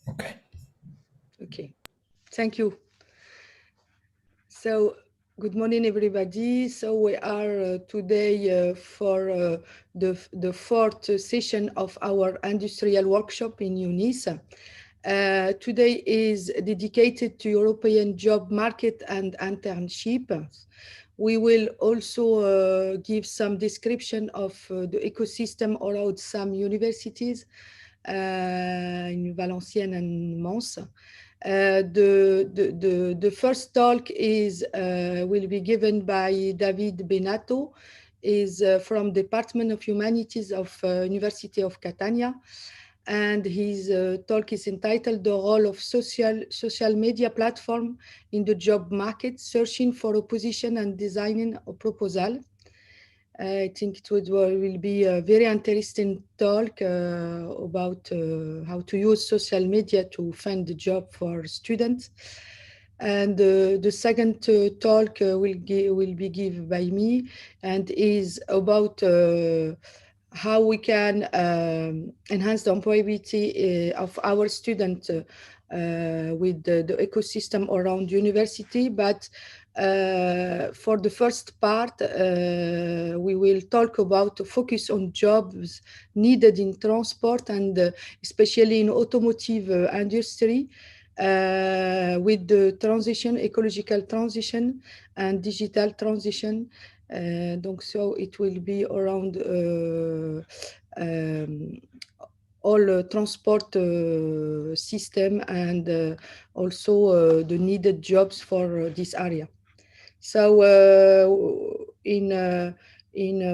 Okay. Okay, thank you. So, good morning, everybody. So we are today for the fourth session of our industrial workshop in UNIS. Today is dedicated to European job market and internship. We will also give some description of the ecosystem around some universities in Valenciennes and Mons. The first talk is will be given by David Benato, is from Department of Humanities of University of Catania, and his talk is entitled "The Role of Social Media Platform in the Job Market: Searching for a Position and Designing a Proposal." I think will be a very interesting talk about how to use social media to find a job for students. And the second talk will be given by me, and is about how we can enhance the employability of our students with the ecosystem around university. But for the first part, we will talk about focus on jobs needed in transport and especially in automotive industry, with the transition, ecological transition and digital transition. So it will be around all transport system and also the needed jobs for this area. So in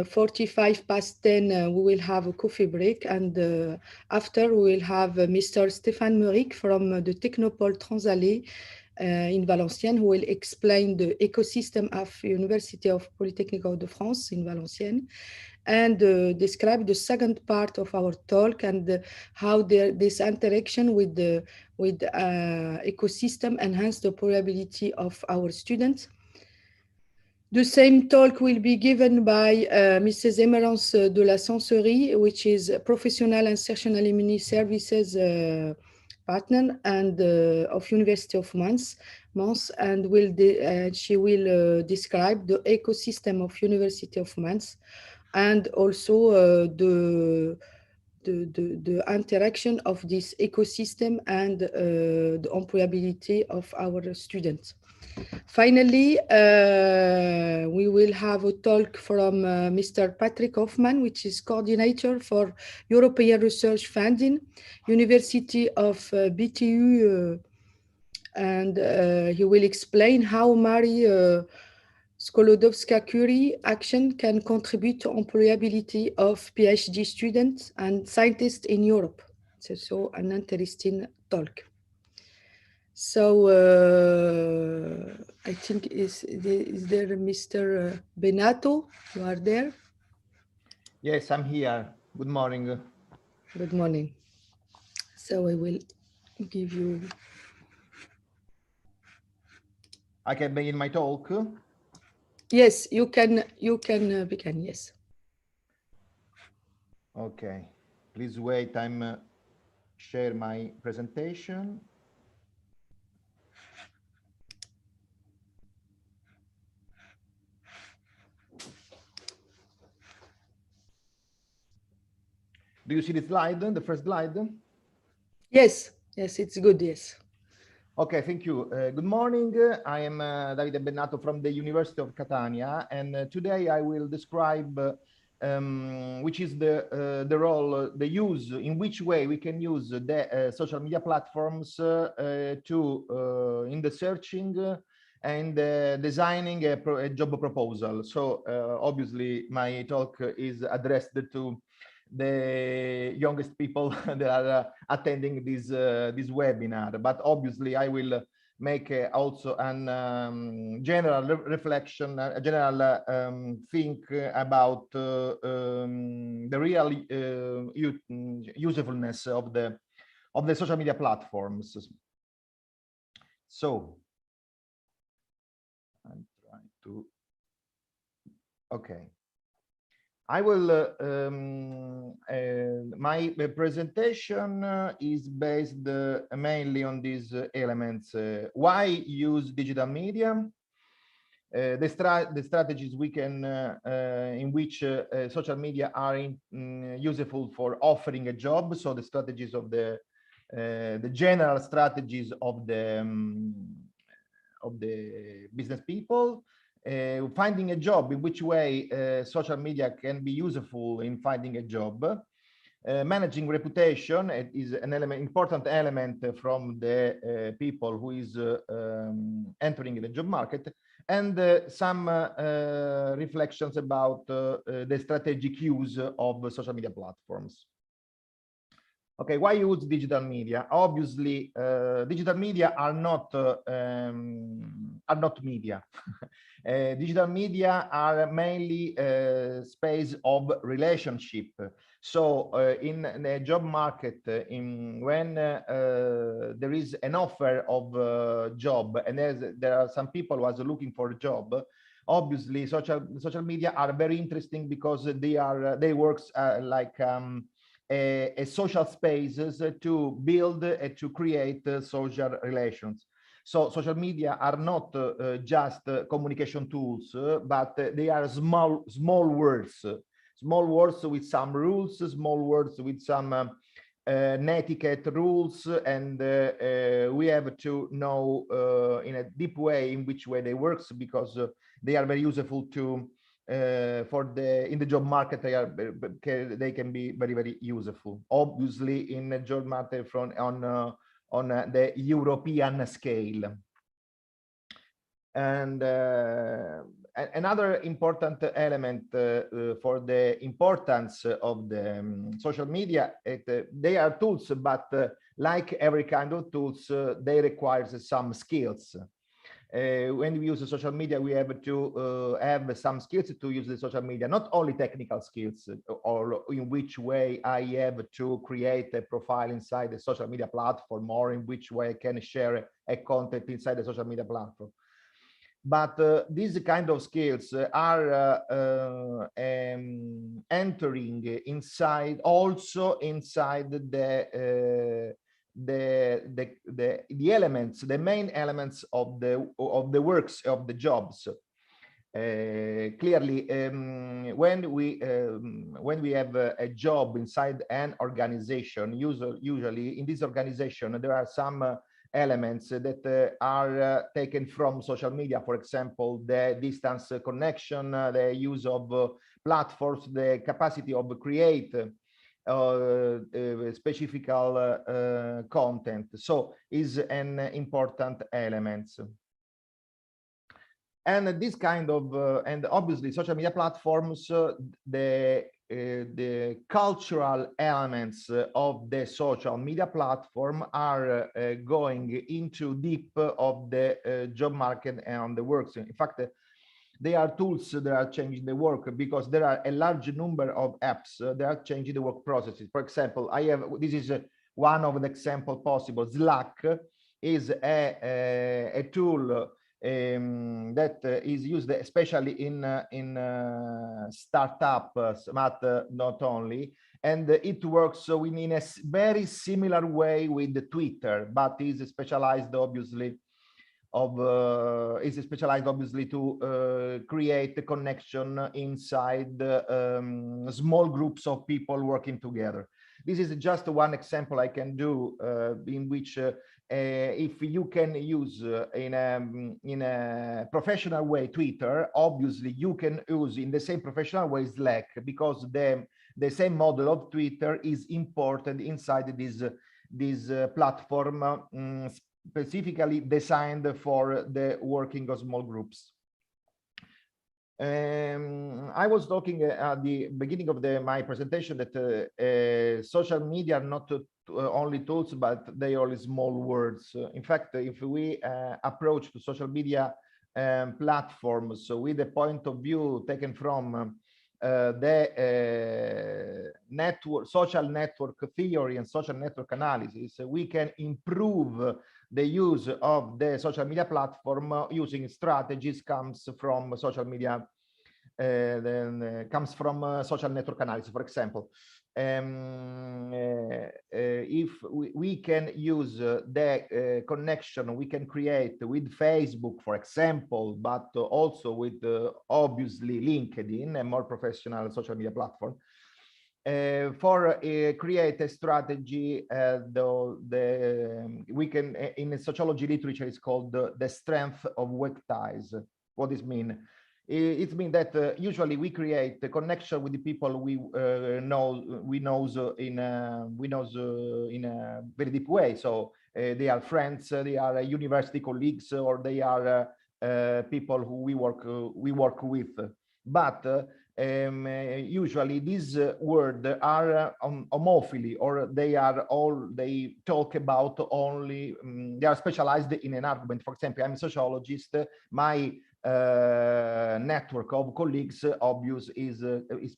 45 past 10, we will have a coffee break, and after we will have Mr. Stéphane Meuric from the Technopole Transallée in Valenciennes, who will explain the ecosystem of University of Polytechnique de France in Valenciennes, and describe the second part of our talk, and how this interaction with the ecosystem enhance the employability of our students. The same talk will be given by Mrs. Emerance de la Sensorie, which is Professional Insertion Alumni Services partner and of University of Mons, and she will describe the ecosystem of University of Mons, and also the interaction of this ecosystem and the employability of our students. Finally, we will have a talk from Mr. Patrick Hoffman, which is coordinator for European Research Funding, University of BTU, and he will explain how Marie Skolodowska-Curie action can contribute to employability of PhD students and scientists in Europe. So an interesting talk. So I think is there Mr. Benato? You are there? Yes, I'm here. Good morning. Good morning. So I will give you. I can begin my talk. Yes, you can. You can begin. Yes. Okay. Please wait. I'm share my presentation. Do you see the slide, the first slide? Yes, yes, it's good, yes. Okay, thank you. Good morning. I am Davide Bennato from the University of Catania, and today I will describe which is the role, the use, in which way we can use the social media platforms in the searching and designing a job proposal. So obviously my talk is addressed to the youngest people that are attending this webinar, but obviously I will make also an general reflection, a general think about the real usefulness of the social media platforms. So I'm trying to, okay. I will, My presentation is based mainly on these elements. Why use digital media? The strategies we can in which social media are useful for offering a job. So the strategies of the general strategies of the business people, finding a job, in which way social media can be useful in finding a job. Managing reputation is an important element from the people who is entering the job market, and some reflections about the strategic use of social media platforms. Okay, why use digital media? Obviously, digital media are not media. Digital media are mainly space of relationship. So in the job market, when there is an offer of job, and there are some people who are looking for a job, obviously social media are very interesting because they works like a social spaces to build and to create social relations. So social media are not just communication tools, but they are small words with some rules, small words with some etiquette rules, and we have to know in a deep way in which way they works, because they are very useful to in the job market. They can be very useful, obviously, in the job market on the European scale. And another important element for the importance of the social media, they are tools, but like every kind of tools, they require some skills. When we use social media, we have to have some skills to use the social media, not only technical skills, or in which way I have to create a profile inside the social media platform, or in which way I can share a content inside the social media platform. But these kind of skills are entering inside, also inside the elements, the main elements of the works of the jobs. Clearly, when we have a job inside an organization, usually in this organization there are some elements that are taken from social media. For example, the distance connection, the use of platforms, the capacity of create specific content. So is an important element. And this kind of and obviously social media platforms, the cultural elements of the social media platform are going into deep of the job market and the works. In fact, they are tools that are changing the work, because there are a large number of apps that are changing the work processes. For example, this is one of the example possible. Slack is a tool that is used especially in startups, but not only. And it works in a very similar way with the Twitter, but is specialized obviously to create a connection inside small groups of people working together. This is just one example I can do in which if you can use in a professional way Twitter, obviously you can use in the same professional way Slack, because the same model of Twitter is imported inside this platform, specifically designed for the working of small groups. I was talking at the beginning of my presentation that social media are not only tools, but they are small words. In fact, if we approach to social media platforms, so with the point of view taken from the social network theory and social network analysis, we can improve the use of the social media platform using strategies comes from social media, comes from social network analysis. For example, if we can use the connection we can create with Facebook, for example, but also with obviously LinkedIn, a more professional social media platform, for create a strategy, we can, in sociology literature, it's called the strength of work ties. What does it mean? It means that usually we create a connection with the people we knows in a very deep way. So they are friends, they are university colleagues, or they are people who we work with. But usually these words are homophily, or they talk about only they are specialized in an argument. For example, I'm a sociologist. My network of colleagues obvious is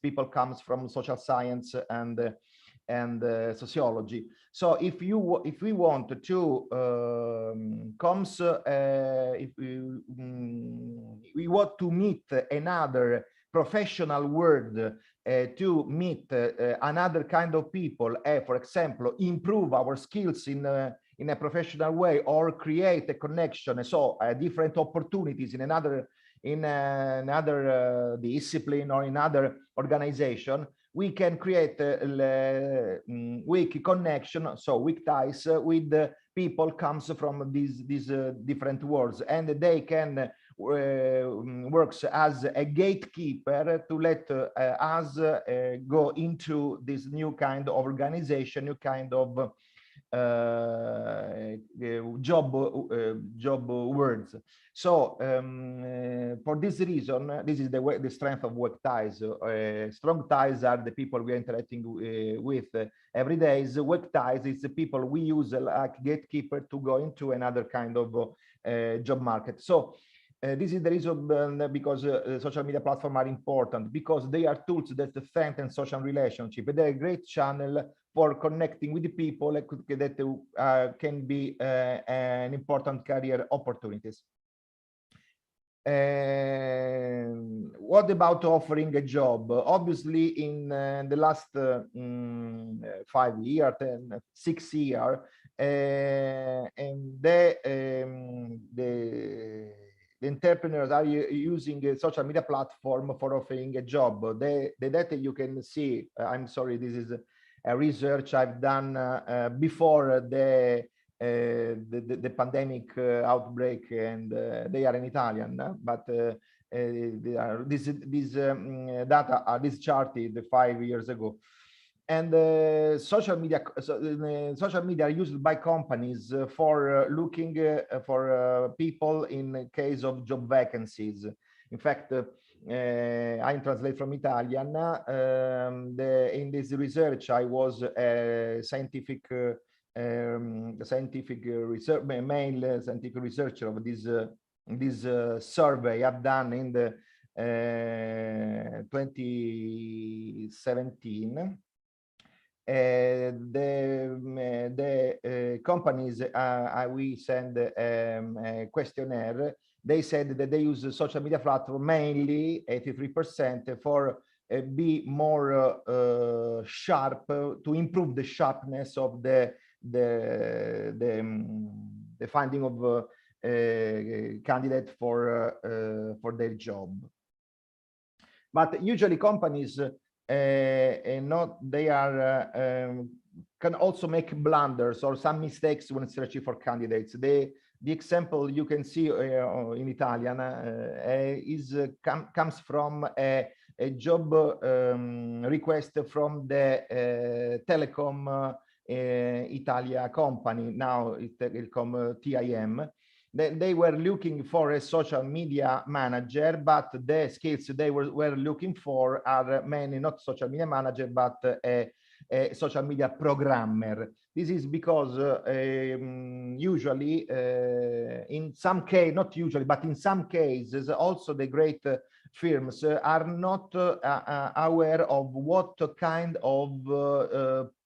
people comes from social science and sociology. So if we want to we want to meet another professional world, to meet another kind of people, for example, improve our skills in a professional way, or create a connection, so different opportunities in another discipline or in other organization, we can create weak connection, so weak ties with people comes from these different worlds, and they can works as a gatekeeper to let us go into this new kind of organization, new kind of job words. So for this reason, this is the strength of work ties. Strong ties are the people we are interacting with every day. Work ties is the people we use like gatekeeper to go into another kind of job market. So this is the reason because social media platforms are important, because they are tools that strengthen social relationship. They're a great channel for connecting with the people that can be an important career opportunities. What about offering a job? Obviously, in the last 5 years, 6 years, and the entrepreneurs are using a social media platform for offering a job. The data you can see, I'm sorry, this is a research I've done before the pandemic outbreak, and they are in Italian, but this data are this charted 5 years ago. And social media are used by companies for looking for people in case of job vacancies. In fact, I translate from Italian. In this research, I was a scientific research, male scientific researcher of this survey I've done in the 2017. The companies we send a questionnaire. They said that they use the social media platform mainly 83% for be more sharp, to improve the sharpness of the finding of candidate for their job. But usually companies can also make blunders or some mistakes when searching for candidates. The example you can see in Italian comes from a job request from the Telecom Italia company, now it's Telecom TIM. They were looking for a social media manager, but the skills they were looking for are mainly not social media manager, but a social media programmer. This is because usually, in some case, not usually, but in some cases, also the great firms are not aware of what kind of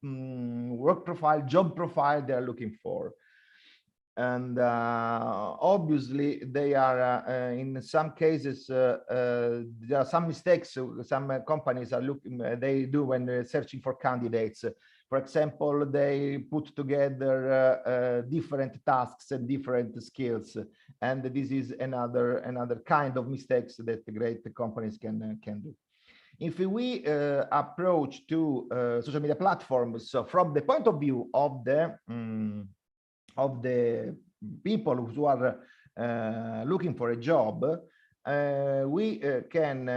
work profile, job profile they are looking for. And obviously they are in some cases there are some mistakes some companies are looking they do when they're searching for candidates. For example, they put together different tasks and different skills, and this is another kind of mistakes that great companies can do. If we approach to social media platforms, so from the point of view of the people who are looking for a job, we can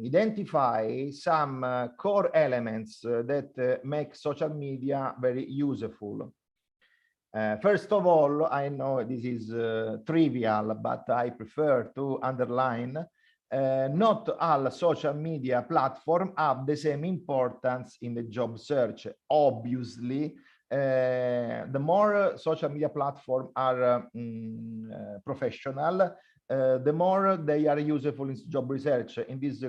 identify some core elements that make social media very useful. First of all, I know this is trivial, but I prefer to underline not all social media platforms have the same importance in the job search. Obviously, the more social media platforms are professional, the more they are useful in job research. In this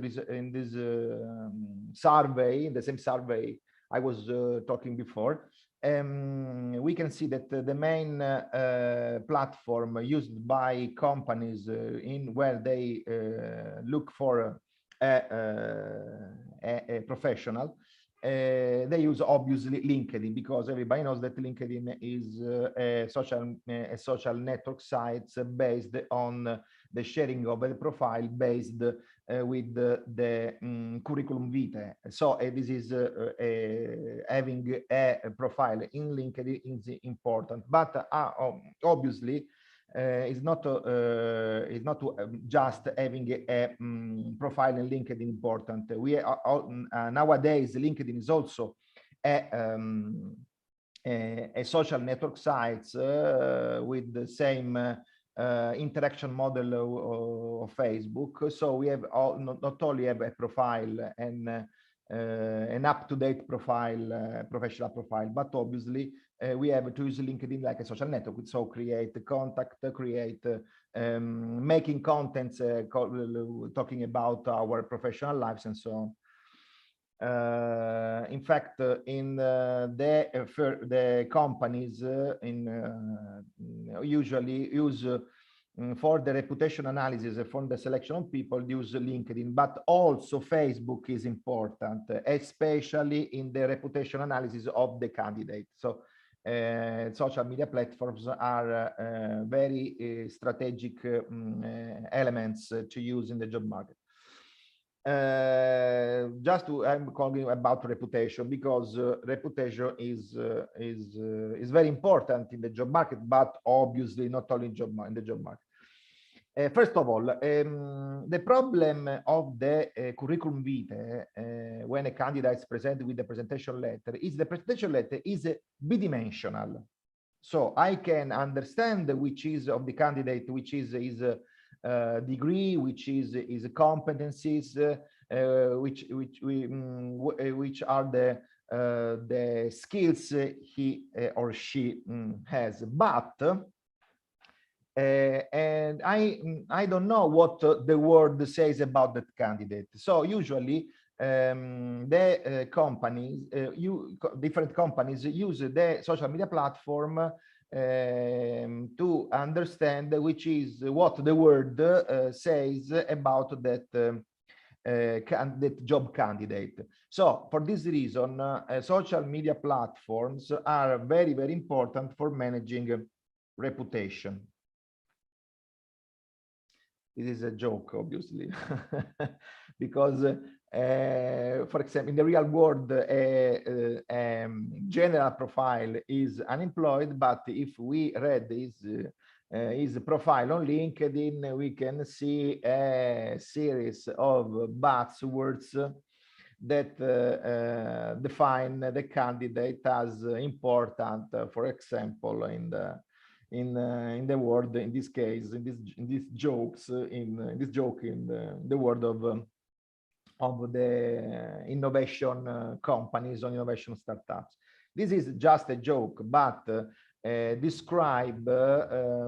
survey, in the same survey I was talking before, we can see that the main platform used by companies in where they look for a professional, they use obviously LinkedIn, because everybody knows that LinkedIn is a social network site based on the sharing of a profile based with the curriculum vitae. So this is having a profile in LinkedIn is important, but obviously it's not just having a profile in LinkedIn important. We are nowadays LinkedIn is also a social network sites with the same interaction model of Facebook. So we have not only have a profile and an up-to-date profile, professional profile, but obviously we have to use LinkedIn like a social network. So create contact, create making contents, talking about our professional lives and so on. In fact, in the companies usually use for the reputation analysis for the selection of people use LinkedIn, but also Facebook is important, especially in the reputation analysis of the candidate. So social media platforms are very strategic elements to use in the job market. I'm calling about reputation because reputation is very important in the job market, but obviously not only in the job market. First of all, the problem of the curriculum vitae when a candidate is presented with the presentation letter is the presentation letter is bidimensional. So I can understand which is of the candidate, which is his degree, which is his competencies, which are the skills he or she has, but and I don't know what the word says about that candidate. So usually the companies, different companies use the social media platform to understand which is what the word says about that job candidate. So for this reason, social media platforms are very, very important for managing reputation. This is a joke, obviously, because, for example, in the real world, a general profile is unemployed, but if we read his profile on LinkedIn, we can see a series of buzzwords that define the candidate as important, for example, in the world, in this case, in this jokes, in this joke, in the world of the innovation companies or innovation startups. This is just a joke, but describe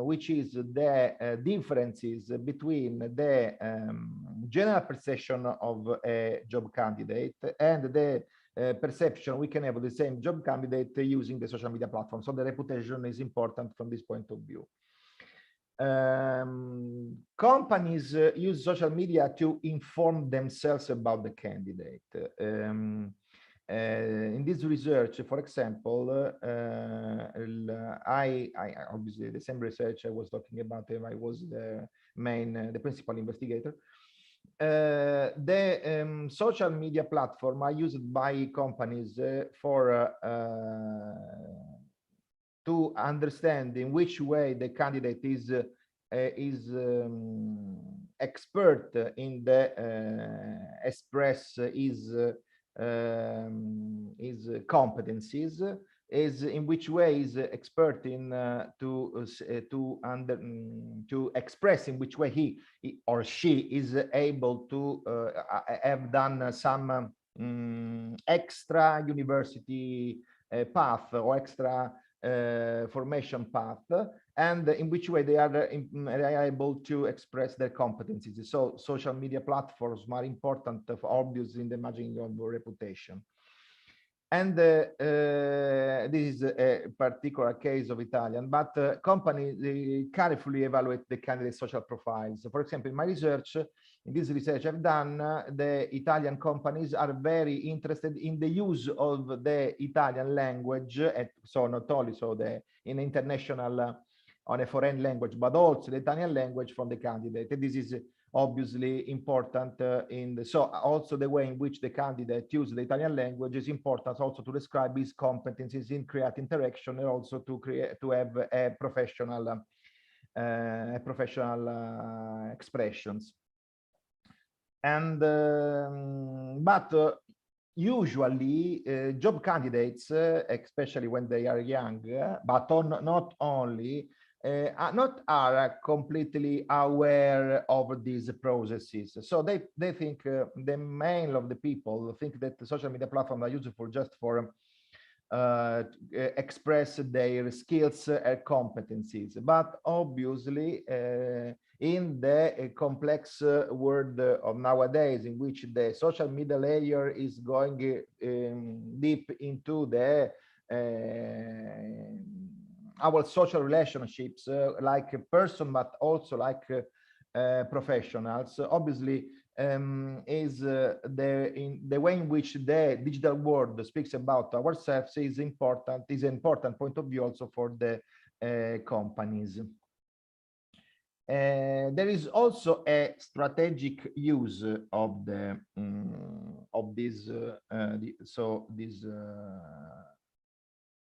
which is the differences between the general perception of a job candidate and the perception we can have of the same job candidate using the social media platform. So the reputation is important from this point of view. Companies use social media to inform themselves about the candidate. In this research, for example, I obviously the same research I was talking about, I was the principal investigator. The social media platform are used by companies for to understand in which way the candidate is expert in the express his competencies, is in which way is expert in to express in which way he or she is able to have done some extra university path or extra formation path, and in which way they are able to express their competencies. So social media platforms are important, obviously, in the managing of reputation. And this is a particular case of Italian, but companies carefully evaluate the candidate's social profiles. For example, in my research, in this research I've done, the Italian companies are very interested in the use of the Italian language, so not only in international, on a foreign language, but also the Italian language from the candidate. This is obviously important so also the way in which the candidate uses the Italian language is important also to describe his competencies in create interaction, and also to have a professional expressions. And but usually job candidates, especially when they are young, but not only, are completely aware of these processes. So they think, the main of the people think that the social media platforms are useful just for express their skills and competencies. But obviously, in the complex world of nowadays, in which the social media layer is going deep into the our social relationships, like a person, but also like professionals, obviously, is the way in which the digital world speaks about ourselves is an important point of view also for the companies. There is also a strategic use of the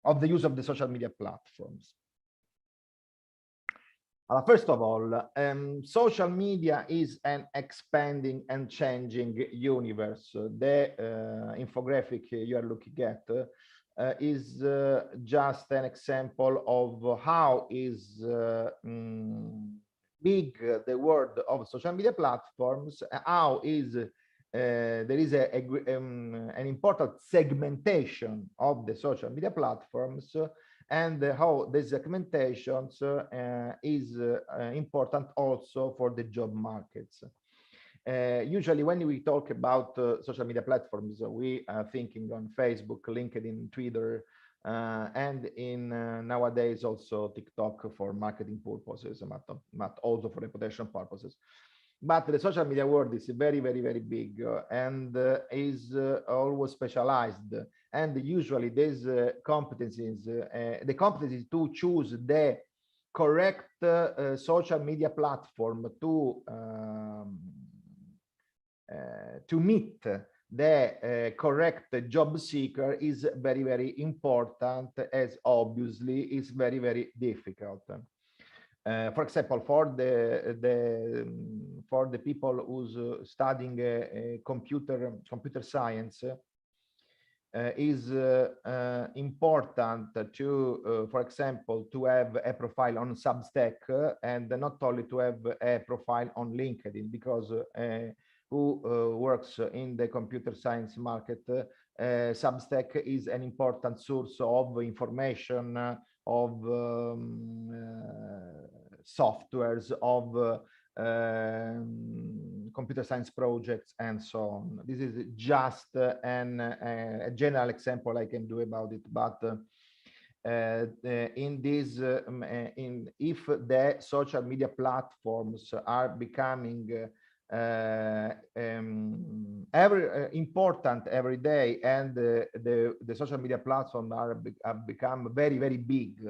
of the use of the social media platforms. First of all, social media is an expanding and changing universe. The infographic you are looking at is just an example of how is big the world of social media platforms, how is there is an important segmentation of the social media platforms, and how the segmentations is important also for the job markets. Usually when we talk about social media platforms, we are thinking on Facebook, LinkedIn, Twitter, and in nowadays also TikTok for marketing purposes, but also for reputation purposes. But the social media world is very, very, very big, and is always specialized. And usually these competencies, the competencies to choose the correct social media platform to meet the correct job seeker is very, very important, as obviously is very, very difficult. For example, for the people who's studying computer science, is important to, for example, to have a profile on Substack, and not only to have a profile on LinkedIn, because who works in the computer science market, Substack is an important source of information, of softwares, of computer science projects and so on. This is just a general example I can do about it, but in this, if the social media platforms are becoming important every day, and the social media platforms have become very big,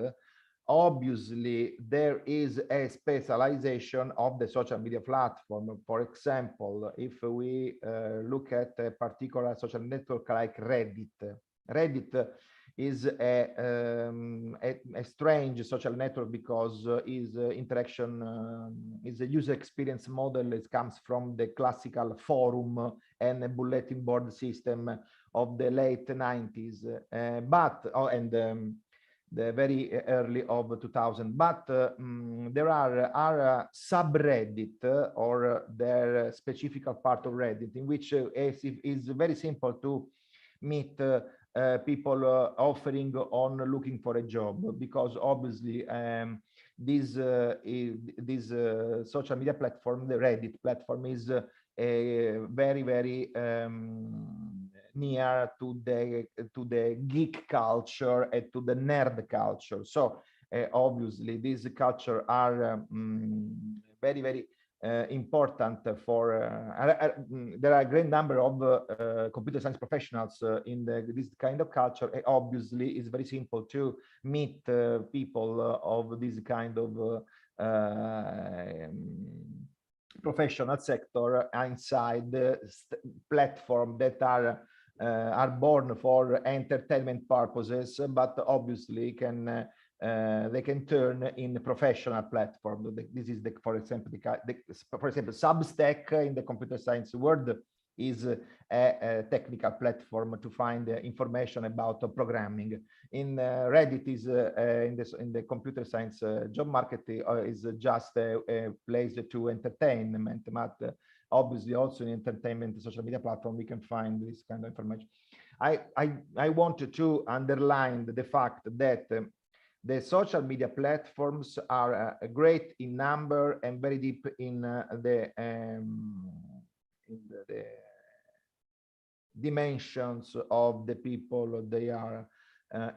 obviously there is a specialization of the social media platform. For example, if we look at a particular social network like Reddit is a strange social network because is interaction is a user experience model. It comes from the classical forum and a bulletin board system of the late 90s, the very early of 2000. But there are subreddit or their specific part of Reddit in which is very simple to meet people offering on looking for a job, because obviously this social media platform, the Reddit platform, is very near to the geek culture and to the nerd culture. So obviously these culture are very important for there are a great number of computer science professionals in this kind of culture. Obviously it's very simple to meet people of this kind of professional sector inside the platform that are born for entertainment purposes, but obviously can they can turn in professional platform. This is for example, Substack in the computer science world is a technical platform to find information about programming. In Reddit is in the computer science job market is just a place to entertainment, but obviously also in entertainment social media platform we can find this kind of information. I wanted to underline the fact that the social media platforms are great in number and very deep in the dimensions of the people they are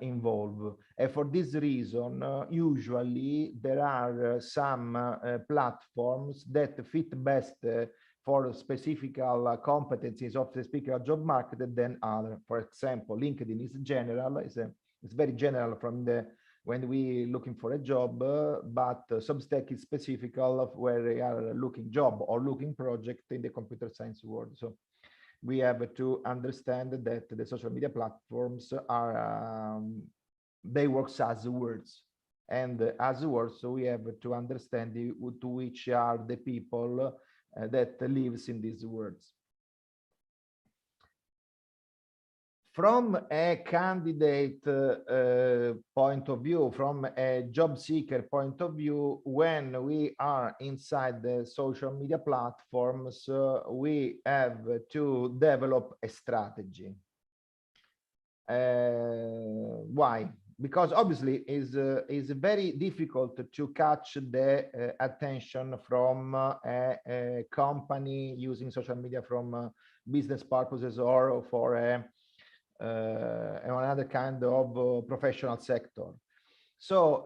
involved. And for this reason, usually there are some platforms that fit best for specific competencies of the speaker job market than other. For example, LinkedIn is general, it's very general from the when we looking for a job, but Substack is specific of where they are looking job or looking project in the computer science world. So we have to understand that the social media platforms are they work as words, and as words, so we have to understand to which are the people that lives in these words. From a candidate point of view, from a job seeker point of view, when we are inside the social media platforms, we have to develop a strategy. Why? Because obviously is very difficult to catch the attention from a company using social media from business purposes or for another kind of professional sector. So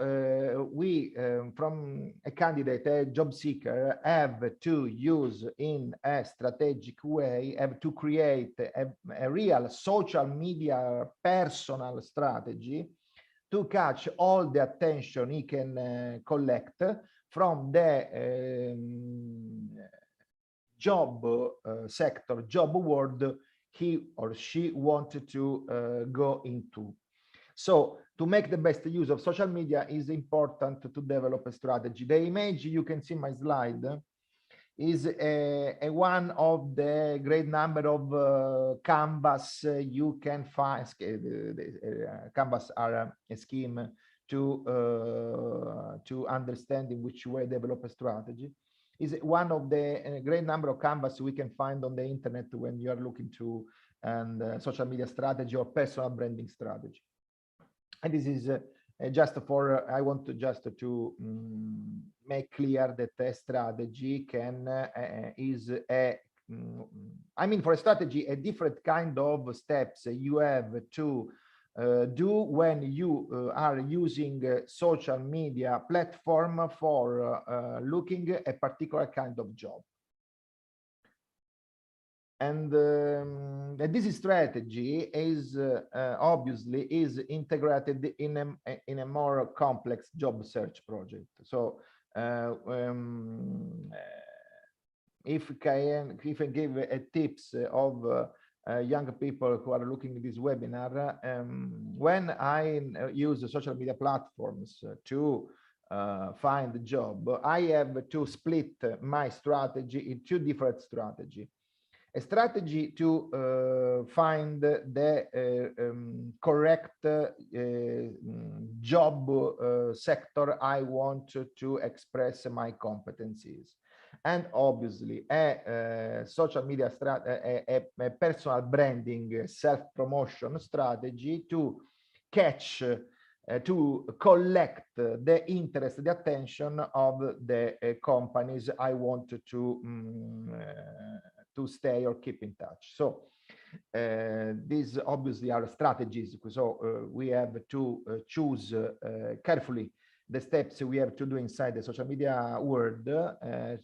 we, from a candidate, a job seeker, have to use in a strategic way, have to create a real social media personal strategy to catch all the attention he can collect from the job sector, job world he or she wanted to go into. So to make the best use of social media is important to develop a strategy. The image you can see in my slide is a one of the great number of canvas you can find. Canvas are a scheme to understand in which way develop a strategy. Is one of the great number of canvas we can find on the internet when you are looking to social media strategy or personal branding strategy. And this is I want to just to make clear that a strategy is I mean, for a strategy, a different kind of steps you have to do when you are using social media platform for looking a particular kind of job. And this strategy is obviously is integrated in a more complex job search project. So if I give a tips of young people who are looking at this webinar, when I use social media platforms to find a job, I have to split my strategy in two different strategies. A strategy to find the correct job sector I want to express my competencies, and obviously a social media a personal branding self-promotion strategy to catch to collect the interest, the attention of the companies I want to stay or keep in touch. So these obviously are strategies. So we have to choose carefully the steps we have to do inside the social media world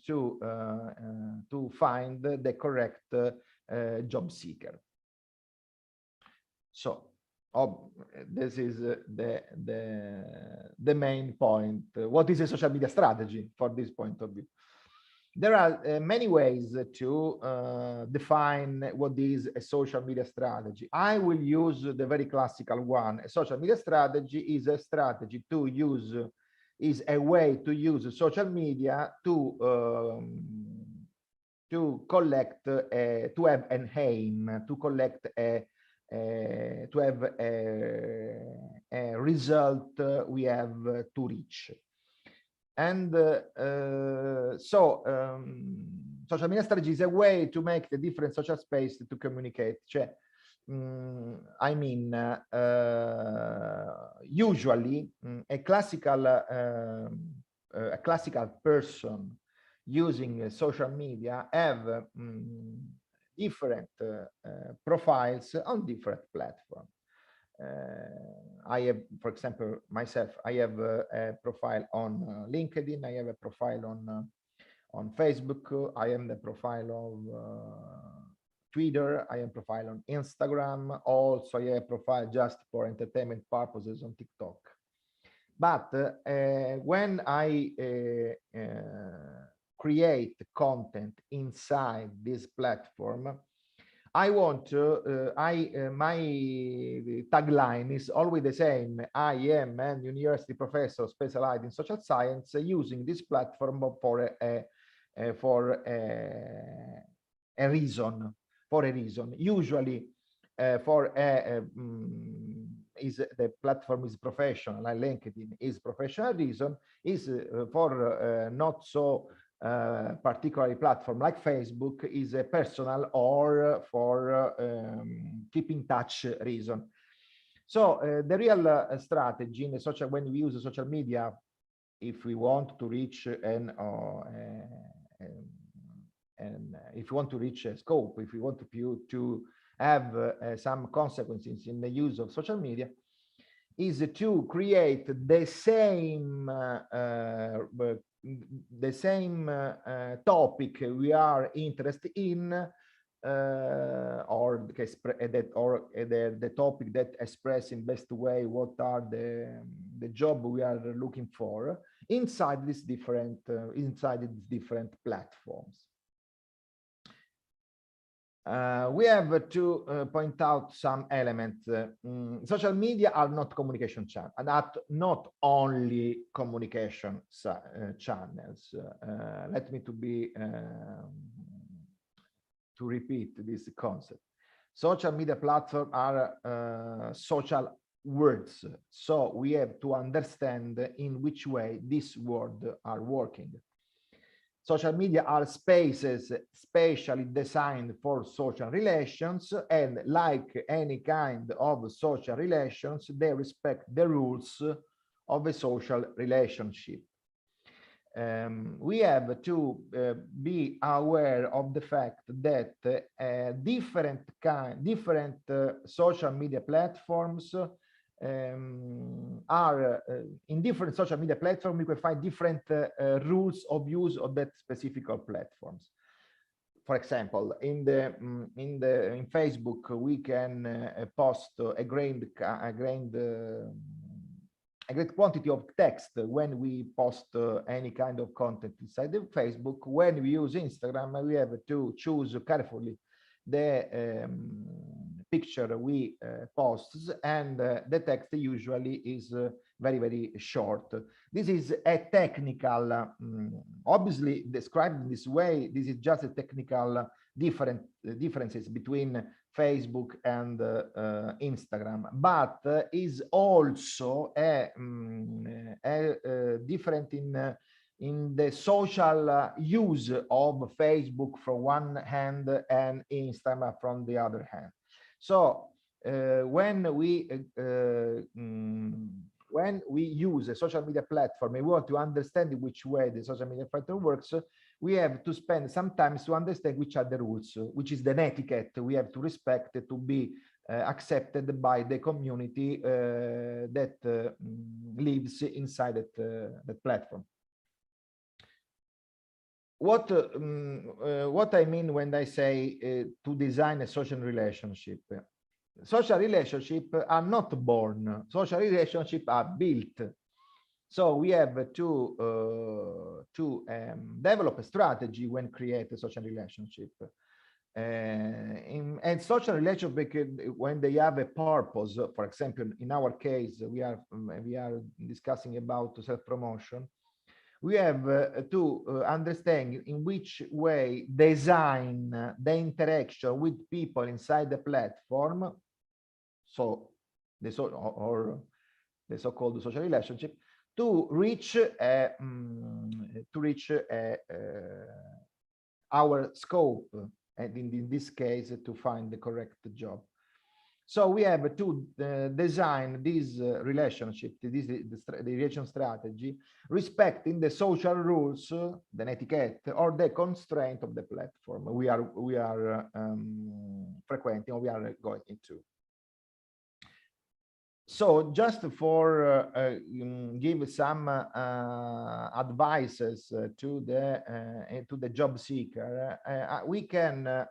to find the correct job seeker. So this is the main point. What is a social media strategy for this point of view? There are many ways to define what is a social media strategy. I will use the very classical one. A social media strategy is a strategy to use, is a way to use social media to collect, to have an aim, to collect to have a result we have to reach. And social media strategy is a way to make the different social space to communicate. I mean, usually a classical person using social media have different profiles on different platforms. I have, for example, myself, I have a profile on LinkedIn, I have a profile on Facebook, I am the profile of Twitter, I have a profile on Instagram, also I have a profile just for entertainment purposes on TikTok. But when I create content inside this platform, I want to, my tagline is always the same. I am a university professor specialized in social science using this platform for a reason. Usually, the platform is professional, like LinkedIn is professional reason, is for not so particular platform like Facebook is a personal or for keep in touch reason. So the real strategy in the social, when we use social media, if we want to reach and if you want to reach a scope, if you want to have some consequences in the use of social media, is to create the same topic we are interested in, or the topic that express in best way what are the job we are looking for inside these different platforms. We have to point out some elements. Social media are not communication channels, and not only communication channels. Let me to repeat this concept. Social media platforms are social words, so we have to understand in which way these words are working. Social media are spaces specially designed for social relations, and like any kind of social relations, they respect the rules of a social relationship. We have to be aware of the fact that different social media platforms are in different social media platforms. We can find different rules of use of that specific platforms. For example, in Facebook, we can post a great quantity of text when we post any kind of content inside the Facebook. When we use Instagram, we have to choose carefully the picture we post, and the text usually is very, very short. This is a technical, obviously described in this way. This is just a technical differences between Facebook and Instagram, but is also a different in the social use of Facebook from one hand and Instagram from the other hand. So when we use a social media platform and we want to understand in which way the social media platform works, we have to spend some time to understand which are the rules, which is the etiquette we have to respect to be accepted by the community that lives inside that platform. What I mean when I say to design a social relationship. Social relationships are not born. Social relationships are built. So we have to develop a strategy when create a social relationship. And social relationship, when they have a purpose, for example, in our case, we are discussing about self-promotion. We have to understand in which way design the interaction with people inside the platform, so the so-called social relationship, to reach our scope, and in this case to find the correct job. So we have to design this relationship, the relation strategy, respecting the social rules, the etiquette, or the constraint of the platform we are frequenting, or we are going into. So just for give some advices to the job seeker, we can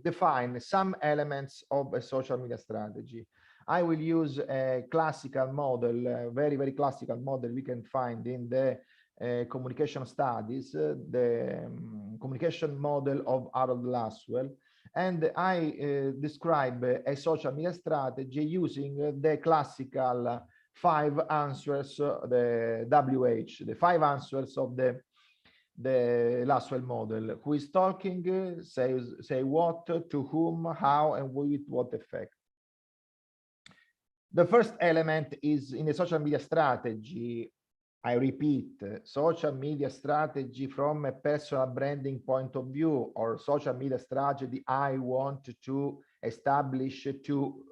define some elements of a social media strategy. I will use a classical model, very, very classical model we can find in the communication studies, the communication model of Harold Laswell. And I describe a social media strategy using the classical 5 answers, the WH, the 5 answers of the Laswell model. Who is talking, say what, to whom, how, and with what effect. The first element is in a social media strategy. I repeat, social media strategy from a personal branding point of view, or social media strategy I want to establish to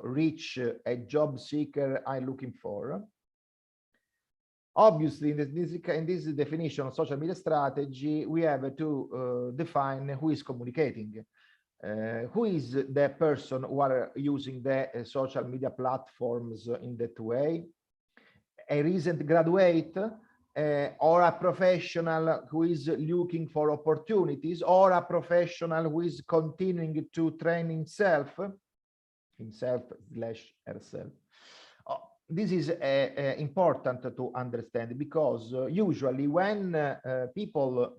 reach a job seeker I'm looking for. Obviously, in this definition of social media strategy, we have to define who is communicating. Who is the person who are using the social media platforms in that way? A recent graduate, or a professional who is looking for opportunities, or a professional who is continuing to train himself/herself. This is important to understand, because usually when people,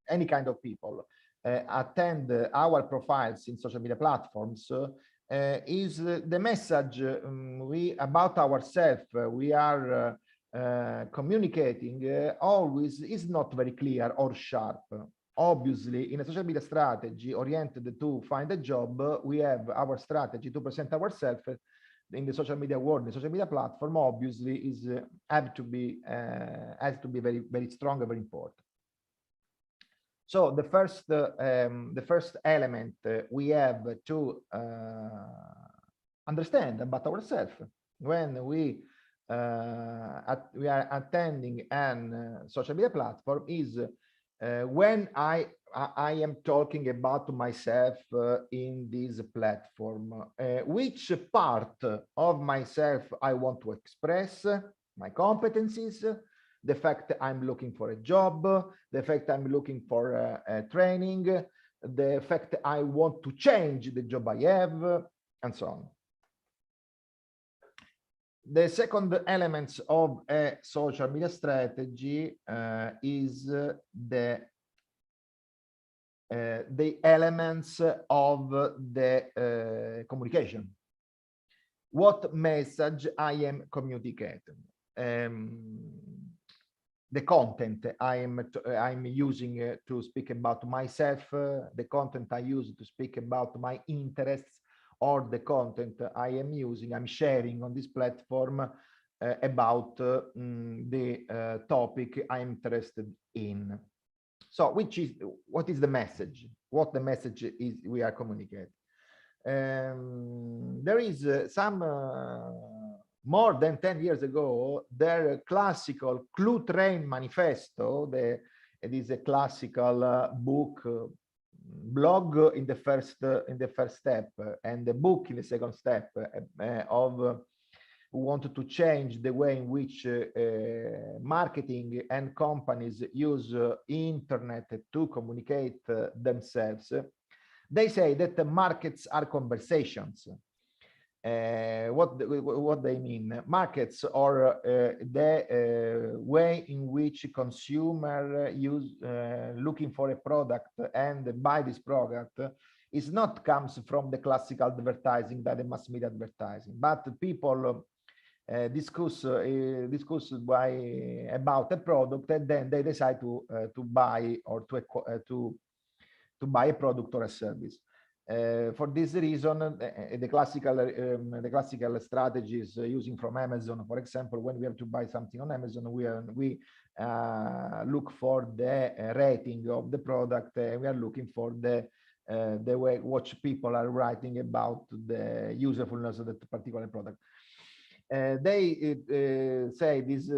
any kind of people, attend our profiles in social media platforms, is the message about ourselves we are communicating always is not very clear or sharp. Obviously, in a social media strategy oriented to find a job, we have our strategy to present ourselves in the social media world. The social media platform obviously is has to be very, very strong and very important. So the first element we have to understand about ourselves when we we are attending an social media platform is when I am talking about myself in this platform, which part of myself I want to express, my competencies, the fact I'm looking for a job, the fact I'm looking for a training, the fact I want to change the job I have, and so on. The second element of a social media strategy is the elements of the communication. What message I am communicating? The content I'm using to speak about myself, the content I use to speak about my interests, or the content I'm sharing on this platform about the topic I'm interested in. So what is the message? What the message is we are communicating? There is some more than 10 years ago, their classical Clue Train Manifesto. It is a classical book, blog in the first step, and the book in the second step of who wanted to change the way in which marketing and companies use internet to communicate themselves. They say that the markets are conversations. What they mean? Markets are the way in which consumer looking for a product and buy this product is not comes from the classical advertising, that the mass media advertising, but people discuss about a product, and then they decide to buy or to buy a product or a service. For this reason, the classical strategies using from Amazon, for example, when we have to buy something on Amazon, we look for the rating of the product. We are looking for the way what people are writing about the usefulness of that particular product. They say this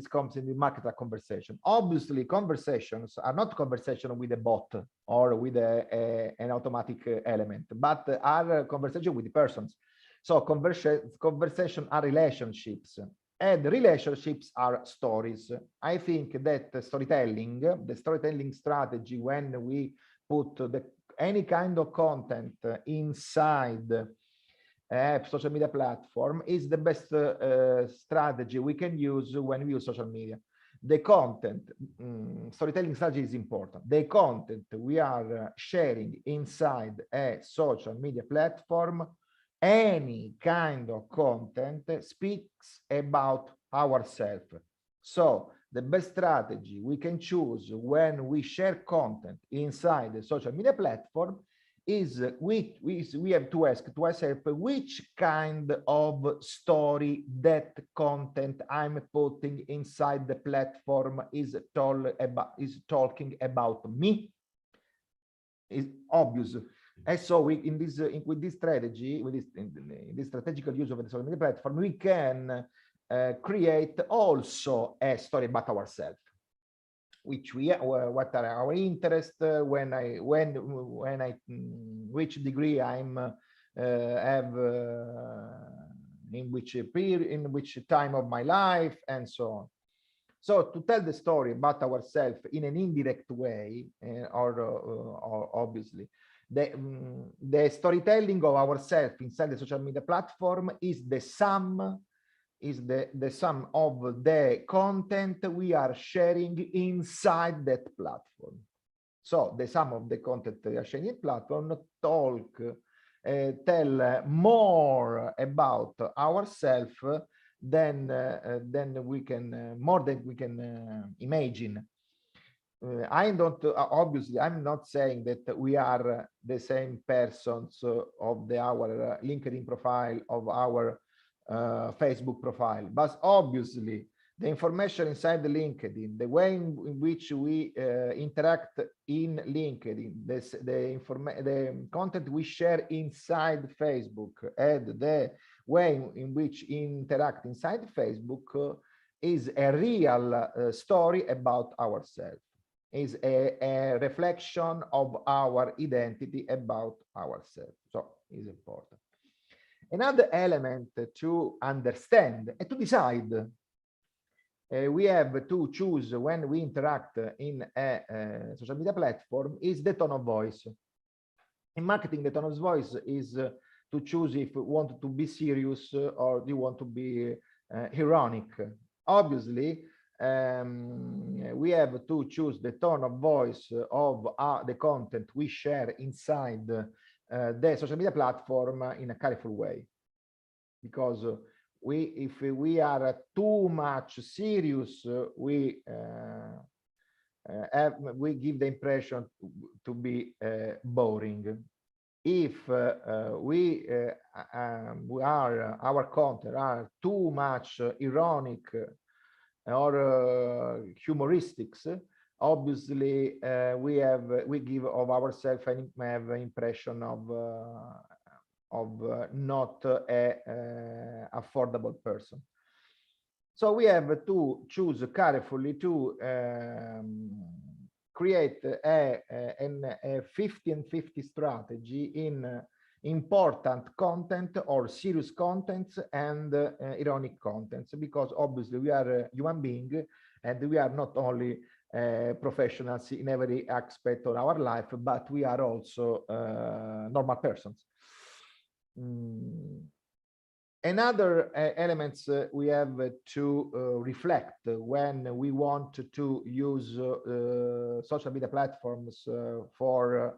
comes in the market conversation. Obviously, conversations are not conversation with a bot or with an automatic element, but are conversation with the persons. So conversation are relationships, and relationships are stories. I think that the storytelling strategy, when we put any kind of content inside social media platform, is the best strategy we can use when we use social media. The content, storytelling strategy is important. The content we are sharing inside a social media platform, any kind of content speaks about ourselves. So the best strategy we can choose when we share content inside the social media platform is we have to ask ourselves which kind of story that content I'm putting inside the platform is talking about me. Is obvious. And so with this strategy, in this strategical use of the social media platform, we can create also a story about ourselves, what are our interests, which degree I'm have in which period, in which time of my life, and so on. So to tell the story about ourselves in an indirect way, or obviously, the storytelling of ourselves inside the social media platform is the sum of the content we are sharing inside that platform. So the sum of the content we are sharing in platform tell more about ourselves than we can imagine. Obviously, I'm not saying that we are the same persons of our LinkedIn profile, of our Facebook profile, but obviously the information inside the LinkedIn, the way in which we interact in LinkedIn, the content we share inside Facebook, and the way in which interact inside Facebook is a real story about ourselves, is a reflection of our identity about ourselves. So it's important. Another element to understand and to decide, we have to choose when we interact in a social media platform, is the tone of voice. In marketing, the tone of voice is to choose if you want to be serious or you want to be ironic. Obviously, we have to choose the tone of voice of the content we share inside the social media platform in a careful way, because if we are too much serious, we give the impression to be boring. If our content are too much ironic or humoristics, obviously we give of ourselves an impression of not a affordable person. So we have to choose carefully to create a 50 and 50 strategy in important content or serious contents and ironic contents, because obviously we are human beings and we are not only professionals in every aspect of our life, but we are also normal persons. Another elements we have to reflect when we want to use social media platforms for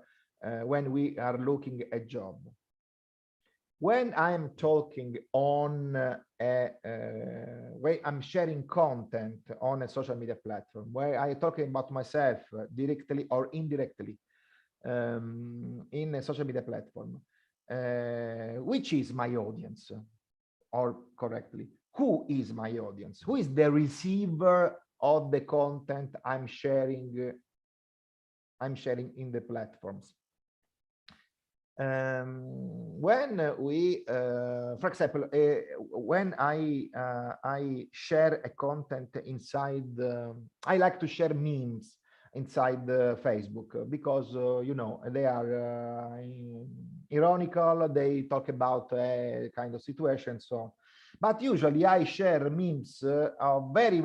when we are looking at job. When I'm talking on where I'm sharing content on a social media platform, where I'm talking about myself directly or indirectly in a social media platform, which is my audience? Or correctly, who is my audience? Who is the receiver of the content I'm sharing in the platforms? When we, for example, when I share a content inside, I like to share memes inside Facebook because you know, they are ironical, they talk about a kind of situation, so. But usually I share memes of very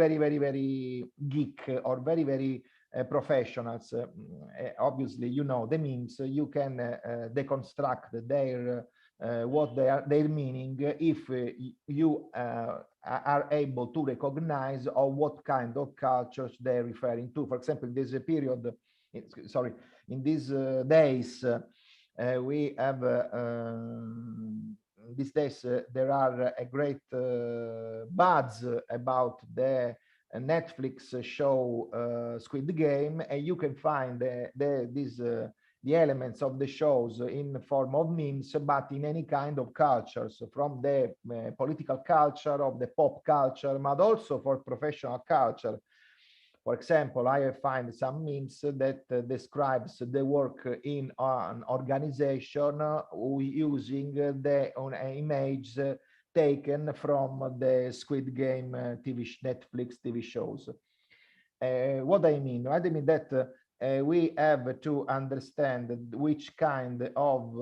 geek or very professionals. Obviously, you know, the memes you can deconstruct their what their meaning if you are able to recognize or what kind of cultures they're referring to. For example, in this period, in these days, we have these days there are a great buzz about the Netflix show Squid Game, and you can find the elements of the shows in the form of memes, but in any kind of cultures, from the political culture, of the pop culture, but also for professional culture. For example, I find some memes that describes the work in an organization using the image taken from the Squid Game Netflix TV shows. What I mean? I mean that we have to understand which kind of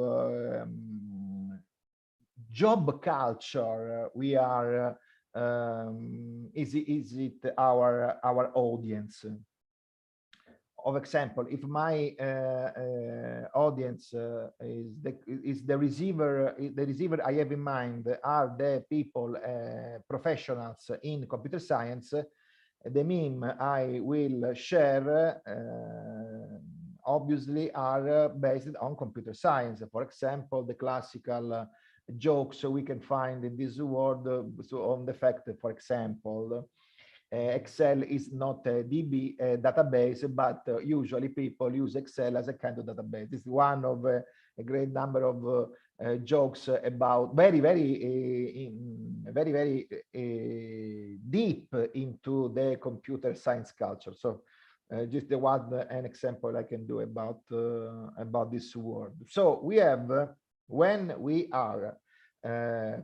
job culture we are. Is it our audience? Of example, if my audience is the receiver I have in mind are the people professionals in computer science, the meme I will share obviously are based on computer science. For example, the classical jokes we can find in this world, so on the fact that, for example, Excel is not a DB database, but usually people use Excel as a kind of database. This is one of a great number of jokes about very deep into the computer science culture. So just an example I can do about this word. So we have when we are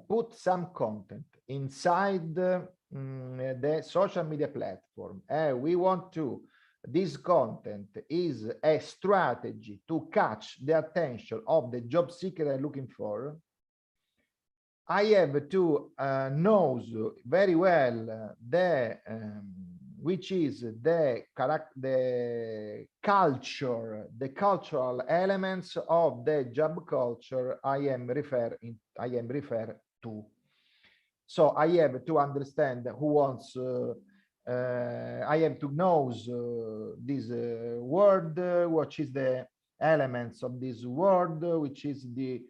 put some content inside the social media platform, we want to, this content is a strategy to catch the attention of the job seeker I'm looking for, I have to know very well the which is the culture, the cultural elements of the job culture I am refer to. So I have to understand who wants. I have to know this word, what is the elements of this word, which is the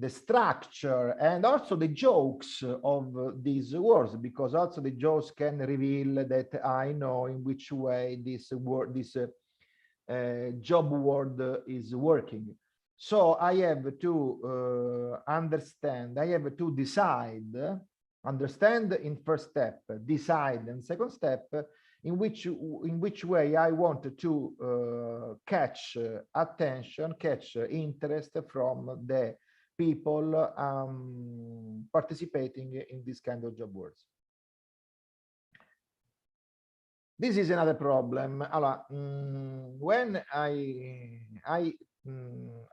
structure and also the jokes of these words, because also the jokes can reveal that I know in which way this word, this job word is working. So I have to understand, I have to decide, understand in first step, decide in second step, in which way I want to catch attention, catch interest from the people participating in this kind of job words. This is another problem. When at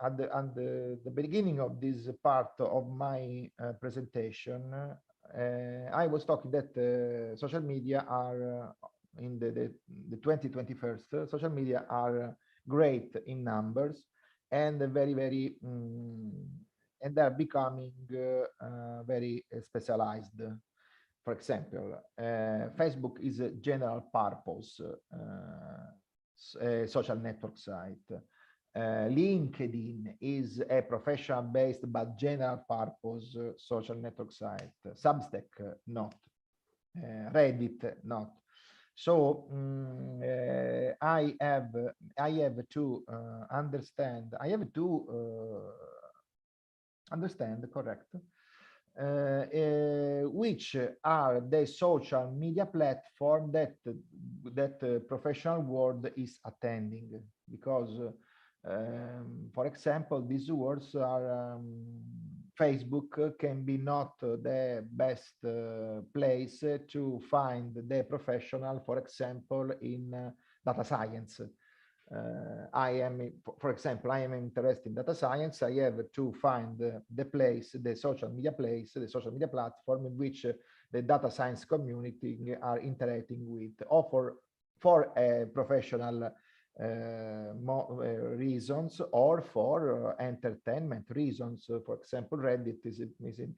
the beginning of this part of my presentation, I was talking that social media are in the 2021st, social media are great in numbers and very and they're becoming very specialized. For example, Facebook is a general purpose social network site. LinkedIn is a professional-based but general purpose social network site. Substack, not. Reddit, not. So I have to understand. I have to understand, correct, which are the social media platform that professional world is attending, because for example, these words are Facebook can be not the best place to find the professional, for example, in data science. I am, for example, I am interested in data science. I have to find the place, the social media place, the social media platform in which the data science community are interacting with, or for a professional reasons, or for entertainment reasons. For example, Reddit is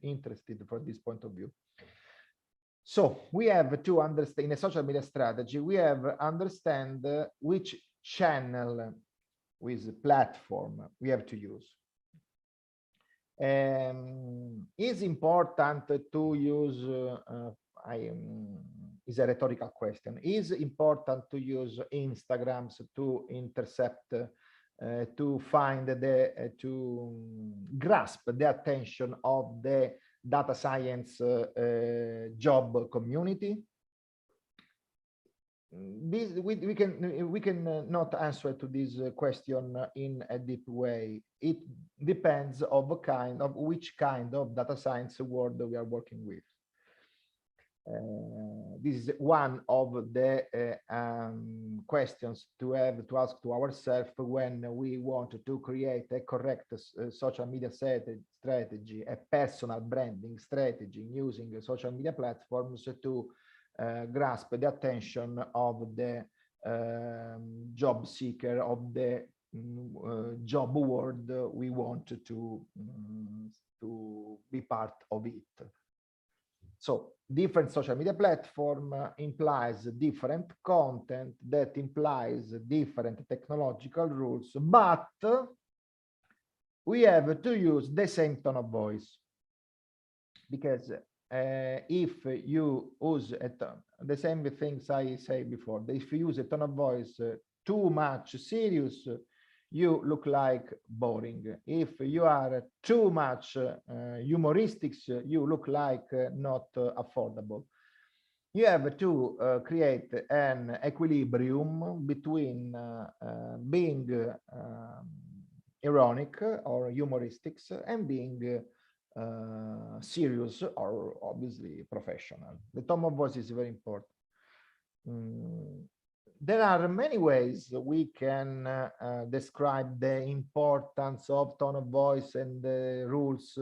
interested from this point of view. So we have to understand, in a social media strategy, we have to understand which channel with platform we have to use. Is important to use, is a rhetorical question. Is important to use Instagrams to intercept, to find the, to grasp the attention of the data science job community? This, we can not answer to this question in a deep way. It depends of which kind of data science world we are working with. This is one of the questions to have to ask to ourselves when we want to create a correct social media strategy, a personal branding strategy using social media platforms to grasp the attention of the job seeker, of the job world we want to be part of it. So different social media platform implies different content that implies different technological rules, but we have to use the same tone of voice, because if you use the same things I say before, if you use a tone of voice too much serious, you look like boring. If you are too much humoristic, you look like not affordable. You have to create an equilibrium between being ironic or humoristic and being serious or obviously professional. The tone of voice is very important. Mm, there are many ways we can describe the importance of tone of voice and the rules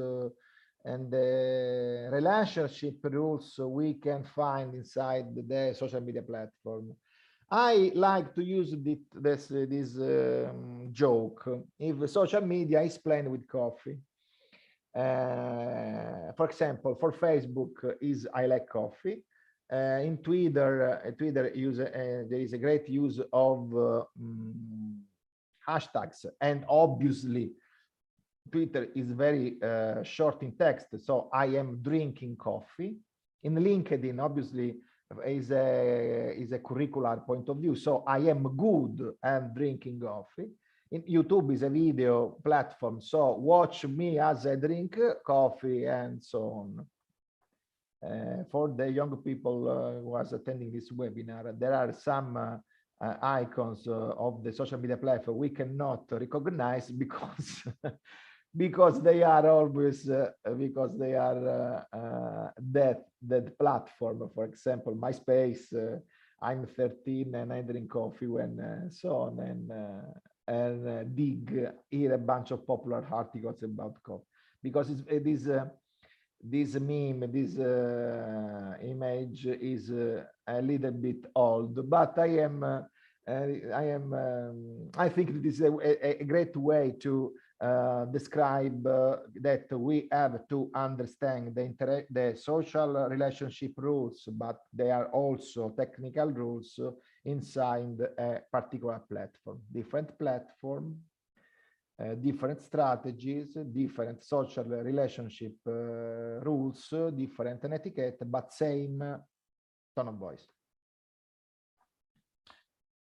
and the relationship rules we can find inside the social media platform. I like to use this joke. If social media is plain with coffee, for example, for Facebook is I like coffee. In Twitter there is a great use of hashtags, and obviously Twitter is very short in text. So I am drinking coffee. In LinkedIn, obviously, is a curricular point of view. So I am good and drinking coffee. In YouTube is a video platform. So watch me as I drink coffee and so on. For the young people who was attending this webinar, there are some icons of the social media platform we cannot recognize because because they are always because they are that platform. For example, MySpace. I'm 13 and I drink coffee when so on, and dig here a bunch of popular articles about coffee because it is this meme, this image is a little bit old, but I think this is a great way to describe that we have to understand the social relationship rules, but they are also technical rules inside a particular platform. Different platform, different strategies, different social relationship rules, different etiquette, but same tone of voice.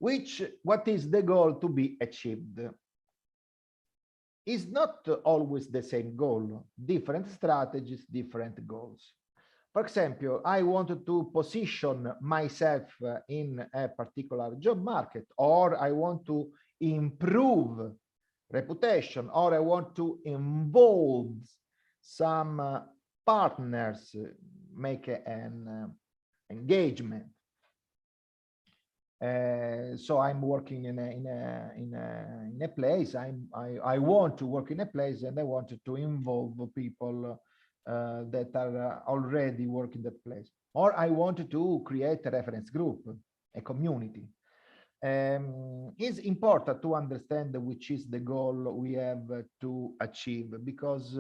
What is the goal to be achieved? Is not always the same goal, different strategies, different goals. For example, I wanted to position myself in a particular job market, or I want to improve reputation, or I want to involve some partners, make an engagement. So I'm working in a place. I want to work in a place, and I wanted to involve people that are already working that place. Or I wanted to create a reference group, a community. It's important to understand which is the goal we have to achieve, because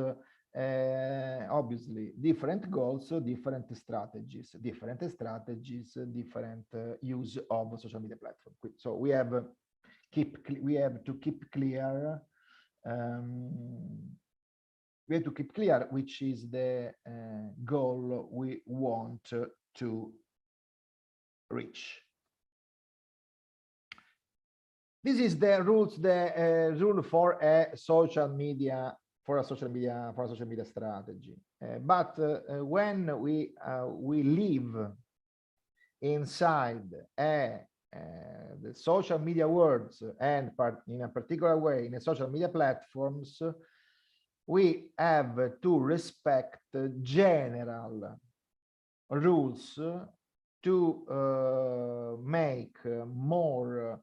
obviously different goals, different strategies, different use of social media platform. So we have to keep clear. We have to keep clear which is the goal we want to reach. This is the rules, the rule for a social media strategy. But when we live inside the social media worlds, and in a particular way in a social media platforms, we have to respect general rules to make more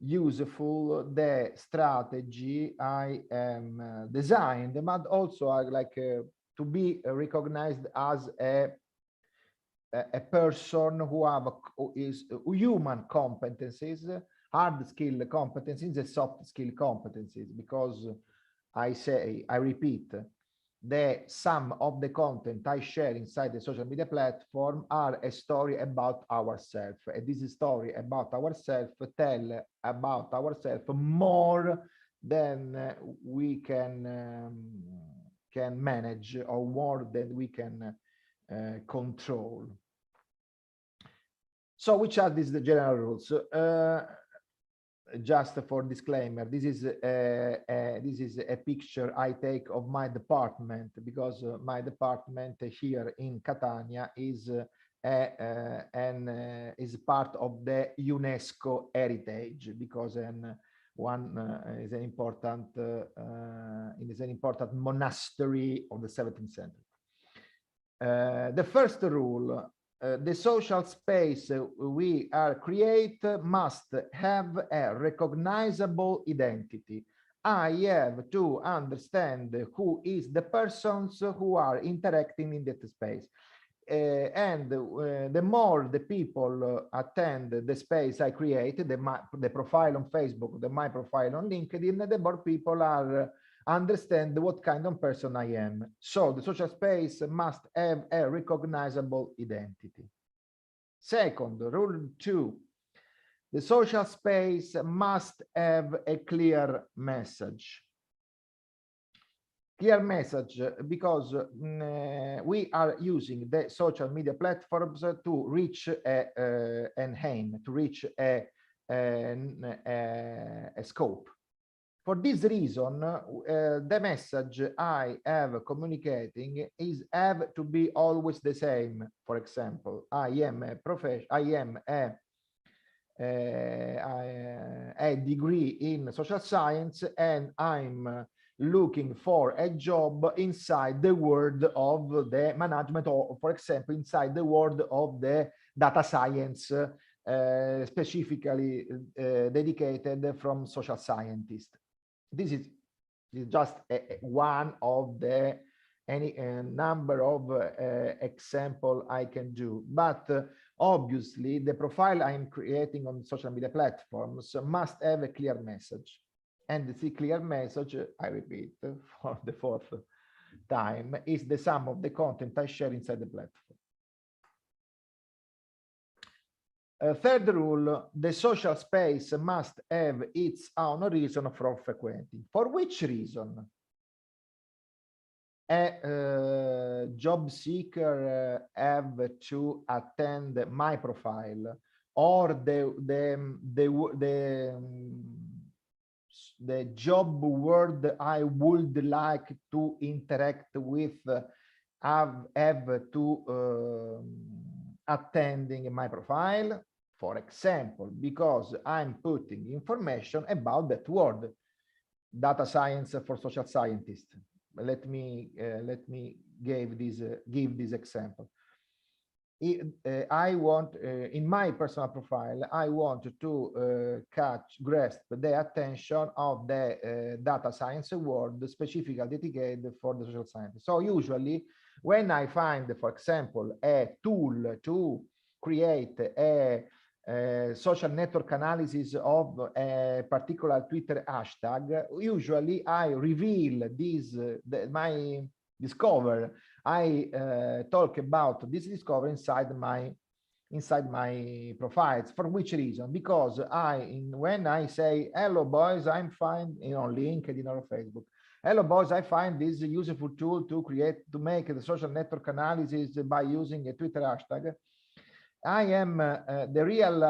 useful the strategy I am designed, but also I like to be recognized as a person who is human competencies, hard skill competencies, and soft skill competencies, because I repeat, the sum of the content I share inside the social media platform are a story about ourselves. And this story about ourselves tell about ourselves more than we can manage, or more than we can control. So which are these the general rules? Just for disclaimer, this is a picture I take of my department, because my department here in Catania is is part of the UNESCO heritage, because is an important monastery of the 17th century. The first rule, the social space we are create must have a recognizable identity. I have to understand who is the persons who are interacting in that space. And the more the people attend the space I created, the profile on Facebook, my profile on LinkedIn, the more people are understand what kind of person I am. So the social space must have a recognizable identity. Second, rule 2, the social space must have a clear message. Clear message because we are using the social media platforms to reach an aim, to reach a scope. For this reason, the message I have communicating have to be always the same. For example, I am a degree in social science, and I'm looking for a job inside the world of the management, or for example, inside the world of the data science, specifically dedicated from social scientists. This is just one of the any number of example I can do, but obviously the profile I'm creating on social media platforms must have a clear message. And the clear message, I repeat for the fourth time, is the sum of the content I share inside the platform. Third rule, the social space must have its own reason for frequenting. For which reason? A job seeker have to attend my profile, or the job world I would like to interact with have to attending my profile. For example, because I'm putting information about that word, data science for social scientists. Let me give this example. I want in my personal profile, I want to grasp the attention of the data science world, specifically dedicated for the social sciences. So usually, when I find, for example, a tool to create a social network analysis of a particular Twitter hashtag, usually I reveal my discover. I talk about this discovery inside my profiles. For which reason? Because when I say hello boys, I'm fine, on LinkedIn or Facebook. Hello boys, I find this useful tool to make the social network analysis by using a Twitter hashtag. I am the real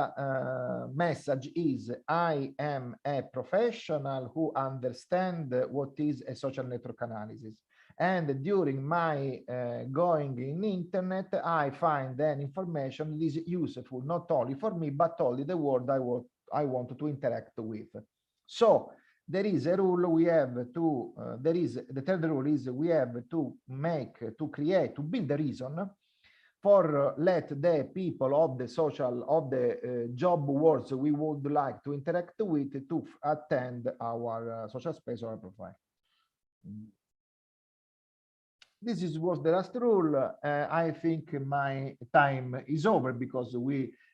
message is I am a professional who understands what is a social network analysis. And during my going in internet, I find then information that is useful not only for me, but only the world I want to interact with. So there is a rule we have to, the third rule is we have to build a reason for let the people of the job worlds we would like to interact with to attend our social space or profile. This was the last rule. I think my time is over because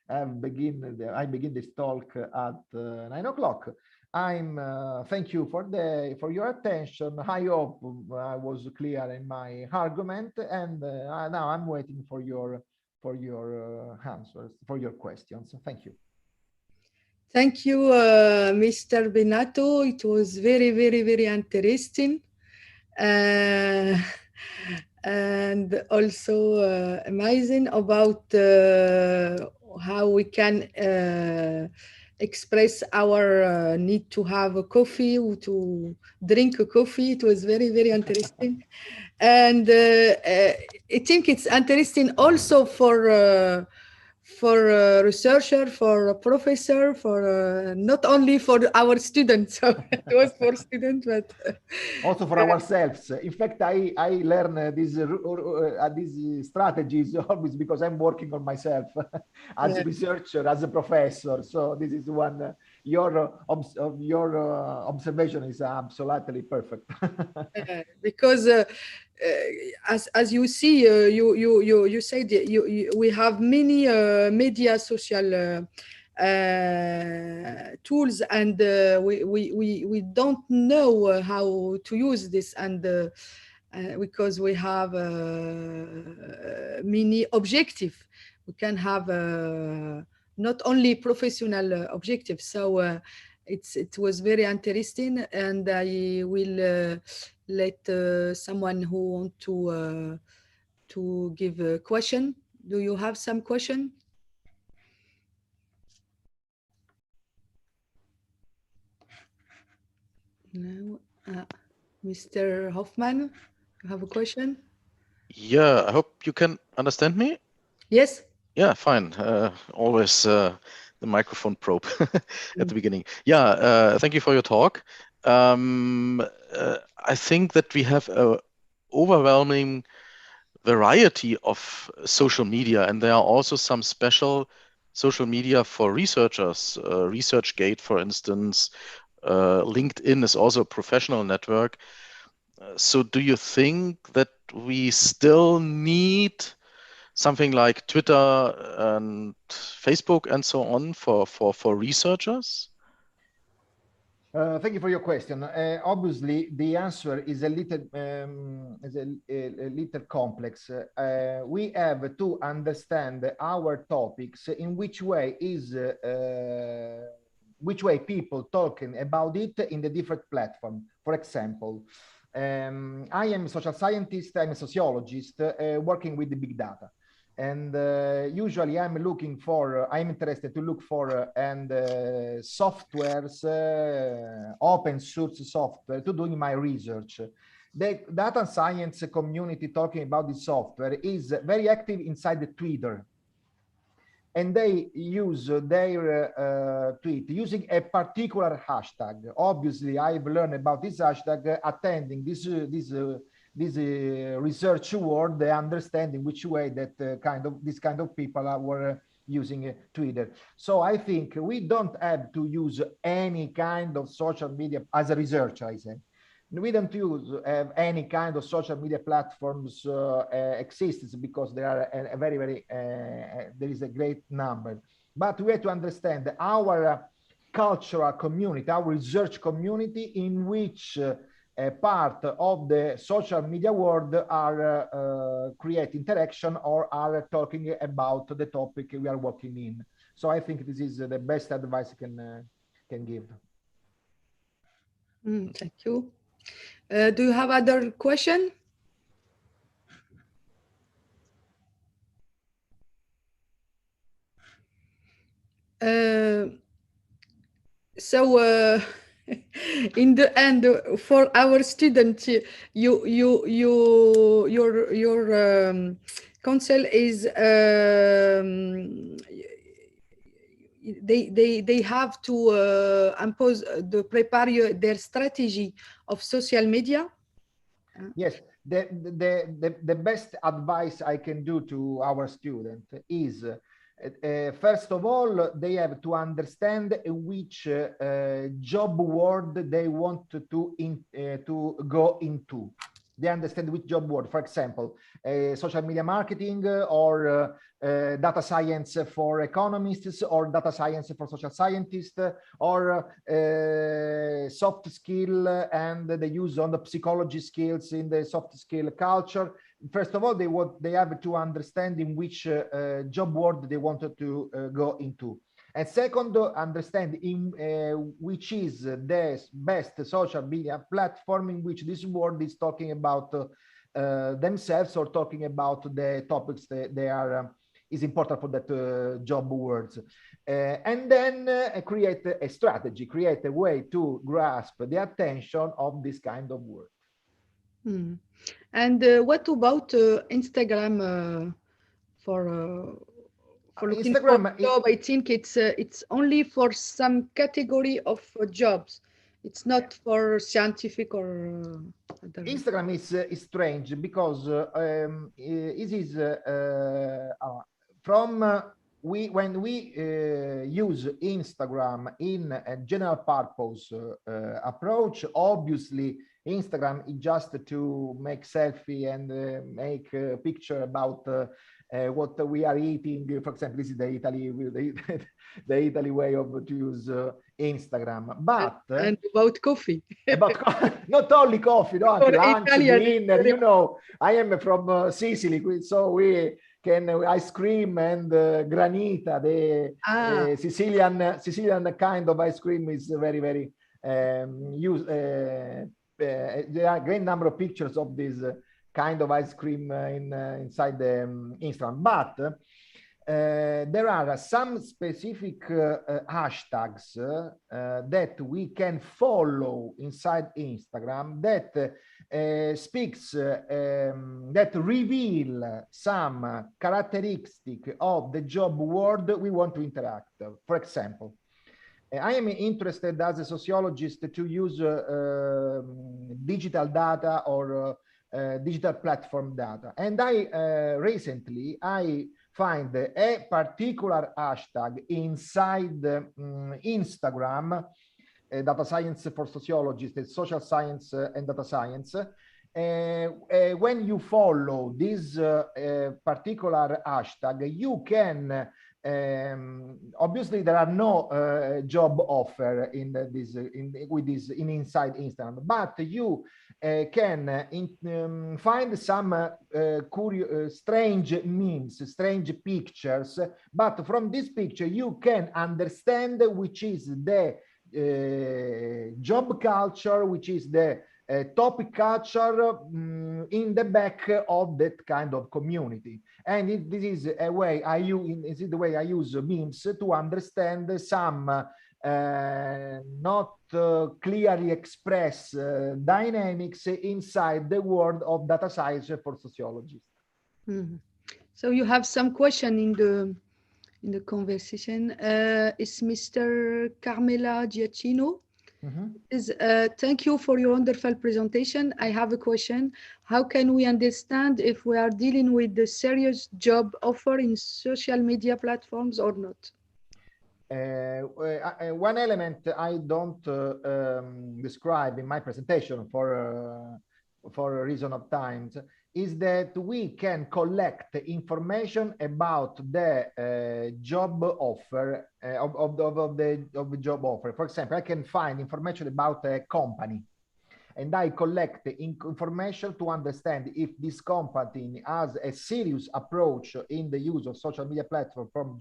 I begin this talk at 9 o'clock. Thank you for your attention. I hope I was clear in my argument, and now I'm waiting for your answers, for your questions. Thank you. Thank you, Mr. Benato. It was very, very, very interesting. And also amazing about how we can express our need to have a coffee, or to drink a coffee. It was very, very interesting. And I think it's interesting also for a researcher, for a professor, for not only for our students. So it was for students, but Also for ourselves. In fact, I learn these strategies always because I'm working on myself as yeah. a researcher, as a professor. So this is one your observation is absolutely perfect. Because as you see, you said we have many media social tools, and we don't know how to use this, and because we have many objective, we can have not only professional objectives. So it was very interesting, and I will let someone who want to give a question. Do you have some question? No. Mr. Hoffman, you have a question? Yeah, I hope you can understand me. Yes. Yeah, fine. Always the microphone probe at Mm. the beginning. Yeah, thank you for your talk. I think that we have a overwhelming variety of social media, and there are also some special social media for researchers. ResearchGate, for instance. LinkedIn is also a professional network. So do you think that we still need something like Twitter and Facebook and so on for researchers? Thank you for your question. Obviously, the answer is a little complex. We have to understand our topics in which way people talking about it in the different platform. For example, I am a social scientist. I'm a sociologist working with the big data. And usually I'm interested to look for softwares, open source software to doing my research. The data science community talking about this software is very active inside the Twitter, and they use their tweet using a particular hashtag. Obviously, I've learned about this hashtag attending this research world, understanding which way that this kind of people were using Twitter. So I think we don't have to use any kind of social media as a researcher, I say. We don't use any kind of social media platforms exists because there are a there is a great number. But we have to understand our cultural community, our research community, in which part of the social media world are create interaction or are talking about the topic we are working in. So I think this is the best advice I can give. Thank you. Do you have other question? Uh, so in the end, for our students, your counsel is they have to impose prepare their strategy of social media. Yes, the best advice I can do to our student is, first of all, they have to understand which job world they want to go into. They understand which job world, for example, social media marketing or data science for economists or data science for social scientists or soft skill and the use on the psychology skills in the soft skill culture. First of all, they have to understand in which job world they wanted to go into. And second, understand in which is the best social media platform in which this world is talking about themselves or talking about the topics that they are is important for that job words. And then create a strategy, create a way to grasp the attention of this kind of work. And what about Instagram for for looking for Instagram, job. I think it's only for some category of jobs. It's not for scientific or other. Instagram is strange because it is from we when we use Instagram in a general purpose approach. Obviously, Instagram is just to make selfie and make a picture about what we are eating. For example, this is the the Italy way of to use Instagram, but and about coffee. about not only coffee, no, For lunch, Italian, dinner. You know, I am from Sicily, so we can ice cream and granita. The Sicilian kind of ice cream is very very used. There are a great number of pictures of this kind of ice cream inside the Instagram, but there are some specific hashtags that we can follow inside Instagram that speaks that reveal some characteristic of the job world we want to interact. For example, I am interested as a sociologist to use digital data or digital platform data, and recently I find a particular hashtag inside Instagram, data science for sociologists, social science and data science. When you follow this particular hashtag, you can obviously there are no job offer in this in inside Instagram, but you can find some strange memes, strange pictures, but from this picture you can understand which is the job culture, which is the topic culture in the back of that kind of community. And this is a way I use, this is the way I use memes to understand some not clearly expressed dynamics inside the world of data science for sociologists. Mm-hmm. So you have some question in the conversation. Is Mr. Carmela Giacchino? Mm-hmm. Thank you for your wonderful presentation. I have a question. How can we understand if we are dealing with the serious job offer in social media platforms or not? One element I don't describe in my presentation for a reason of time is that we can collect information about the job offer of the job offer. For example, I can find information about a company, and I collect information to understand if this company has a serious approach in the use of social media platform for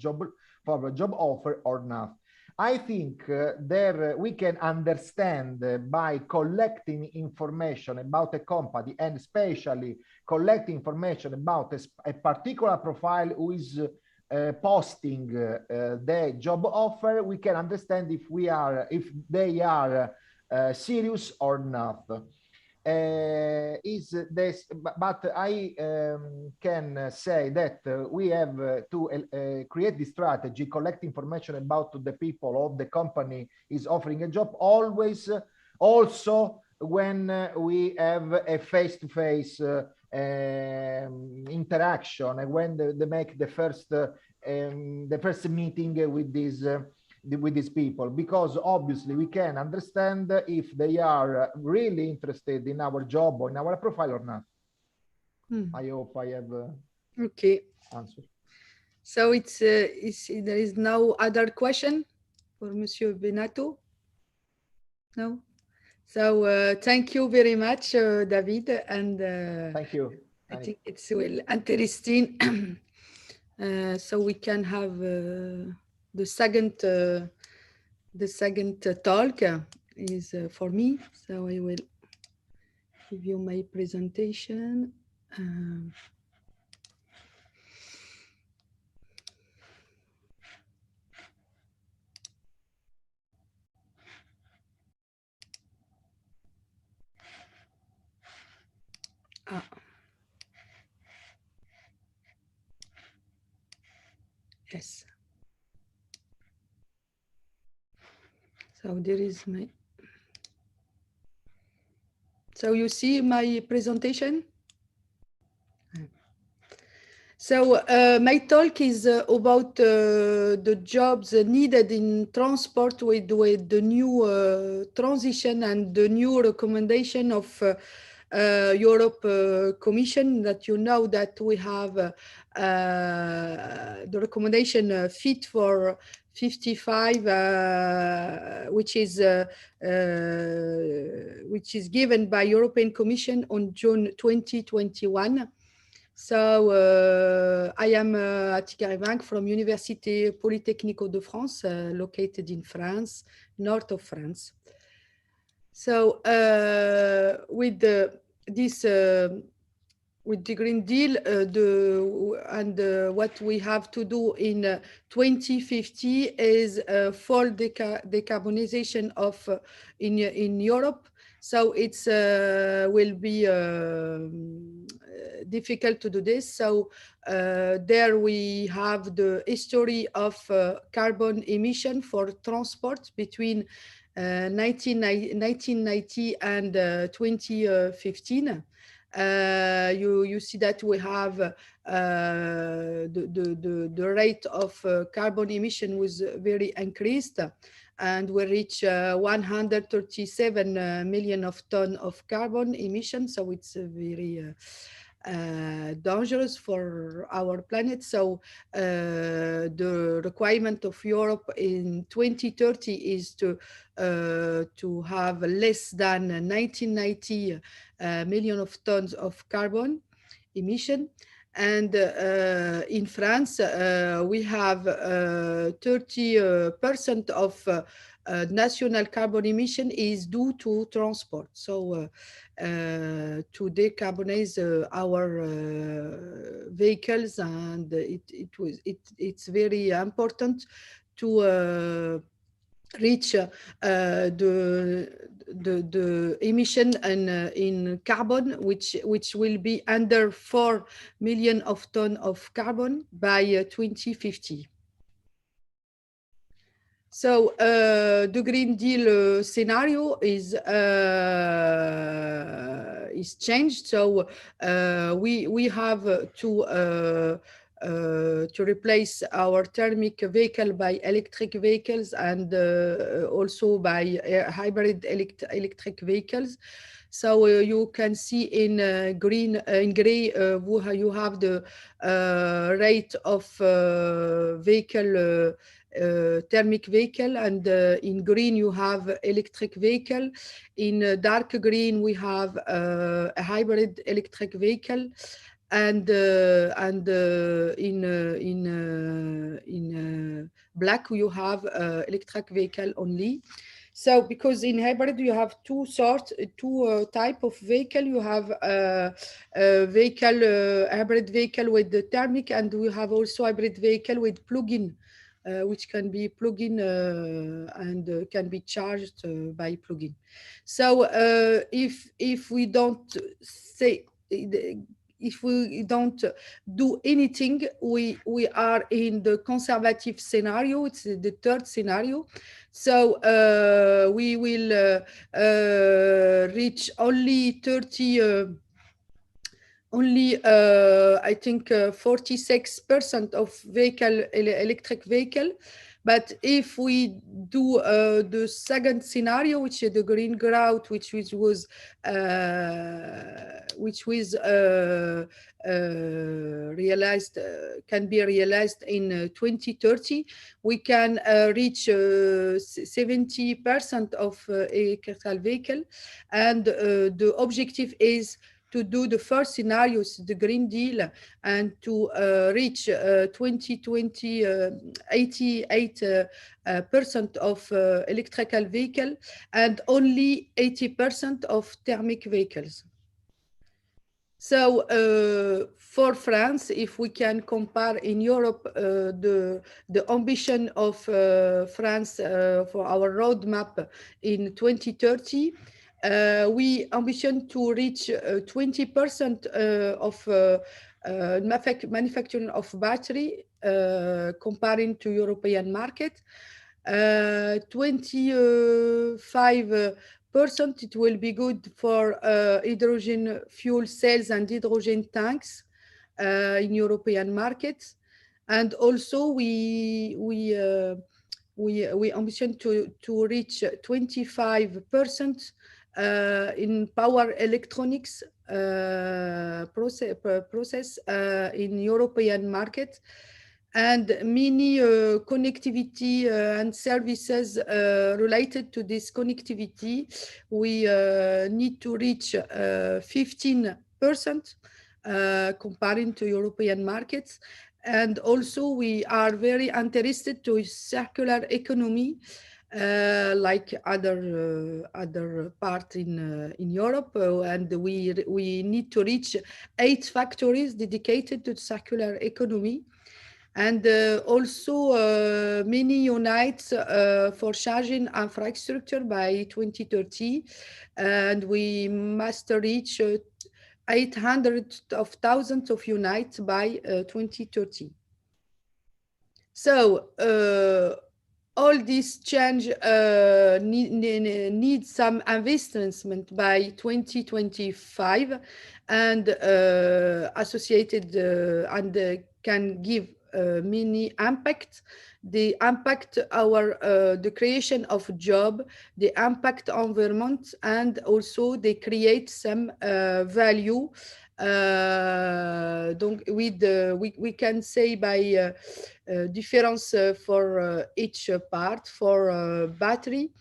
a job offer or not. I think there we can understand by collecting information about a company, and especially collecting information about a particular profile who is posting the job offer. We can understand if they are serious or not. Is this, but I can say that we have to create this strategy, collect information about the people of the company is offering a job, always also when we have a face-to-face interaction, and when they make the first meeting with these people, because obviously we can understand if they are really interested in our job or in our profile or not. I hope I have okay answered. So there is no other question for Monsieur Benato? No? So thank you very much, David, and thank you. I think it's well interesting. So we can have the second talk is for me. So I will give you my presentation. Yes. So there is my. So you see my presentation? So my talk is about the jobs needed in transport with the new transition and the new recommendation of Europe Commission, that you know that we have the recommendation Fit for 55, which is given by European Commission on June 2021. So I am Atika Rivank from Université Polytechnique de France, located in France, north of France. So with the Green Deal, what we have to do in 2050 is full decarbonization of in Europe. So it's will be difficult to do this. So there we have the history of carbon emission for transport between 1990 and 2015. You see that we have the rate of carbon emission was very increased, and we reach 137 million of ton of carbon emission. So it's very dangerous for our planet. So the requirement of Europe in 2030 is to have less than 1990 million of tons of carbon emission. And in France, we have 30% of national carbon emission is due to transport. So to decarbonize our vehicles, and it's very important to reach the emission in carbon, which will be under 4 million of ton of carbon by 2050. So the Green Deal scenario is changed. So we have to replace our thermic vehicle by electric vehicles, and also by hybrid electric vehicles. So you can see in green, in gray, you have the rate of vehicle, thermic vehicle, and in green you have electric vehicle. In dark green we have a hybrid electric vehicle, and in black you have electric vehicle only. So because in hybrid you have two type of vehicle. You have hybrid vehicle with the thermic, and we have also hybrid vehicle with plug-in, which can be plug-in and can be charged by plug-in. So if we don't do anything, we are in the conservative scenario. It's the third scenario. So we will reach only 30. Only I think 46% of electric vehicle. But if we do the second scenario, which is the green grout, which was realized, can be realized in 2030, we can reach 70% of electrical vehicle, and the objective is to do the first scenarios, the Green Deal, and to reach 2020 88% of electrical vehicle, and only 80% of thermic vehicles. So for France, if we can compare in Europe the ambition of France for our roadmap in 2030, we ambition to reach 20% of manufacturing of battery comparing to European market. 25% it will be good for hydrogen fuel cells and hydrogen tanks in European markets. And also we ambition to reach 25% in power electronics process in European market, and many connectivity and services related to this connectivity. We need to reach 15% comparing to European markets. And also we are very interested to circular economy like other part in Europe, and we need to reach 8 factories dedicated to circular economy, and also many units for charging infrastructure by 2030, and we must reach 800,000 of units by 2030. So all this change needs some investment by 2025, and associated and can give many impact. The impact the creation of job, the impact environment, and also they create some value. Donc we can say by difference for each part. For battery,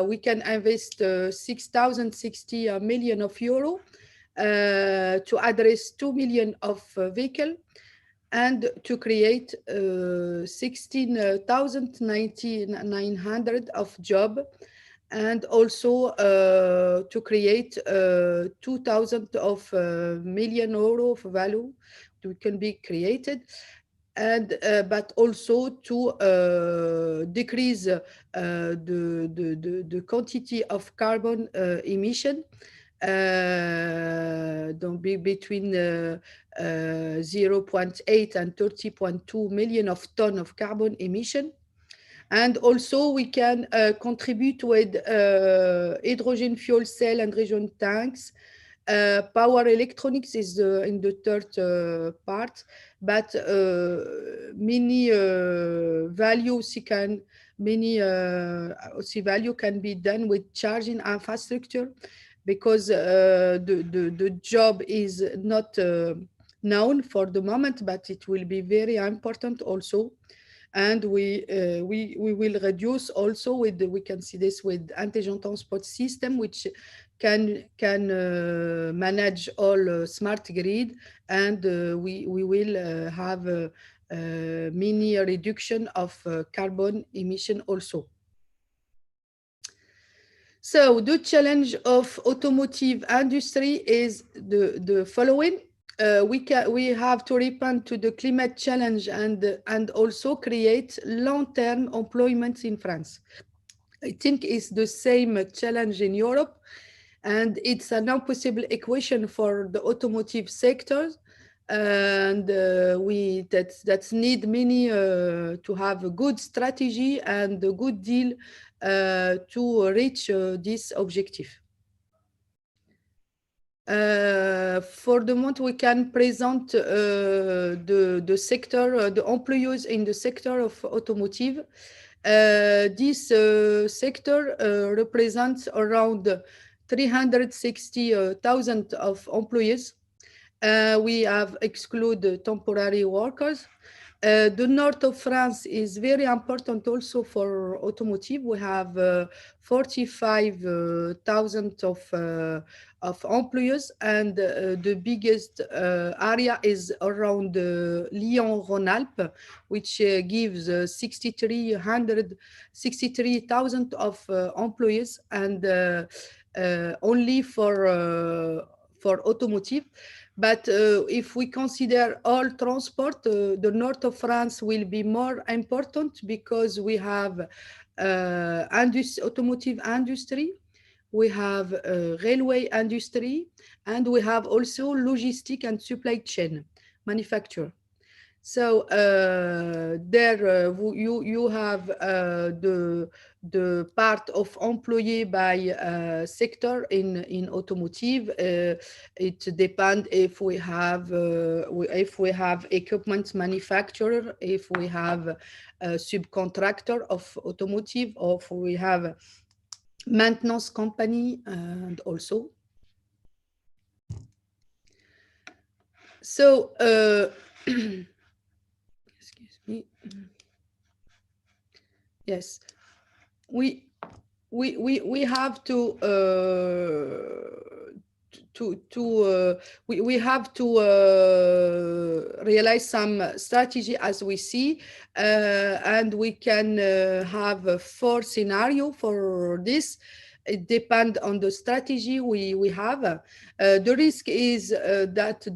we can invest 6,060 million of euro to address 2 million of vehicle, and to create 16,900 of job, and also to create 2,000 of million euro of value that can be created, and but also to decrease the quantity of carbon emission, don't be between 0.8 and 30.2 million of ton of carbon emission. And also we can contribute with hydrogen fuel cell and hydrogen tanks. Power electronics is in the third part, but many values value can be done with charging infrastructure, because the job is not known for the moment, but it will be very important also. And we will reduce also with we can see this with intelligent transport system, which can manage all smart grid, and we will have mini reduction of carbon emission also. So the challenge of automotive industry is the following. We have to respond to the climate challenge and also create long-term employment in France. I think it's the same challenge in Europe, and it's an impossible equation for the automotive sector. And that need many to have a good strategy and a good deal to reach this objective. For the moment, we can present the sector, the employees in the sector of automotive. This sector represents around 360,000 of employees. We have excluded temporary workers. The north of France is very important also for automotive. We have 45,000 of employees, and the biggest area is around Lyon-Rhône-Alpes, which gives 63,000 of employees, and only for automotive. But if we consider all transport, the north of France will be more important, because we have automotive industry, we have railway industry, and we have also logistic and supply chain. manufacturer. So there you have the part of employee by sector in automotive. It depends if we have equipment manufacturer, if we have a subcontractor of automotive, or if we have maintenance company, and also. So excuse me. Yes, we we have we have to realize some strategy as we see, and we can have a four scenario for this. It depends on the strategy we have. The risk is that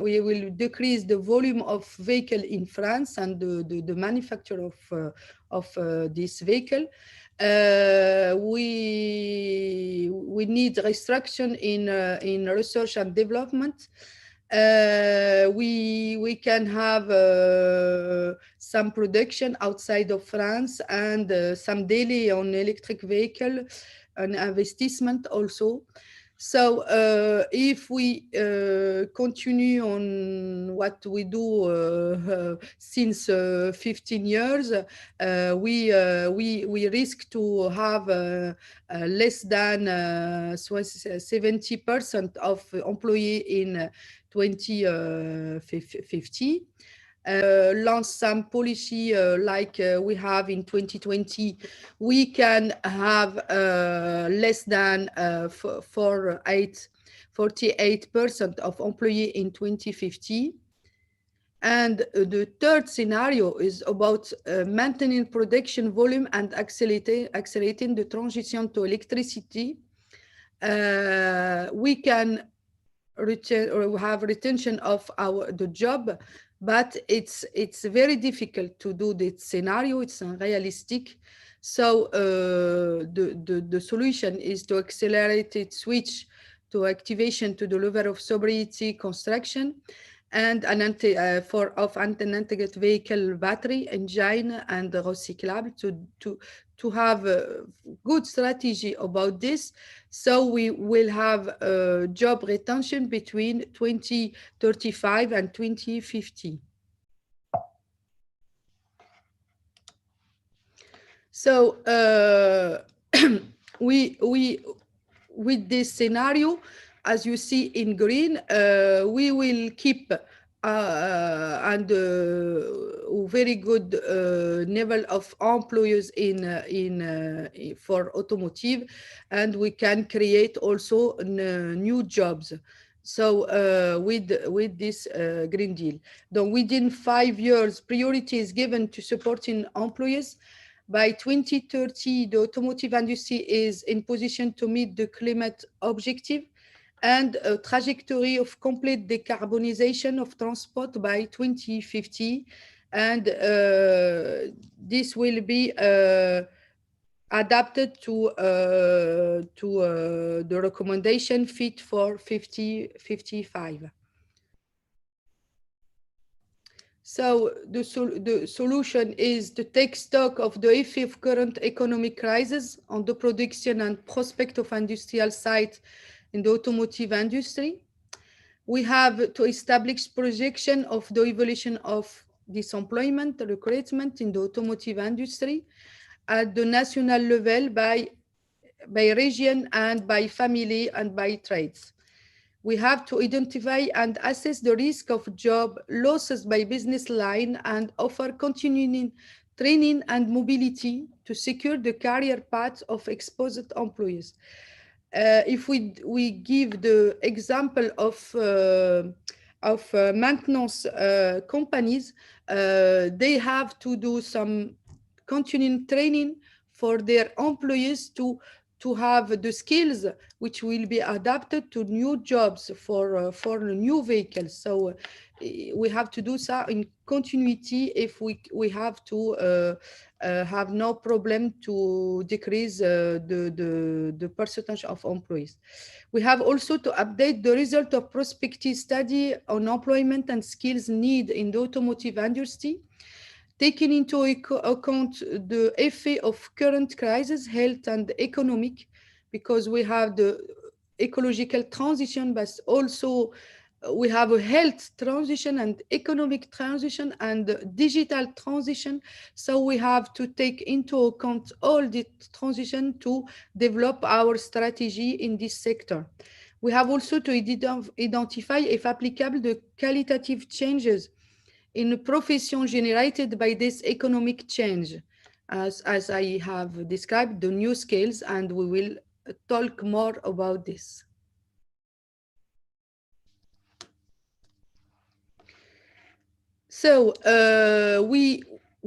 we will decrease the volume of vehicle in France and the manufacture of this vehicle. We need restriction in research and development. We can have some production outside of France, and some daily on electric vehicle, an investment also. So if we continue on what we do since 15 years, we risk to have less than 70% of employee in 2050. Launch some policy like we have in 2020, we can have less than 48% of employee in 2050. And the third scenario is about maintaining production volume and accelerating the transition to electricity. We can retain or have retention of the job, but it's very difficult to do this scenario. It's unrealistic. So the solution is to accelerate it, switch to activation to the level of sobriety construction, and an integrated vehicle battery engine and recyclable to have a good strategy about this. So we will have job retention between 2035 and 2050. So we with this scenario, as you see in green, we will keep and very good level of employees for automotive, and we can create also new jobs. So with this Green Deal, then within 5 years, priority is given to supporting employees. By 2030, the automotive industry is in position to meet the climate objective and a trajectory of complete decarbonization of transport by 2050. And this will be adapted to the recommendation Fit for 55. So the solution is to take stock of the effect of current economic crisis on the production and prospect of industrial sites in the automotive industry. We have to establish projection of the evolution of disemployment, recruitment in the automotive industry at the national level by region and by family and by trades. We have to identify and assess the risk of job losses by business line and offer continuing training and mobility to secure the career path of exposed employees. If we give the example of maintenance companies, they have to do some continuing training for their employees to to have the skills which will be adapted to new jobs for new vehicles. So we have to do so in continuity if we have to have no problem to decrease the percentage of employees. We have also to update the result of prospective study on employment and skills need in the automotive industry, taking into account the effect of current crisis, health and economic, because we have the ecological transition, but also we have a health transition and economic transition and digital transition. So we have to take into account all the transition to develop our strategy in this sector. We have also to identify, if applicable, the qualitative changes in a profession generated by this economic change, as I have described, the new skills, and we will talk more about this. So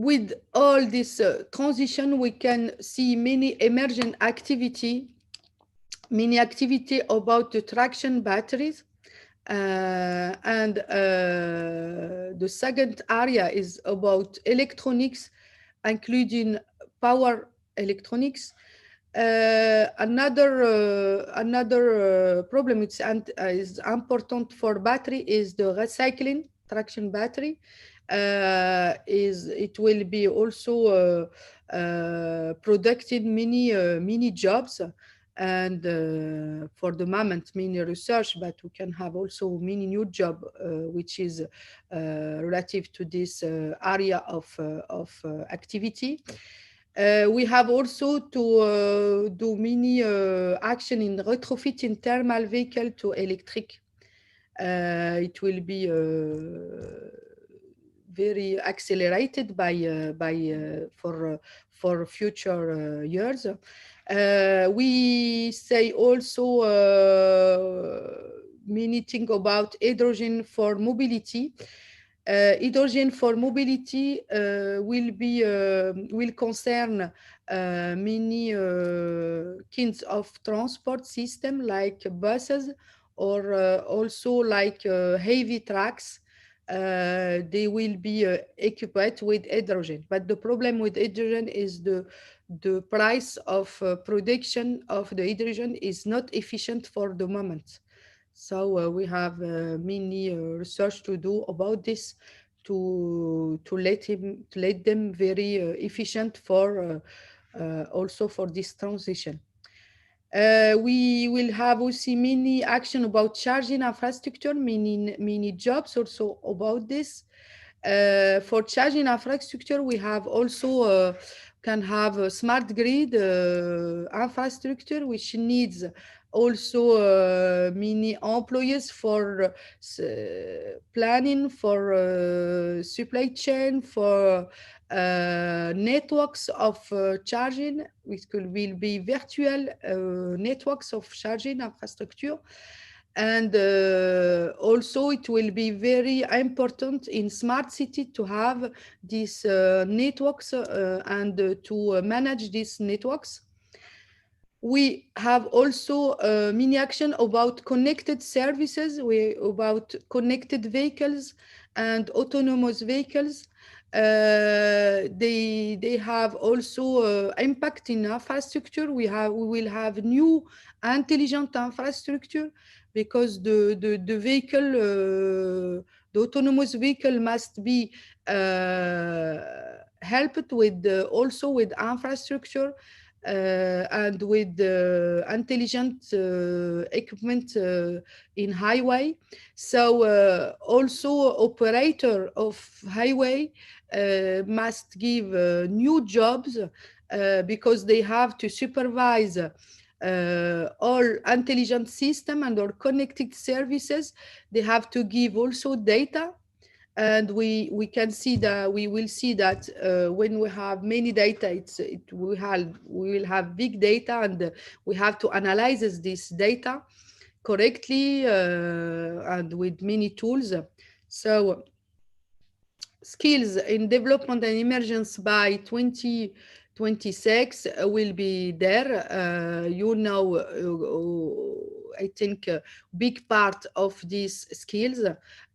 with all this transition, we can see many emergent activity, many activity about the traction batteries. And the second area is about electronics, including power electronics. Another problem is important for battery is the recycling traction battery. Is it will be also producing many jobs, and for the moment many research, but we can have also many new job which is relative to this area of activity. We have also to do many action in retrofitting thermal vehicle to electric. It will be very accelerated for future years. We say also many things about hydrogen for mobility. Hydrogen for mobility will concern many kinds of transport system like buses, or also like heavy trucks. They will be equipped with hydrogen. But the problem with hydrogen is the price of production of the hydrogen is not efficient for the moment. So we have many research to do about this to let them very efficient for also for this transition. We will have also many action about charging infrastructure, many jobs also about this. For charging infrastructure, we have also can have a smart grid infrastructure, which needs also many employees for planning, for supply chain, for networks of charging, which will be virtual networks of charging infrastructure. And also it will be very important in smart city to have these networks and to manage these networks. We have also mini action about connected services, about connected vehicles and autonomous vehicles. They have also impact in infrastructure. We will have new intelligent infrastructure, because the vehicle, the autonomous vehicle must be helped with also with infrastructure and with intelligent equipment in highway. So also operator of highway must give new jobs because they have to supervise all intelligent system and all connected services. They have to give also data. And we will see that when we have many data, we will have big data, and we have to analyze this data correctly and with many tools. So skills in development and emergence by 26 will be there. I think big part of these skills.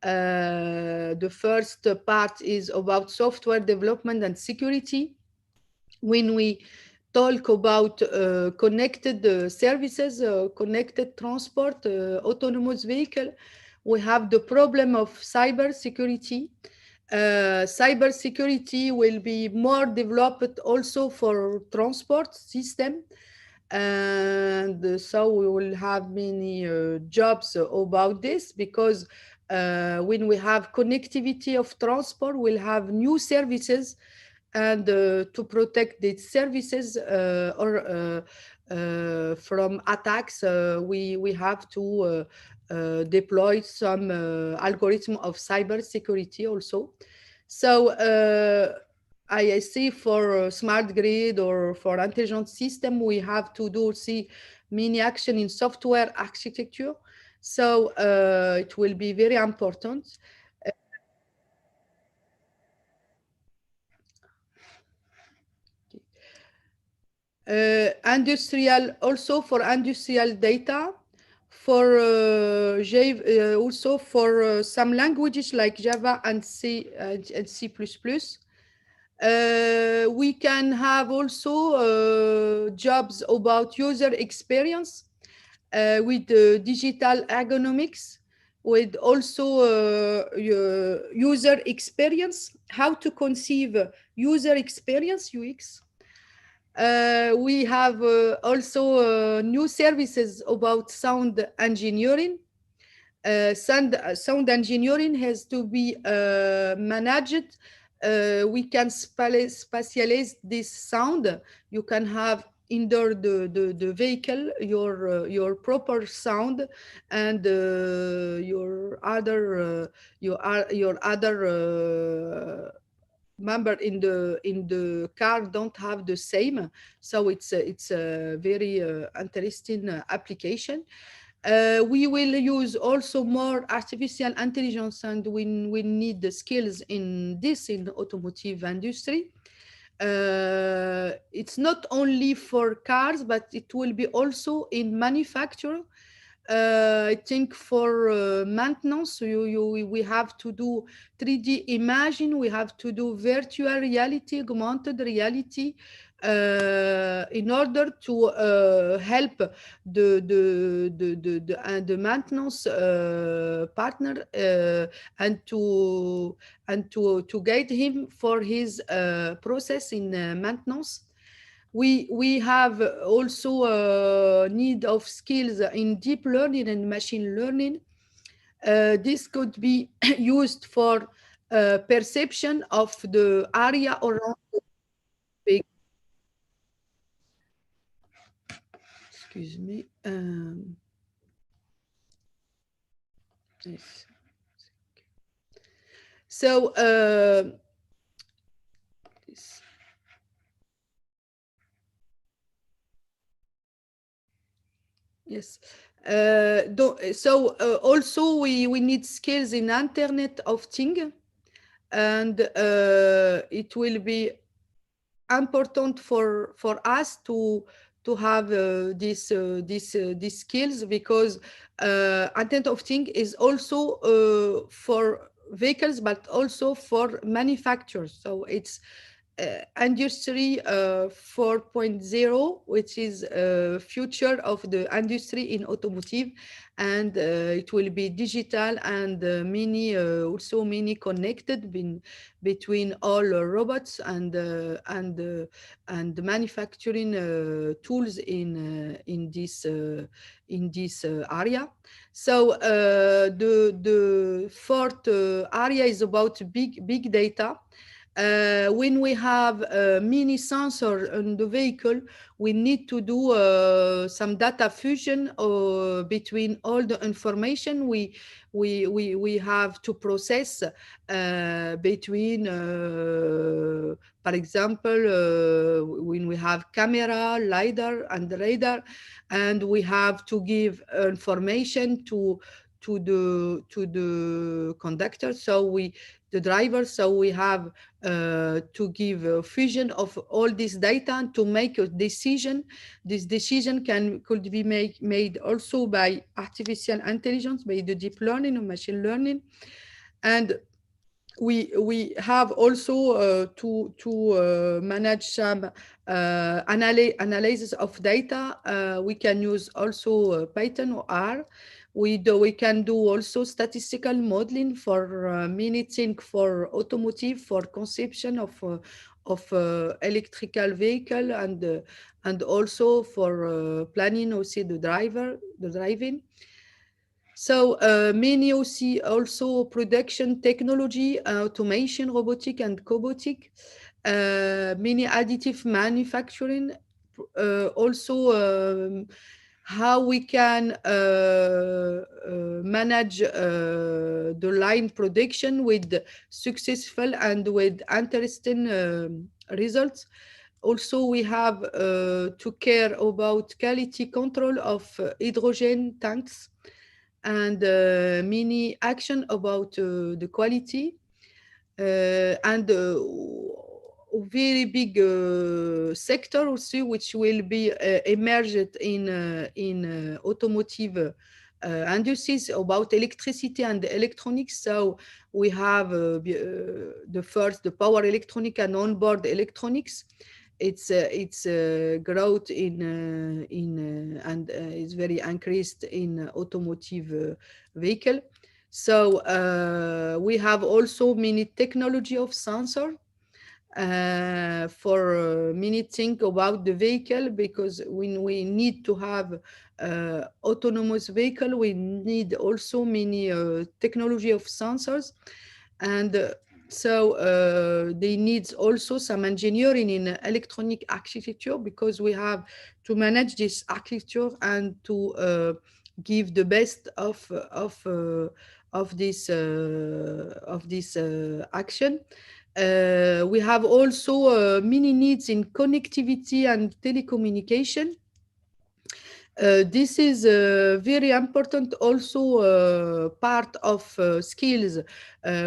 The first part is about software development and security. When we talk about connected services, connected transport, autonomous vehicle, we have the problem of cyber security. Cyber security will be more developed also for transport system, and so we will have many jobs about this, because when we have connectivity of transport, we'll have new services, and to protect these services from attacks, we have to deploy some algorithm of cyber security also. So I see for smart grid or for intelligent system, we have to do see many action in software architecture. So it will be very important. Industrial, also for industrial data, for also for some languages like Java and C and C++. We can have also jobs about user experience with digital ergonomics, with also user experience, how to conceive user experience, UX. We have also new services about sound engineering. Sound engineering has to be managed. We can spatialize this sound. You can have indoor the vehicle your proper sound, and your other member in the car don't have the same. So it's a very interesting application. We will use also more artificial intelligence, and we need the skills in this in the automotive industry. It's not only for cars, but it will be also in manufacture. I think for maintenance, we have to do 3D imaging, we have to do virtual reality, augmented reality, in order to help the maintenance partner, and to guide him for his process in maintenance. We have also need of skills in deep learning and machine learning. This could be used for perception of the area around the. Excuse me. Yes. So this. Yes. So also we need skills in Internet of Things, and it will be important for us to have these skills, because Internet of Things is also for vehicles, but also for manufacturers. So it's industry 4.0, which is future of the industry in automotive, and it will be digital, and also many connected between all robots and manufacturing tools in this area. So the fourth area is about big data. When we have a mini sensor on the vehicle, we need to do some data fusion between all the information we have to process between, for example, when we have camera, LiDAR, and radar, and we have to give information to the conductor, so the driver. So we have to give a fusion of all this data and to make a decision. This decision could be made also by artificial intelligence, by the deep learning or machine learning. And we have also to manage some analysis of data. We can use also Python or R. We can do also statistical modeling for many things, for automotive, for conception of electrical vehicle, and also for planning also the driving. So many also production technology, automation, robotic and cobotic, many additive manufacturing, also how we can manage the line production with successful and with interesting results. Also, we have to care about quality control of hydrogen tanks and many action about the quality, and very big sector also, which will be emerged in automotive industries about electricity and electronics. So we have the power electronic and onboard electronics. It's growth in and is very increased in automotive vehicle. So we have also many technology of sensor for many think about the vehicle, because when we need to have autonomous vehicle, we need also many technology of sensors. And so they need also some engineering in electronic architecture, because we have to manage this architecture and to give the best of this action. We have also many needs in connectivity and telecommunication. This is a very important also part of skills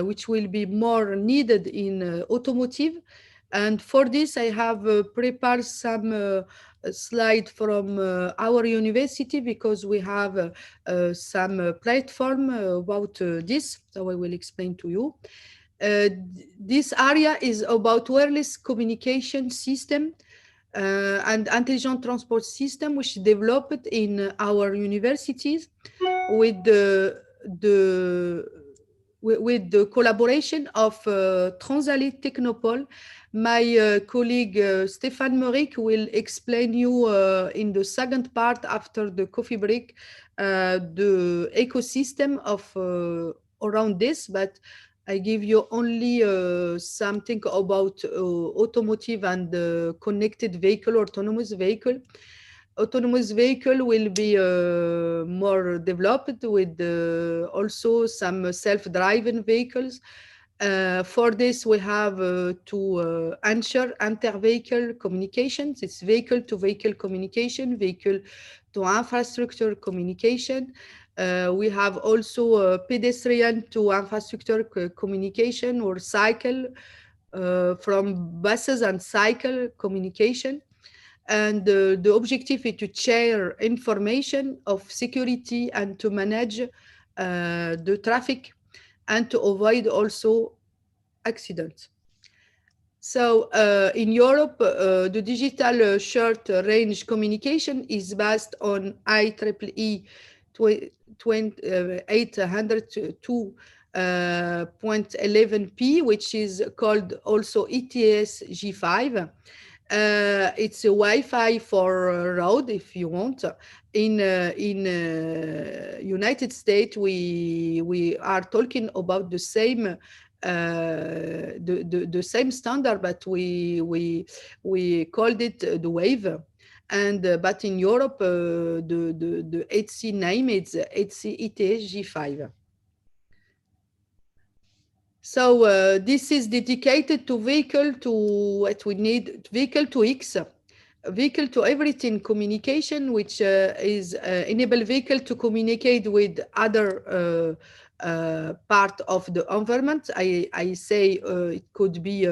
which will be more needed in automotive. And for this, I have prepared some slide from our university, because we have some platform about this. So I will explain to you. This area is about wireless communication system and intelligent transport system, which developed in our universities with with the collaboration of Transalé Technopole. My colleague Stéphane Meuric will explain you in the second part after the coffee break the ecosystem of around this, but I give you only something about automotive and connected vehicle, autonomous vehicle. Autonomous vehicle will be more developed with also some self-driving vehicles. For this, we have to ensure inter-vehicle communications. It's vehicle-to-vehicle communication, vehicle-to-infrastructure communication. We have also pedestrian to infrastructure communication, or cycle from buses and cycle communication. And the objective is to share information of security and to manage the traffic and to avoid also accidents. So in Europe, the digital short range communication is based on IEEE 802.11p, which is called also ETS G5. It's a Wi-Fi for road, if you want. In United States, we are talking about the same the same standard, but we called it the wave. And but in Europe, the HC name is HC ETS G5. So this is dedicated to vehicle to what we need, vehicle to X, vehicle to everything communication, which is enable vehicle to communicate with other part of the environment. I say it could be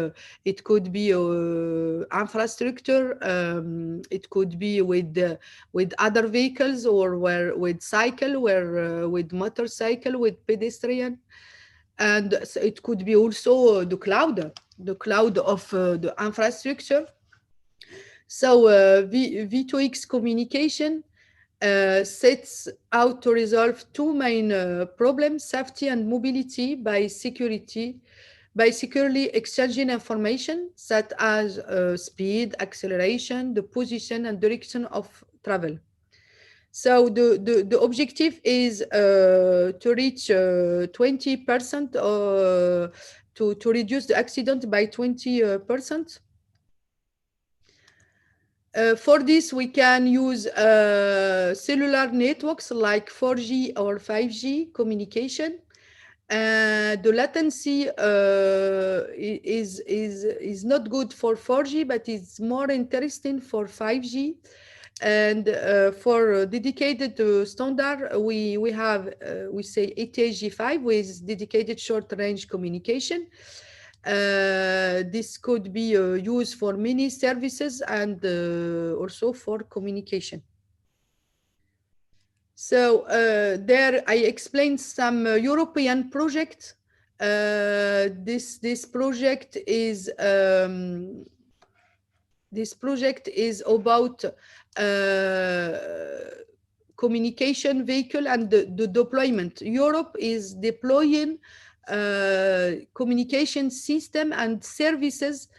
infrastructure. It could be with other vehicles, or where with cycle, where with motorcycle, with pedestrian, and so it could be also the cloud of the infrastructure. So V2X communication sets out to resolve two main problems: safety and mobility by securely exchanging information such as speed, acceleration, the position and direction of travel. So the objective is to reach 20%, to reduce the accident by 20%. For this, we can use cellular networks like 4G or 5G communication. The latency is not good for 4G, but it's more interesting for 5G. And for dedicated standard, we have we say ATG5 with dedicated short range communication. This could be used for many services and also for communication. So there I explained some European project. This project is about communication vehicle and the deployment. Europe is deploying communication system and services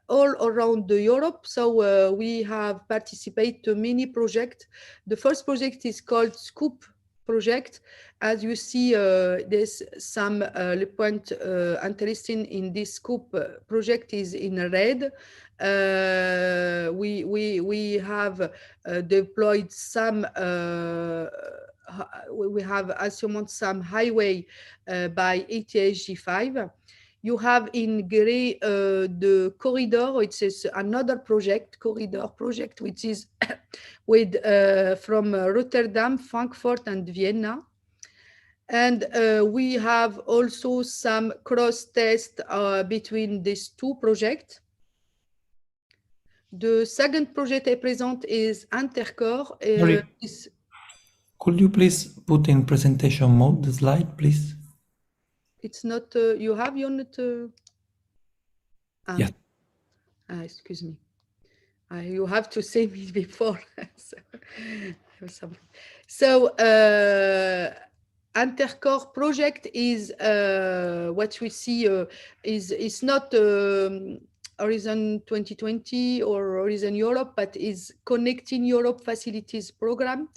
all around the Europe. So we have participated to many projects. The first project is called Scoop project. As you see, there's some point interesting in this Scoop project is in red. We have deployed some we have assumed some highway by ATSG5. You have in gray the corridor, which is another project, corridor project, which is with from Rotterdam, Frankfurt, and Vienna. And we have also some cross test between these two projects. The second project I present is Intercore. Could you please put in presentation mode the slide, please? It's not, you have your not. Yeah. Excuse me. You have to say me before. So Intercore project is what we see is not Horizon 2020 or Horizon Europe, but is Connecting Europe Facilities Program.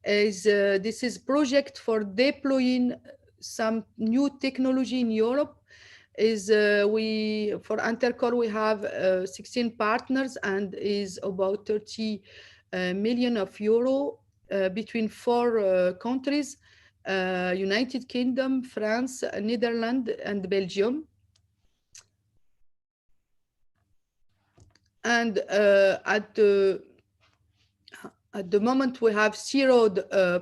This is project for deploying some new technology in Europe. We for Intercore we have 16 partners and is about 30 million of euro between four countries: United Kingdom, France, Netherlands, and Belgium. And at the moment we have Sea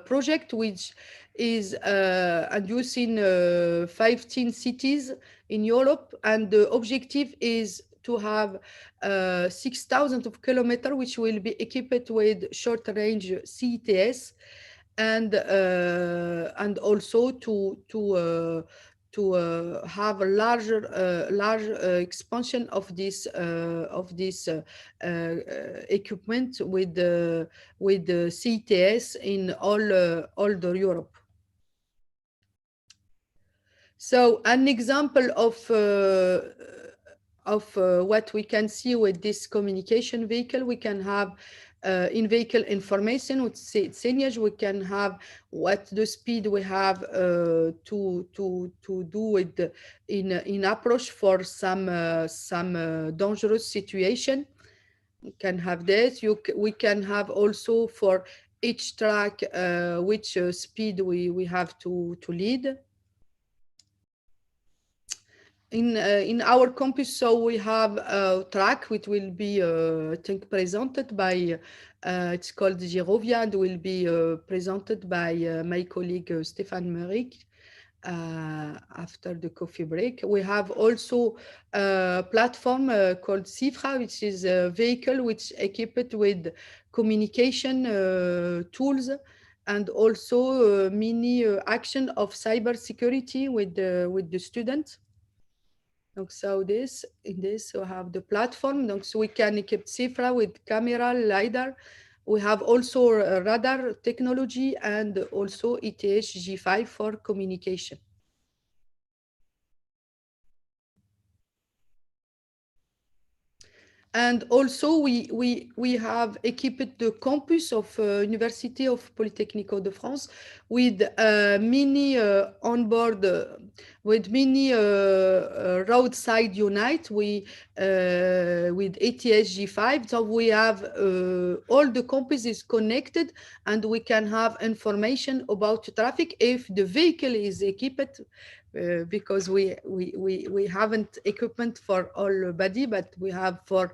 project, which is using 15 cities in Europe, and the objective is to have 6,000 of kilometers, which will be equipped with short-range CTS, and also to have a large expansion of this equipment with the CTS in all the Europe. So an example of what we can see with this communication vehicle, we can have in-vehicle information with signage. We can have what the speed we have to do with in approach for some dangerous situation. We can have this. We can have also for each track which speed we have to lead. In our campus, so we have a track which will be I think presented by it's called Girovia, and will be presented by my colleague Stéphane Meuric. after the coffee break. We have also a platform called Cifra, which is a vehicle which equipped with communication tools and also mini action of cybersecurity with the students. So in this we have the platform. So we can equip Cifra with camera, LiDAR. We have also radar technology and also ETH G5 for communication. And also we have equipped the campus of University of Polytechnique de France with mini onboard with mini roadside unite with ATS G5. So we have all the campus is connected and we can have information about traffic if the vehicle is equipped. Because we haven't equipment for all body, but we have for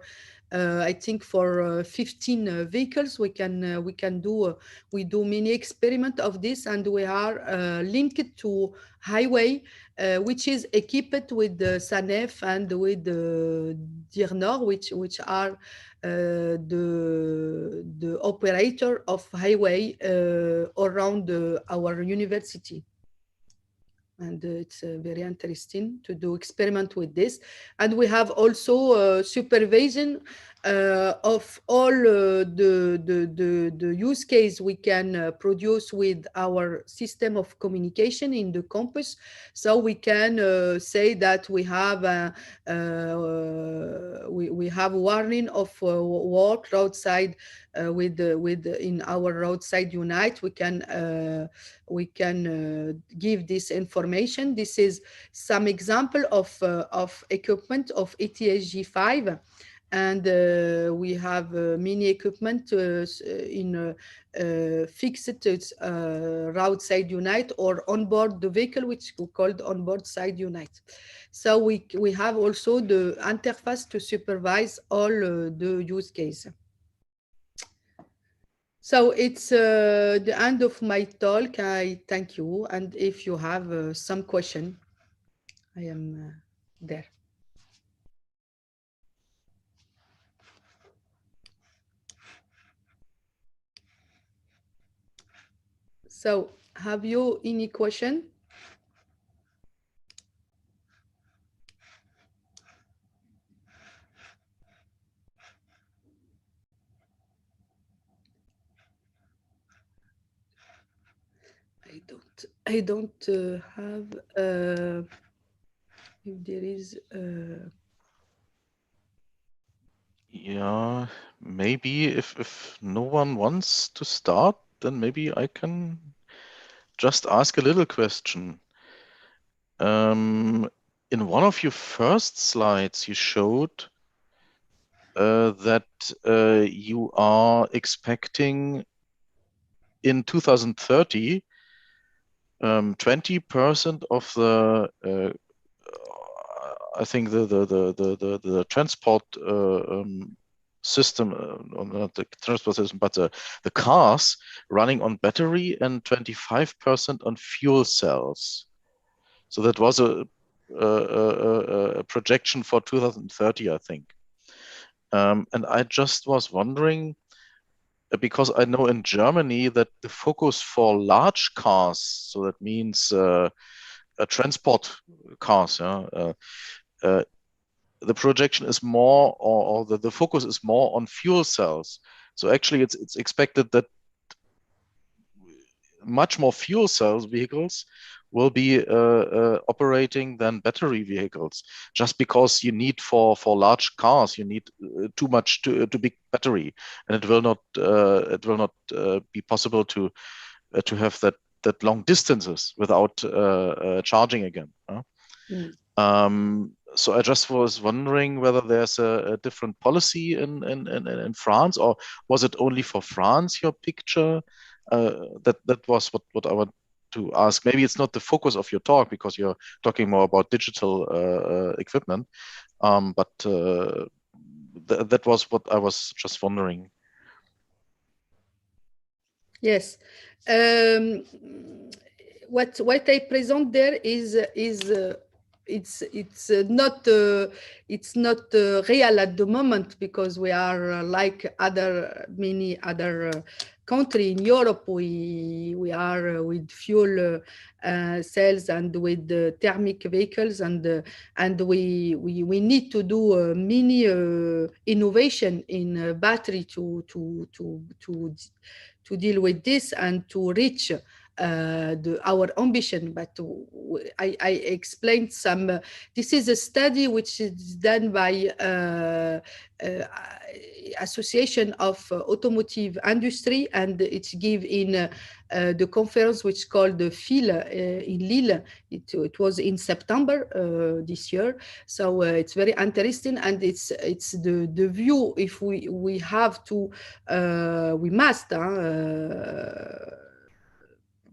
I think for 15 vehicles we do we do many experiment of this, and we are linked to highway which is equipped with the SANEF and with the DIRNOR, which are the operator of highway around our university. And it's very interesting to do experiment with this. And we have also supervision of all the use case we can produce with our system of communication in the campus. So we can say that we have we have warning of walk roadside with in our roadside unite. We can give this information. This is some example of equipment of ETH G5. And we have mini equipment in fixed roadside unite or onboard the vehicle, which we called onboard side unite. So we have also the interface to supervise all the use case. So it's the end of my talk. I thank you. And if you have some question, I am there. So have you any question? I don't have if there is Yeah, maybe if no one wants to start, then maybe I can just ask a little question. In one of your first slides, you showed that you are expecting in 2030 20% of the I think the transport system, not the transport system, but the cars running on battery and 25% on fuel cells. So that was a projection for 2030, I think. And I just was wondering, because I know in Germany that the focus for large cars, so that means transport cars, the projection is more, or the focus is more on fuel cells. So actually, it's expected that much more fuel cells vehicles will be operating than battery vehicles, just because you need for large cars you need too big battery, and it will not be possible to have that long distances without charging again. So I just was wondering whether there's a different policy in France, or was it only for France, your picture? That was what I want to ask. Maybe it's not the focus of your talk because you're talking more about digital equipment, but that was what I was just wondering. Yes. what I present there is it's not real at the moment, because we are like many other country in Europe. We are with fuel cells and with thermic vehicles, and we need to do many innovation in battery to deal with this and to reach our ambition. But I explained some. This is a study which is done by Association of Automotive Industry, and it's give in the conference which called the FIL in Lille. It was in September this year. So it's very interesting, and it's the view. If we have to, we must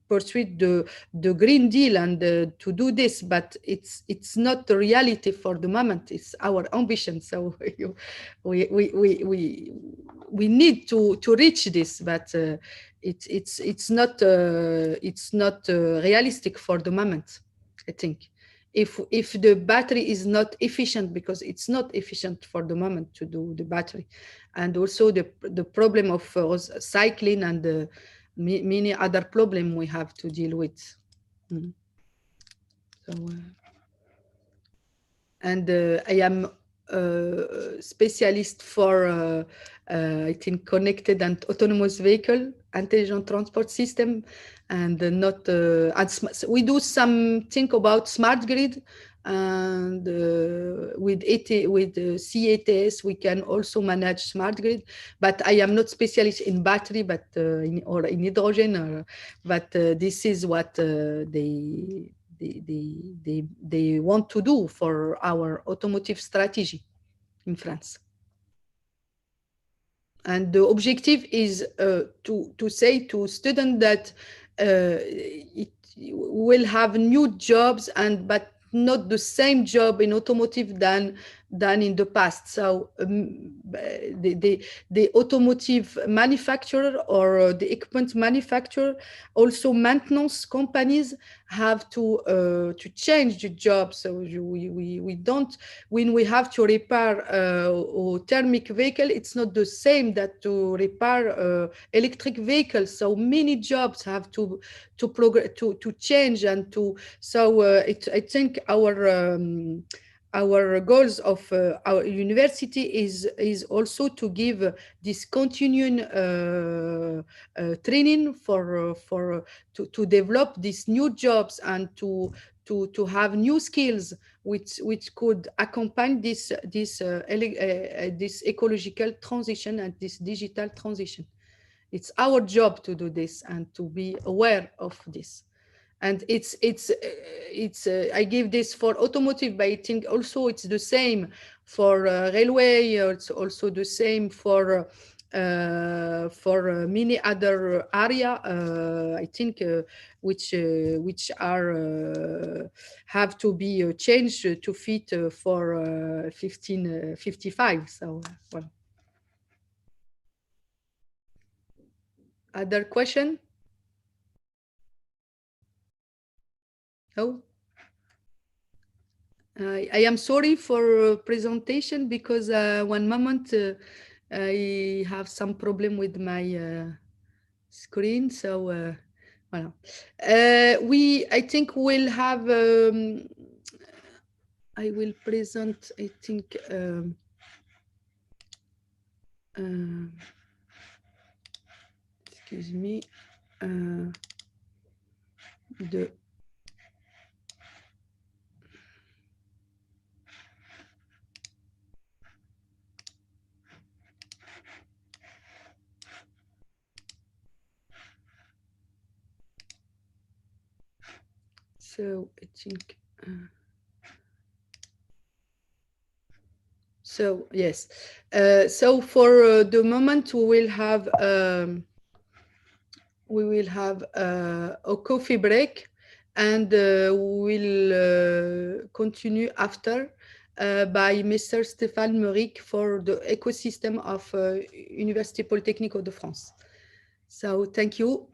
pursue the Green Deal and to do this, but it's not the reality for the moment. It's our ambition. So we need to reach this, but it's not realistic for the moment, I think. If the battery is not efficient, because it's not efficient for the moment to do the battery, and also the problem of cycling and many other problems we have to deal with. So, and I am a specialist for I think connected and autonomous vehicle, intelligent transport system, and not and we do something about smart grid, and with CATS we can also manage smart grid. But I am not specialist in battery, but or in hydrogen, but this is what they want to do for our automotive strategy in France. And the objective is to say to students that it will have new jobs, but not the same job in automotive than in the past. So the automotive manufacturer or the equipment manufacturer, also maintenance companies, have to change the job. So we don't, when we have to repair a thermic vehicle, it's not the same that to repair electric vehicles. So many jobs have to progress, to change, and to, so I think our goals of our university is also to give this continuing training to develop these new jobs, and to have new skills which could accompany this ecological transition and this digital transition. It's our job to do this and to be aware of this. And it's I give this for automotive, but I think also it's the same for railway. It's also the same for many other area. I think which are have to be changed to fit for 1555. So well. Other question? Oh, I am sorry for presentation, because one moment I have some problem with my screen. So well, I think we'll have. I will present. I think. Excuse me. So I think. So yes. So for the moment, we will have a coffee break, and we'll continue after by Mr. Stéphane Meuric for the ecosystem of Université Polytechnique de France. So thank you.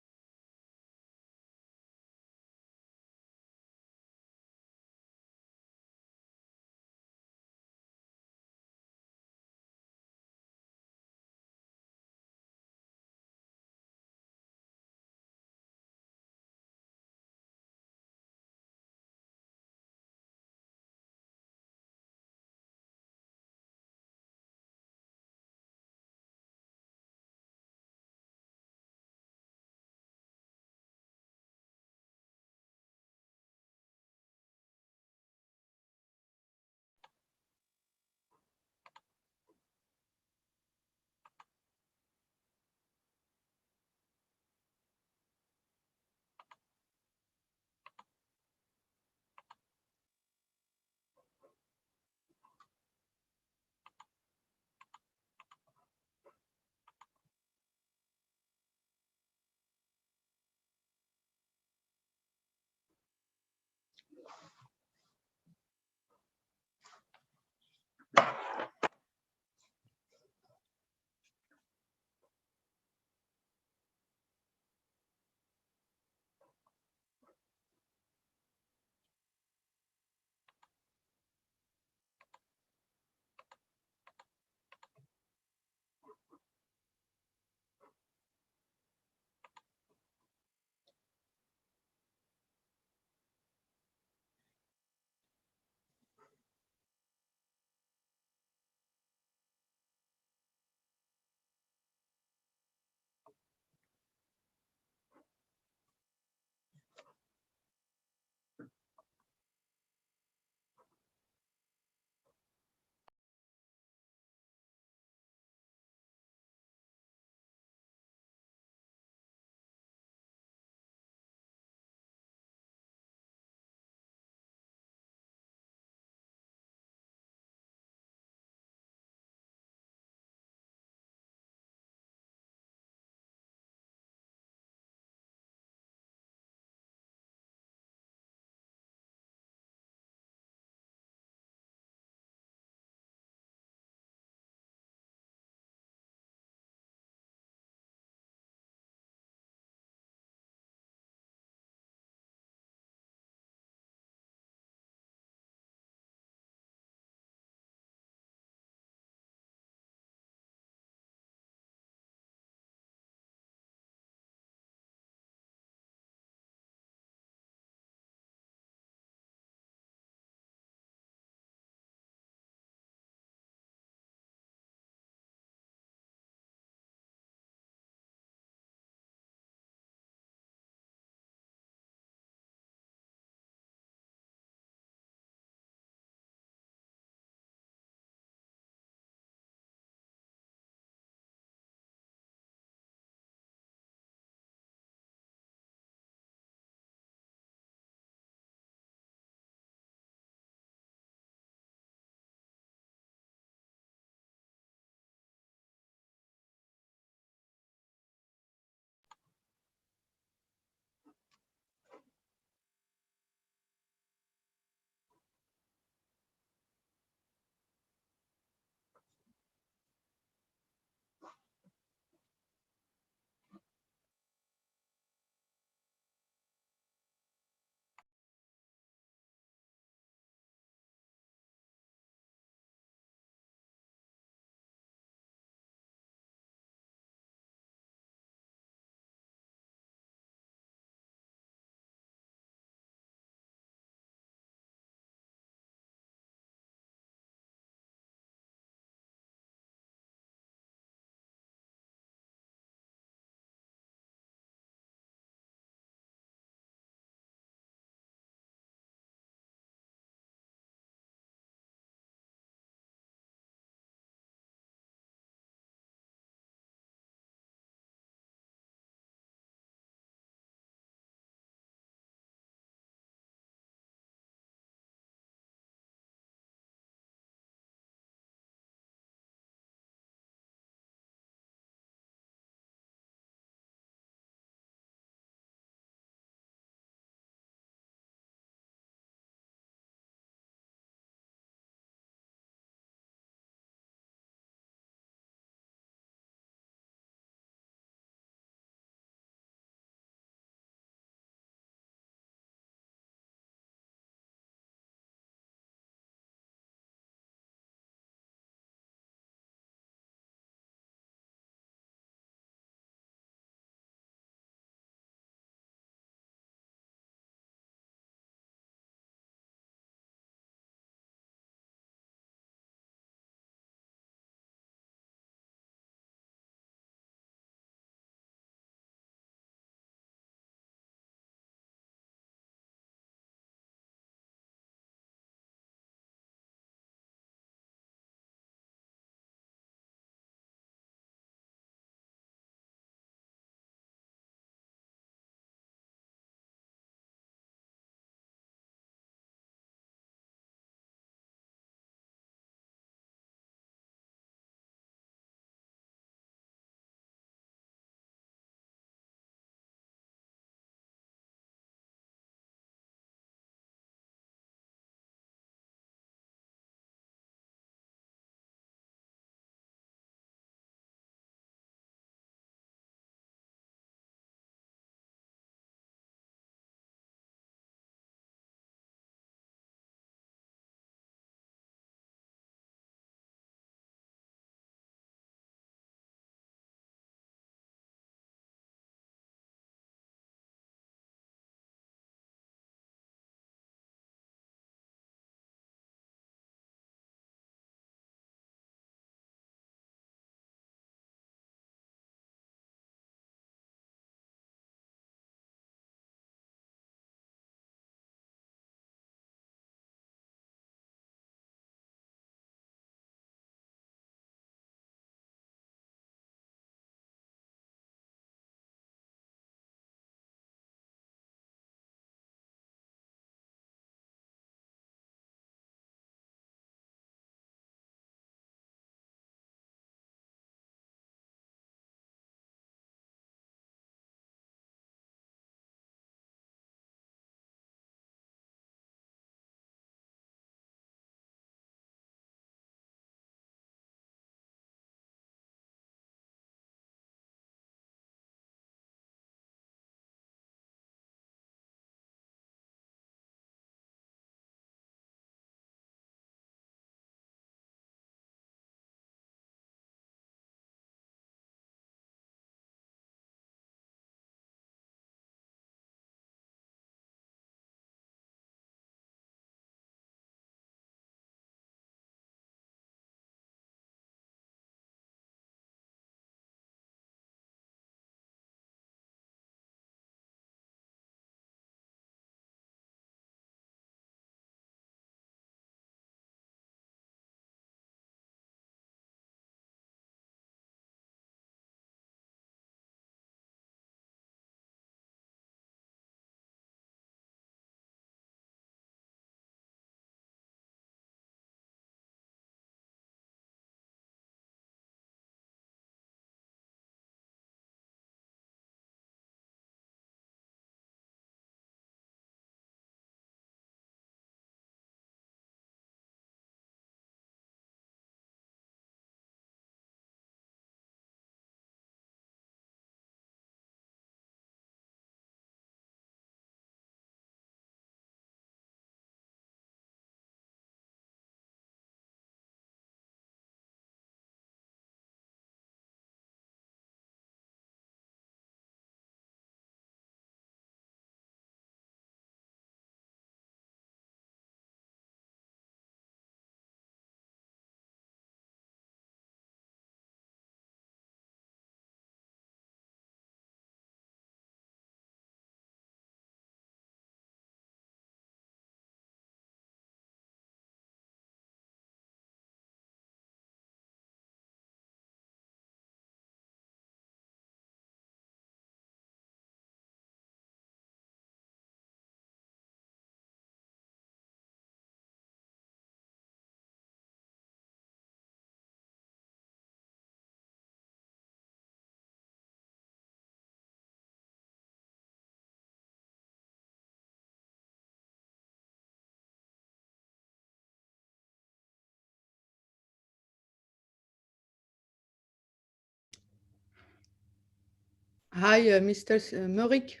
Hi, Mr. Morik.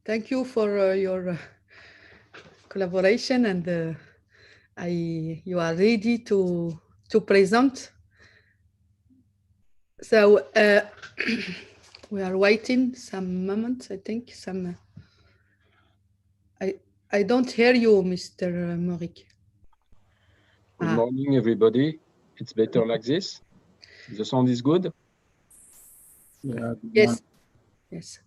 Thank you for your collaboration, and you are ready to present. So we are waiting some moments. I think some. I don't hear you, Mr. Morik. Good morning, everybody. It's better like this. The sound is good. Yeah, Yes. Yes.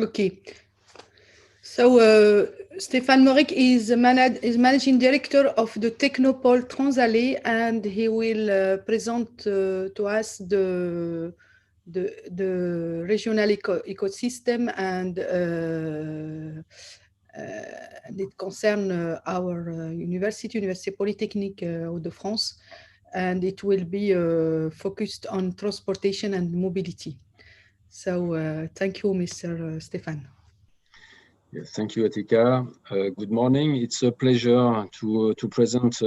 Okay. So Stéphane Morik is managing director of the Technopole Transalais, and he will present to us the regional ecosystem, and it concerns our Université Polytechnique de France, and it will be focused on transportation and mobility. So thank you, Mr. Stéphane. Yes, thank you, Atika. Good morning. It's a pleasure to present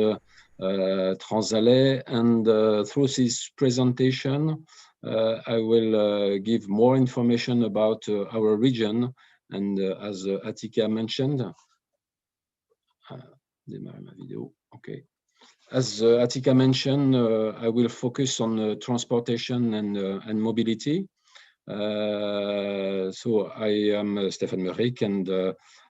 Transalais, and through this presentation, I will give more information about our region. And as Atika mentioned, okay. As Atika mentioned, I will focus on transportation and mobility. So I am Stéphane Meuric, and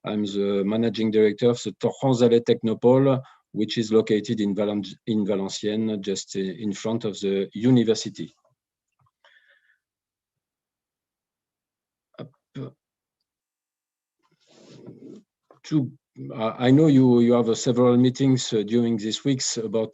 I'm the managing director of the Transalais Technopole, which is located in Valenciennes, just in front of the university. I know you have several meetings during these weeks about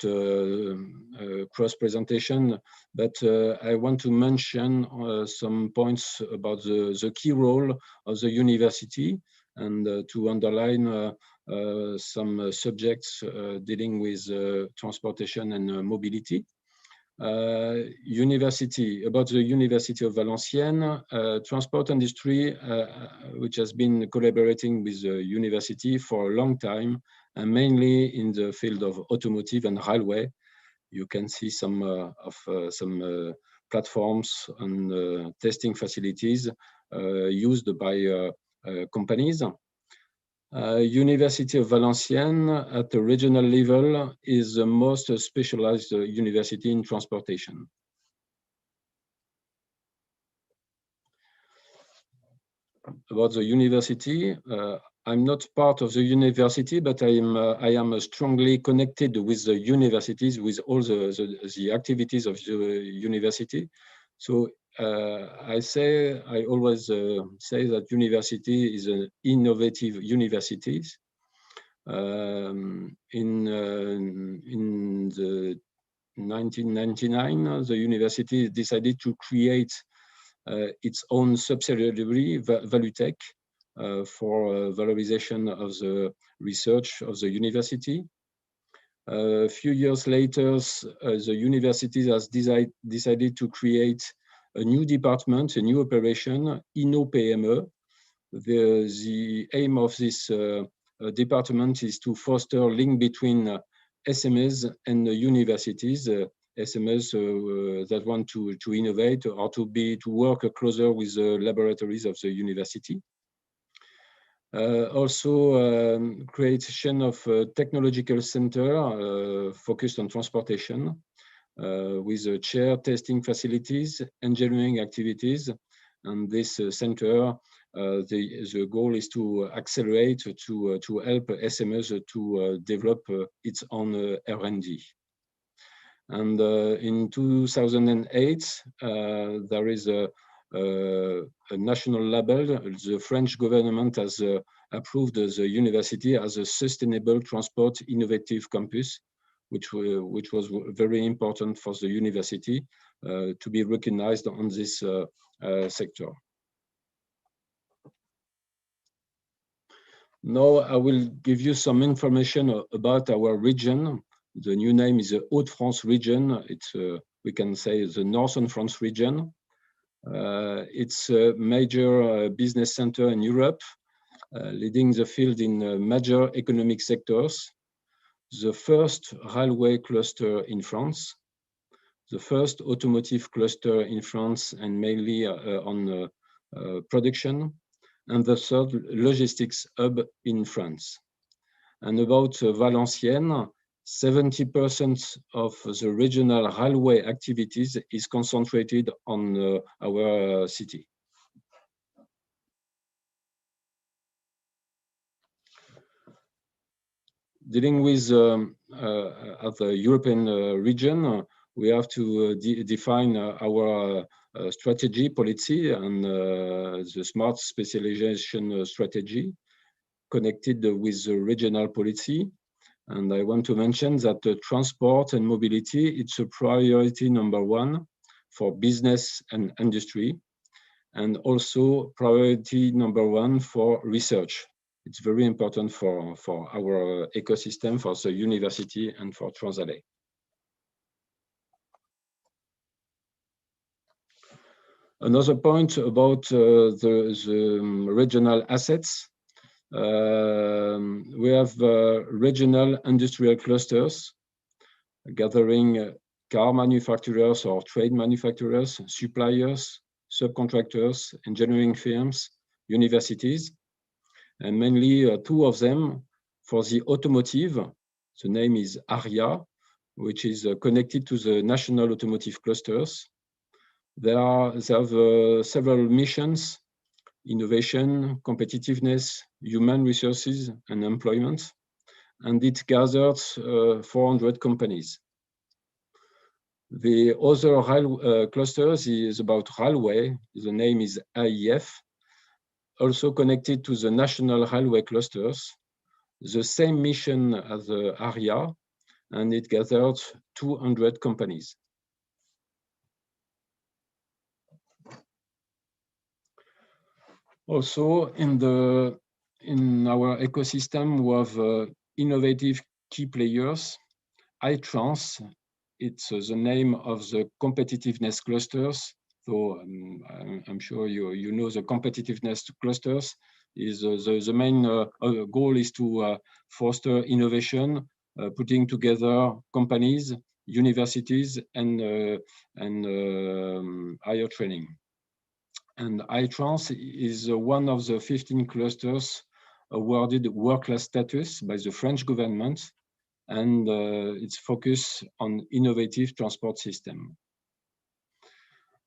cross presentation, but I want to mention some points about the key role of the university, and to underline some subjects dealing with transportation and mobility. About the University of Valenciennes, transport industry, which has been collaborating with the university for a long time, and mainly in the field of automotive and railway. You can see some platforms and testing facilities used by companies. University of Valenciennes at the regional level is the most specialized university in transportation. About the university, I'm not part of the university, but I am strongly connected with the universities, with all the activities of the university. So I always say that university is an innovative universities. In the 1999, the university decided to create its own subsidiary, Valutech, for valorization of the research of the university. A few years later, the university has decided to create a new department, a new operation, InnoPME. The aim of this department is to foster link between SMEs and universities, SMEs that want to innovate or to work closer with the laboratories of the university. Also, creation of a technological center focused on transportation with chair testing facilities, engineering activities, and this center. The goal is to accelerate, to help SMEs to develop its own R&D. And in 2008, there is a national label. The French government has approved the university as a sustainable transport innovative campus, which was very important for the university to be recognized on this sector. Now I will give you some information about our region. The new name is the Hauts-de-France region. It's, we can say, the Northern France region. It's a major business center in Europe, leading the field in major economic sectors. The first railway cluster in France, the first automotive cluster in France, and mainly on production, and the third logistics hub in France. And about Valenciennes, 70% of the regional railway activities is concentrated on our city. Dealing with the European region, we have to define our strategy policy and the smart specialization strategy connected with the regional policy. And I want to mention that transport and mobility, it's a priority #1 for business and industry, and also priority #1 for research. It's very important for our ecosystem, for the university, and for Transalais. Another point about the regional assets. We have regional industrial clusters gathering car manufacturers or trade manufacturers, suppliers, subcontractors, engineering firms, universities, and mainly two of them for the automotive. The name is ARIA, which is connected to the national automotive clusters. They have several missions: innovation, competitiveness, human resources, and employment. And it gathered 400 companies. The other clusters is about railway. The name is AIF, also connected to the national railway clusters. The same mission as the ARIA, and it gathered 200 companies. Also, in our ecosystem, we have innovative key players. iTrans, it's the name of the competitiveness clusters. So I'm sure you know the competitiveness clusters. Is the main goal is to foster innovation, putting together companies, universities, and higher training. And iTrans is one of the 15 clusters awarded world-class status by the French government, and its focus on innovative transport system.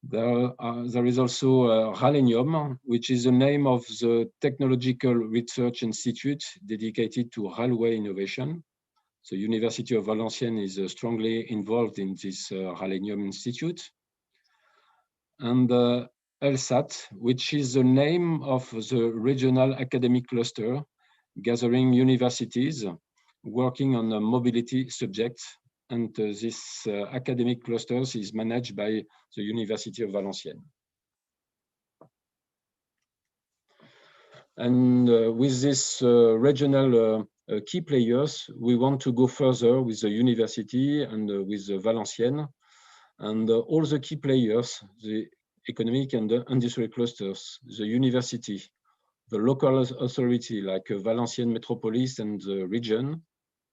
There is also Ralenium, which is the name of the Technological Research Institute dedicated to railway innovation. The University of Valenciennes is strongly involved in this Ralenium Institute. And LSAT, which is the name of the regional academic cluster, gathering universities working on a mobility subject. And this academic clusters is managed by the University of Valenciennes. And with this regional key players, we want to go further with the university and with Valenciennes. And all the key players, the economic and the industrial clusters, the university, the local authority like Valenciennes Metropolis and the region,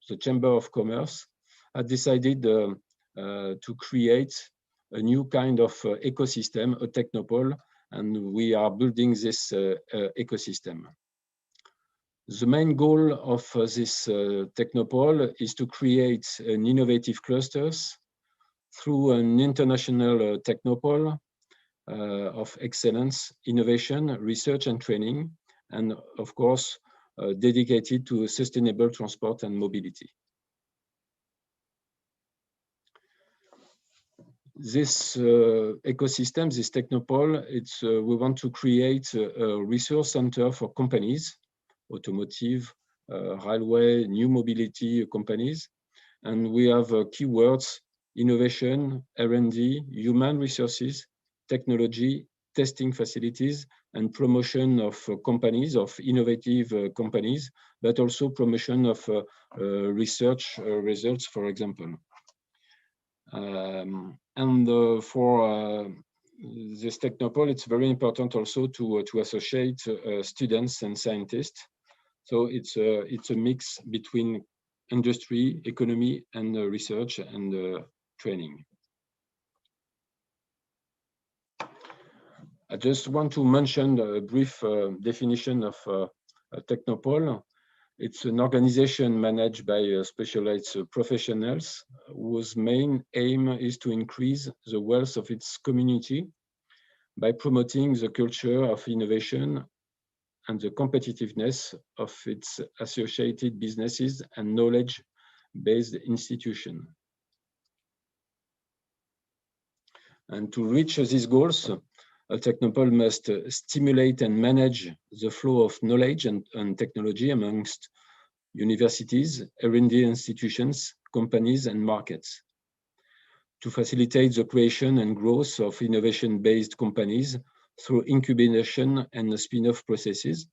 the Chamber of Commerce, had decided to create a new kind of ecosystem, a technopole, and we are building this ecosystem. The main goal of this technopole is to create an innovative clusters through an international technopole of excellence, innovation, research and training, and of course, dedicated to sustainable transport and mobility. This ecosystem, this technopole, we want to create a resource center for companies, automotive, railway, new mobility companies. And we have keywords: innovation, R&D, human resources, technology, testing facilities, and promotion of companies, of innovative companies, but also promotion of research results, for example. For this Technopole, it's very important also to associate students and scientists. So it's a mix between industry, economy, and research and training. I just want to mention a brief definition of Technopole. It's an organization managed by specialized professionals whose main aim is to increase the wealth of its community by promoting the culture of innovation and the competitiveness of its associated businesses and knowledge-based institutions. And to reach these goals, a Technopole must stimulate and manage the flow of knowledge and technology amongst universities, R&D institutions, companies, and markets. To facilitate the creation and growth of innovation-based companies through incubation and spin-off processes.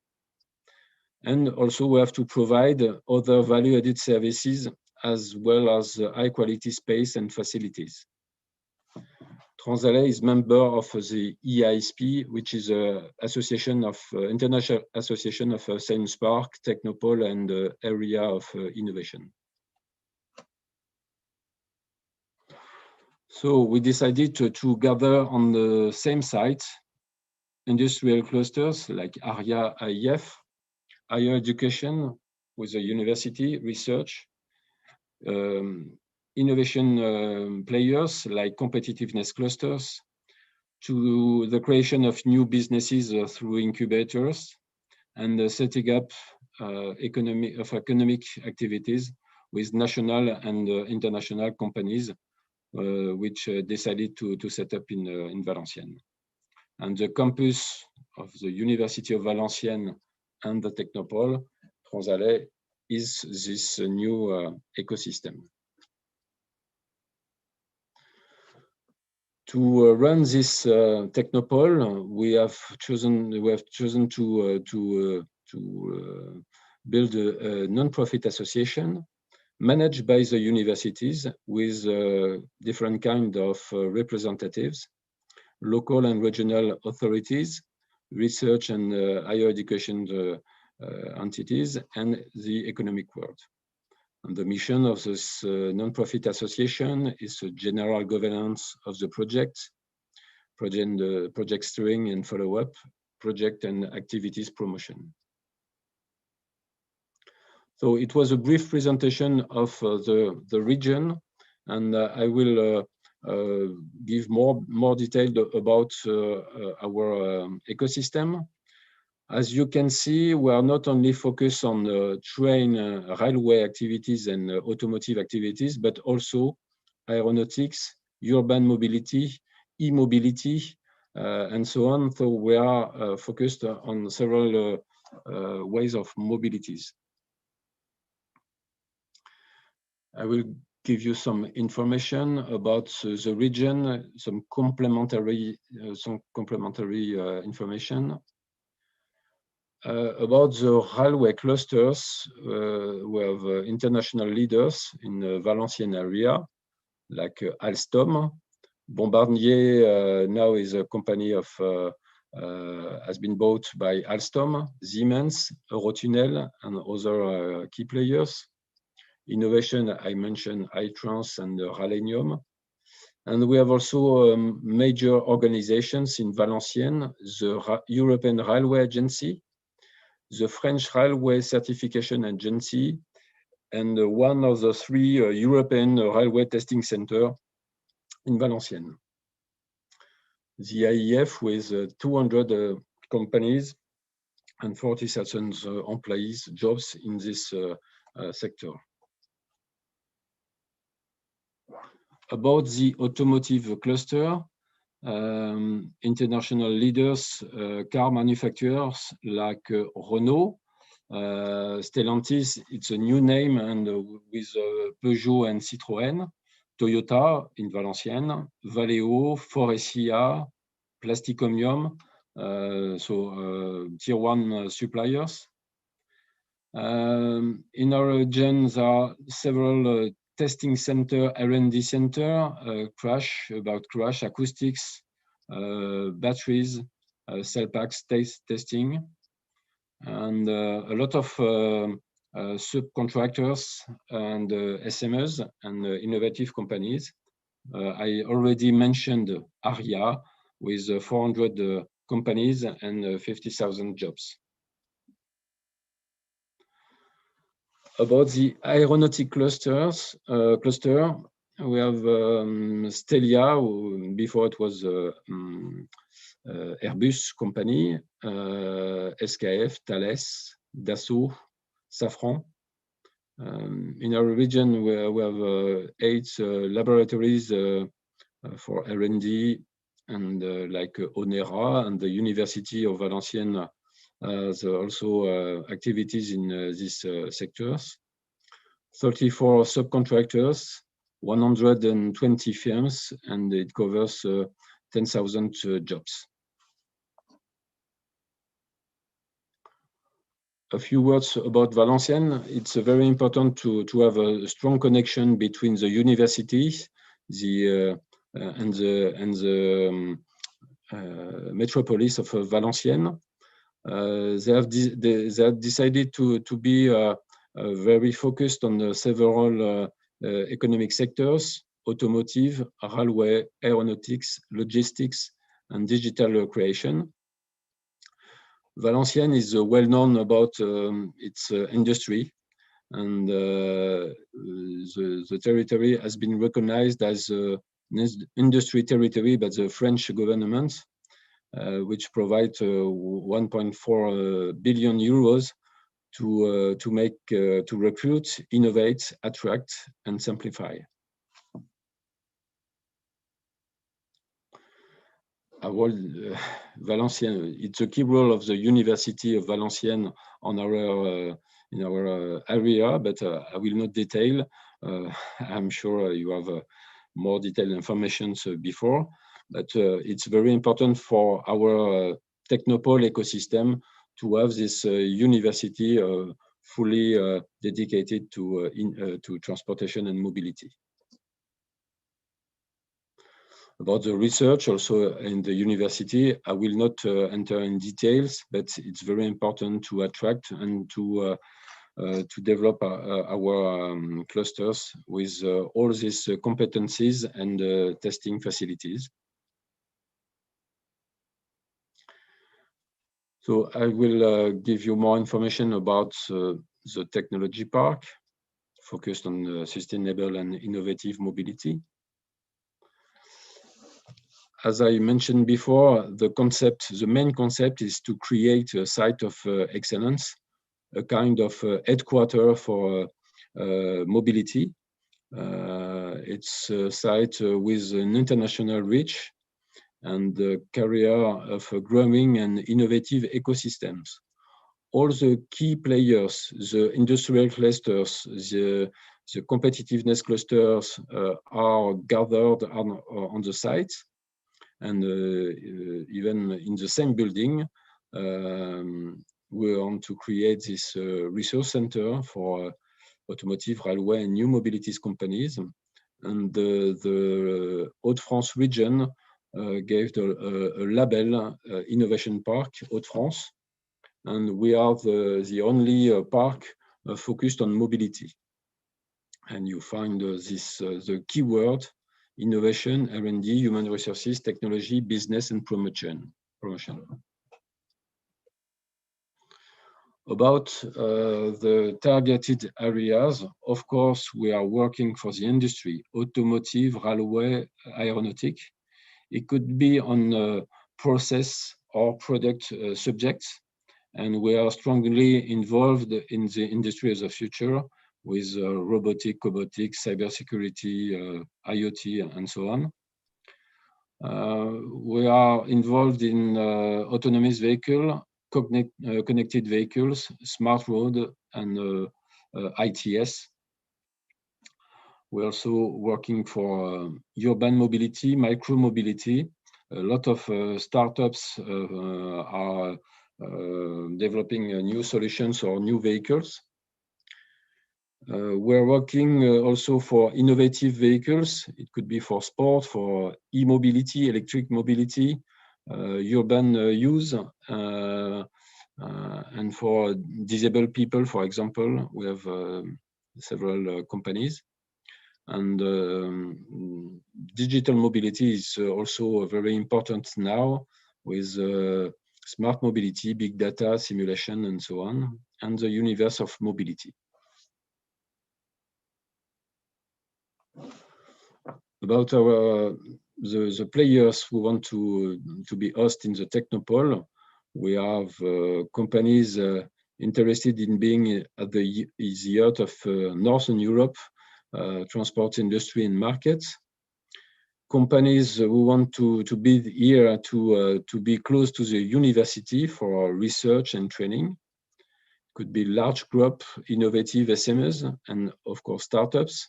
And also we have to provide other value-added services as well as high-quality space and facilities. Transalais is member of the EISP, which is an association of international association of science park, Technopole, and area of innovation. So we decided to gather on the same site industrial clusters like ARIA, IEF, higher education with a university, research, innovation players like competitiveness clusters, to the creation of new businesses through incubators, and setting up economic activities with national and international companies, which decided to set up in Valenciennes. And the campus of the University of Valenciennes and the Technopole, Transalais, is this new ecosystem. To run this Technopole, we have chosen to build a non-profit association managed by the universities with different kind of representatives, local and regional authorities, research and higher education entities, and the economic world. And the mission of this non-profit association is the general governance of the project steering and follow-up, project and activities promotion. So it was a brief presentation of the region, and I will give more detail about our ecosystem. As you can see, we are not only focused on train, railway activities and automotive activities, but also aeronautics, urban mobility, e-mobility, and so on. So we are focused on several ways of mobilities. I will give you some information about the region, some complementary information. About the railway clusters, we have international leaders in the Valenciennes area, like Alstom. Bombardier now is a company of, has been bought by Alstom, Siemens, Eurotunnel, and other key players. Innovation, I mentioned iTrans and Ralenium. And we have also major organizations in Valenciennes, the European Railway Agency, the French Railway Certification Agency, and one of the 3 European Railway Testing Center in Valenciennes. The IEF with 200 companies and 40,000 employees, jobs in this sector. About the automotive cluster, international leaders, car manufacturers like Renault, Stellantis, it's a new name, and with Peugeot and Citroën, Toyota in Valenciennes, Valeo, Faurecia, Plasticomium, so tier 1 suppliers. In our region, there are several testing center, R&D center, crash acoustics, batteries, cell packs testing, and a lot of subcontractors and SMEs and innovative companies. I already mentioned ARIA with 400 companies and 50,000 jobs. About the aeronautic cluster, we have Stelia, before it was Airbus company, SKF, Thales, Dassault, Safran. In our region, we have 8 laboratories for R&D, and like Onera, and the University of Valenciennes has also activities in these sectors. 34 subcontractors, 120 firms, and it covers 10,000 jobs. A few words about Valenciennes. It's very important to have a strong connection between the universities, and the metropolis of Valenciennes. They have decided to be very focused on several economic sectors: automotive, railway, aeronautics, logistics, and digital creation. Valenciennes is well known about its industry, and the territory has been recognized as an industry territory by the French government, which provides 1.4 billion euros to recruit, innovate, attract, and simplify. Valenciennes, it's a key role of the University of Valenciennes on in our area, but I will not detail. I'm sure you have more detailed information before, but it's very important for our Technopole ecosystem to have this university fully dedicated to transportation and mobility. About the research also in the university, I will not enter in details, but it's very important to attract and to develop our clusters with all these competencies and testing facilities. So I will give you more information about the technology park, focused on sustainable and innovative mobility. As I mentioned before, the main concept is to create a site of excellence, a kind of headquarter for mobility. It's a site with an international reach and the career of growing and innovative ecosystems. All the key players, the industrial clusters, the competitiveness clusters are gathered on the site. And even in the same building, we want to create this resource center for automotive, railway, and new mobilities companies. And the Hauts-de-France region gave a label, Innovation Park Hauts-de-France. And we are the only park focused on mobility. And you find the keyword: innovation, R&D, human resources, technology, business, and promotion. About the targeted areas, of course, we are working for the industry: automotive, railway, aeronautic. It could be on process or product subjects, and we are strongly involved in the industry of the future with robotic, cobotics, cybersecurity, IoT, and so on. We are involved in autonomous vehicle, connected vehicles, smart road, and ITS. We're also working for urban mobility, micro mobility. A lot of startups are developing new solutions or new vehicles. We're working also for innovative vehicles. It could be for sport, for e-mobility, electric mobility, urban use, and for disabled people, for example. We have several companies. And digital mobility is also very important now with smart mobility, big data, simulation, and so on, and the universe of mobility. About the players who want to be host in the Technopole, we have companies interested in being at the heart of Northern Europe, transport industry and markets. Companies who want to be here to be close to the university for research and training. Could be large group, innovative SMEs, and of course startups.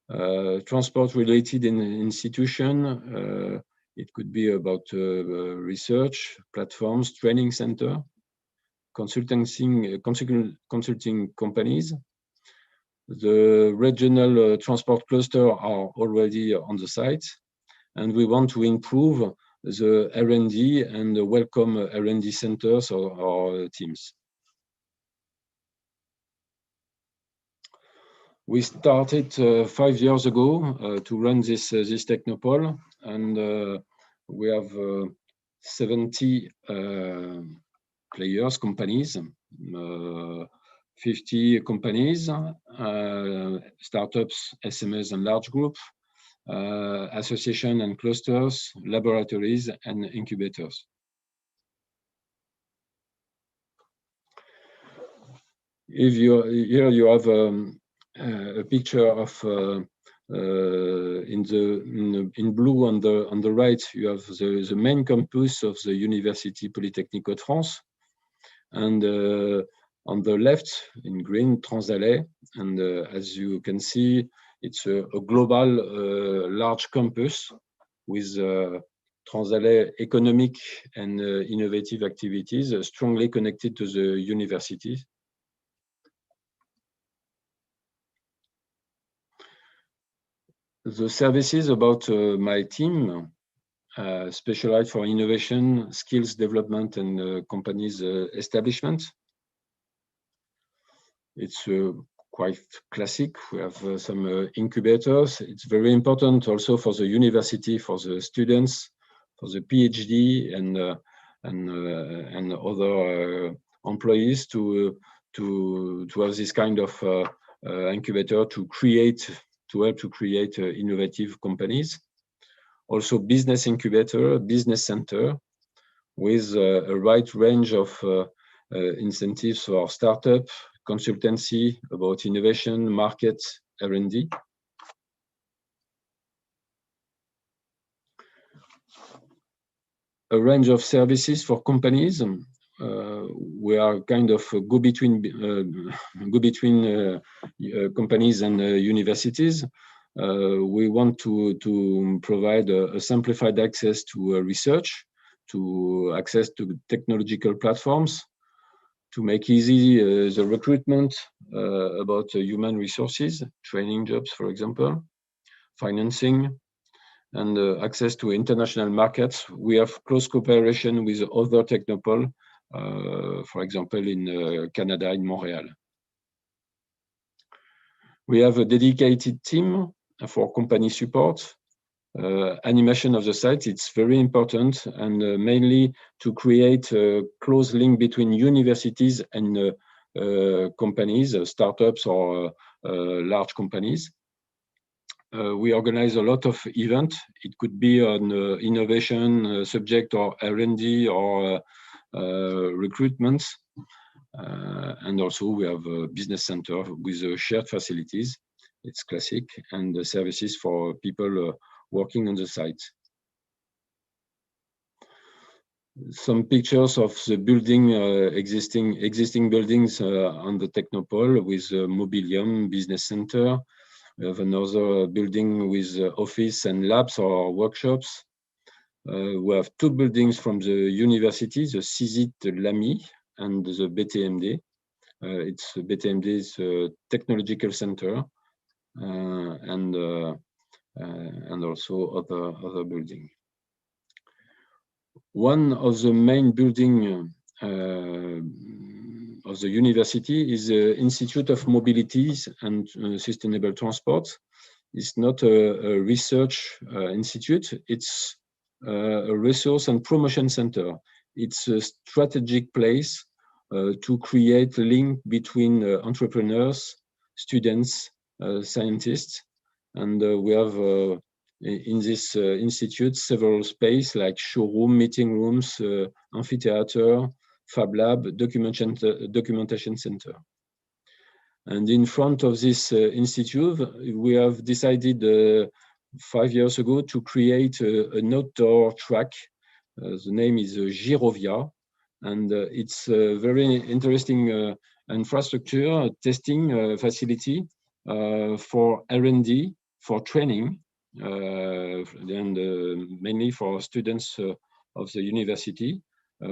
Transport-related institution. It could be about research platforms, training center, consulting companies. The regional transport cluster are already on the site, and we want to improve the R&D and welcome R&D centers or teams. We started 5 years ago to run this Technopole, and we have 70 players, companies, 50 companies, startups, SMEs and large groups, association and clusters, laboratories and incubators. Here you have a picture of in blue on the right you have the main campus of the Université Polytechnique Hauts-de-France, and on the left in green Transalais, and as you can see it's a global large campus with Transalais economic and innovative activities strongly connected to the university. The services about my team specialized for innovation, skills development, and companies establishment. It's quite classic. We have some incubators. It's very important also for the university, for the students, for the PhD and other employees to have this kind of incubator to help to create innovative companies. Also business incubator, business center with a wide range of incentives for startup, consultancy about innovation, market, R&D. A range of services for companies. We are kind of go between companies and universities. We want to provide a simplified access to research, to access to technological platforms, to make easy the recruitment about human resources, training jobs, for example, financing, and access to international markets. We have close cooperation with other Technopole, for example, in Canada, in Montreal. We have a dedicated team for company support. Animation of the site, it's very important, and mainly to create a close link between universities and companies, startups or large companies. We organize a lot of events. It could be on innovation subject or R&D or recruitment. And also we have a business center with shared facilities. It's classic, and the services for people working on the site. Some pictures of the building, existing buildings on the Technopole with Mobilium Business Center. We have another building with office and labs or workshops. We have two buildings from the university, the CISIT Lamy and the BTMD. It's BTMD's technological center, and also other building. One of the main building of the university is the Institute of Mobilities and Sustainable Transport. It's not a research institute, it's a resource and promotion center. It's a strategic place to create a link between entrepreneurs, students, scientists, and we have in this institute several spaces like showroom, meeting rooms, amphitheater, fab lab, documentation center. And in front of this institute, we have decided 5 years ago to create an outdoor track. The name is Girovia, and it's a very interesting infrastructure testing facility for R&D, for training, and mainly for students of the university,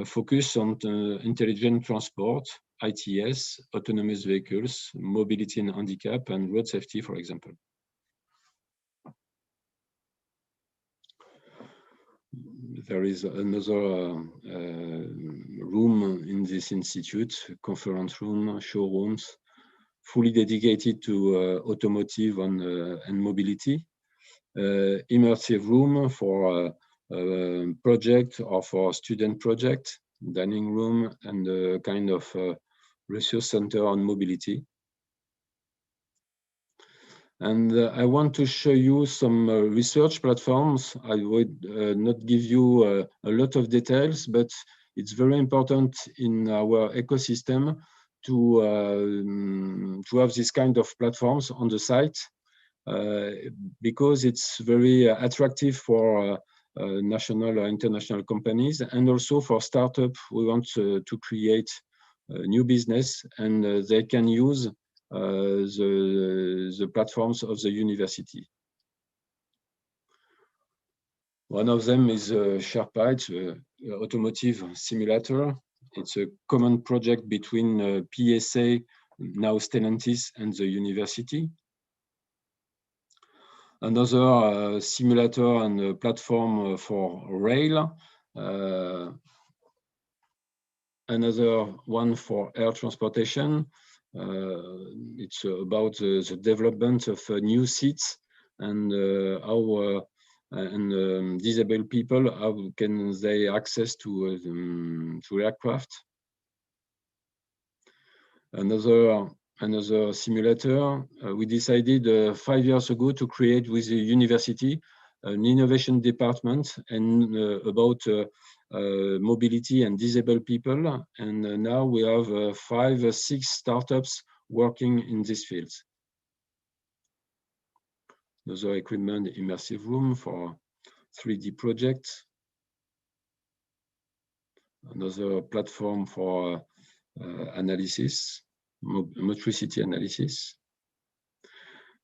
focus on intelligent transport, ITS, autonomous vehicles, mobility and handicap, and road safety, for example. There is another room in this institute, conference room, showrooms, fully dedicated to automotive and mobility. Immersive room for project or for student project, dining room, and a kind of resource center on mobility. And I want to show you some research platforms. I would not give you a lot of details, but it's very important in our ecosystem to have this kind of platforms on the site, because it's very attractive for national or international companies, and also for startups who want to create a new business, and they can use the platforms of the university. One of them is Sherpa, it's an automotive simulator. It's a common project between PSA, now Stellantis, and the university. Another simulator and platform for rail. Another one for air transportation. It's about the development of new seats and how disabled people, how can they access to aircraft. Another simulator, we decided 5 years ago to create with the university an innovation department and about mobility and disabled people. And now we have 5 or 6 startups working in these fields. Another equipment immersive room for 3D projects. Another platform for analysis, motricity analysis.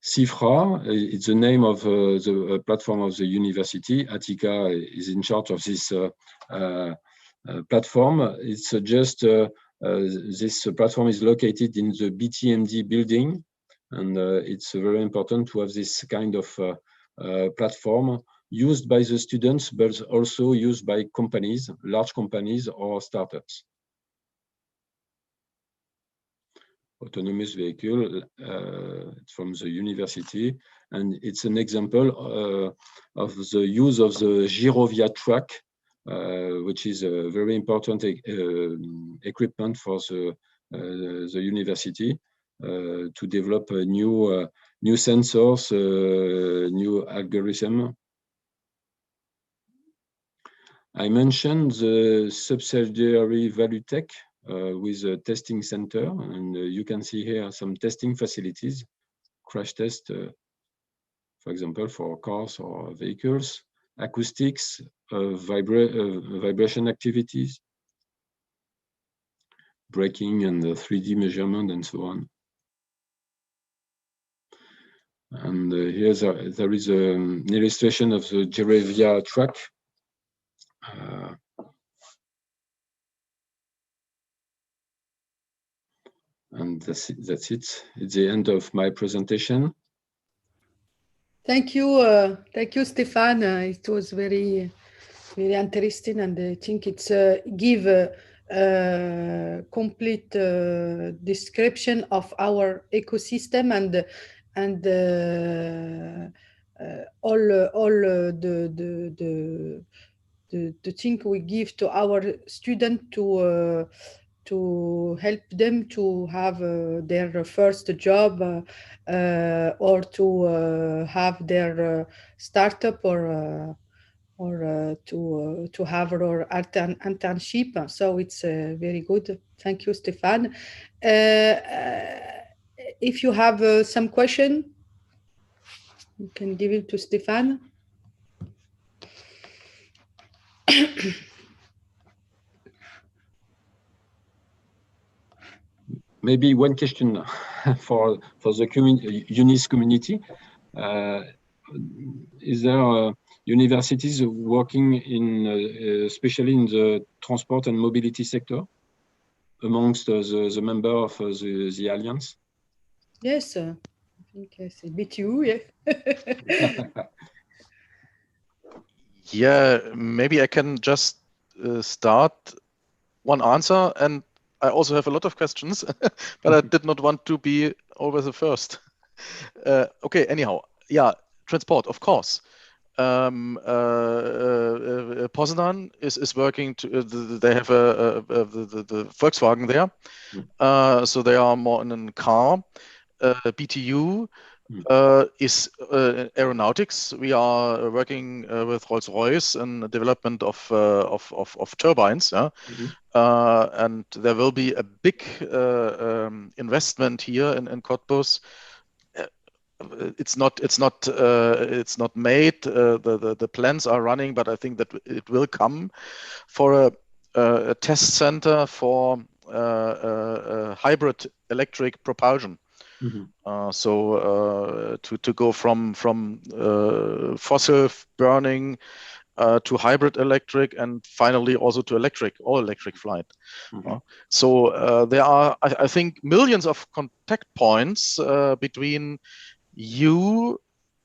CIFRA, it's the name of the platform of the university. Attica is in charge of this platform. It's just this platform is located in the BTMD building, and it's very important to have this kind of platform used by the students, but also used by companies, large companies or startups. Autonomous vehicle from the university, and it's an example of the use of the Girovia track, which is a very important equipment for the university to develop new sensors, new algorithm. I mentioned the subsidiary Valutech with a testing center, and you can see here some testing facilities, crash test, for example, for cars or vehicles, acoustics, vibration activities, braking and 3D measurement, and so on. And here there is an illustration of the Girovia track. And that's it. It's the end of my presentation. Thank you, Stéphane. It was very interesting, and I think it's give a complete description of our ecosystem and all the thing we give to our student to help them to have their first job or to have their startup or to have our internship. So it's very good. Thank you, Stéphane. If you have some question, you can give it to Stéphane. Maybe one question for the UNIS community. Is there universities working in, especially in the transport and mobility sector, amongst the member of the alliance? Yes, I think it's a bit you, yeah. Yeah, maybe I can just start one answer, and I also have a lot of questions, but I did not want to be always the first. Okay, anyhow, yeah, transport, of course. Poznan is working to, they have the Volkswagen there. So they are more in a car. BTU is aeronautics. We are working with Rolls-Royce in the development of turbines. Yeah? And there will be a big investment here in Cottbus. It's not made. The plans are running, but I think that it will come for a test center for hybrid electric propulsion. So to go from fossil burning to hybrid electric, and finally also to all electric flight. So there are, I think, millions of contact points between you,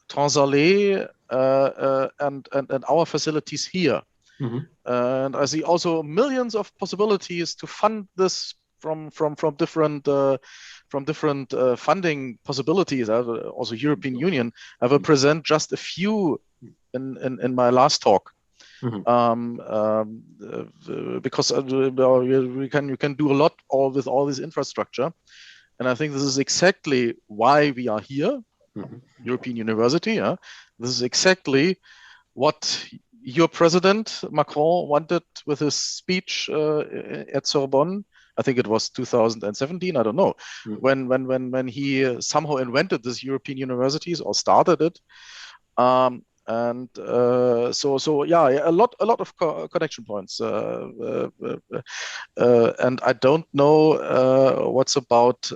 Transalé, and our facilities here. And I see also millions of possibilities to fund this from different funding possibilities. Also, European Union. I will present just a few in my last talk. Because you can do a lot with all this infrastructure, and I think this is exactly why we are here. European University. This is exactly what your president Macron wanted with his speech at Sorbonne. I think it was 2017. I don't know when he somehow invented this European universities or started it. And so yeah, a lot of connection points. And I don't know what's about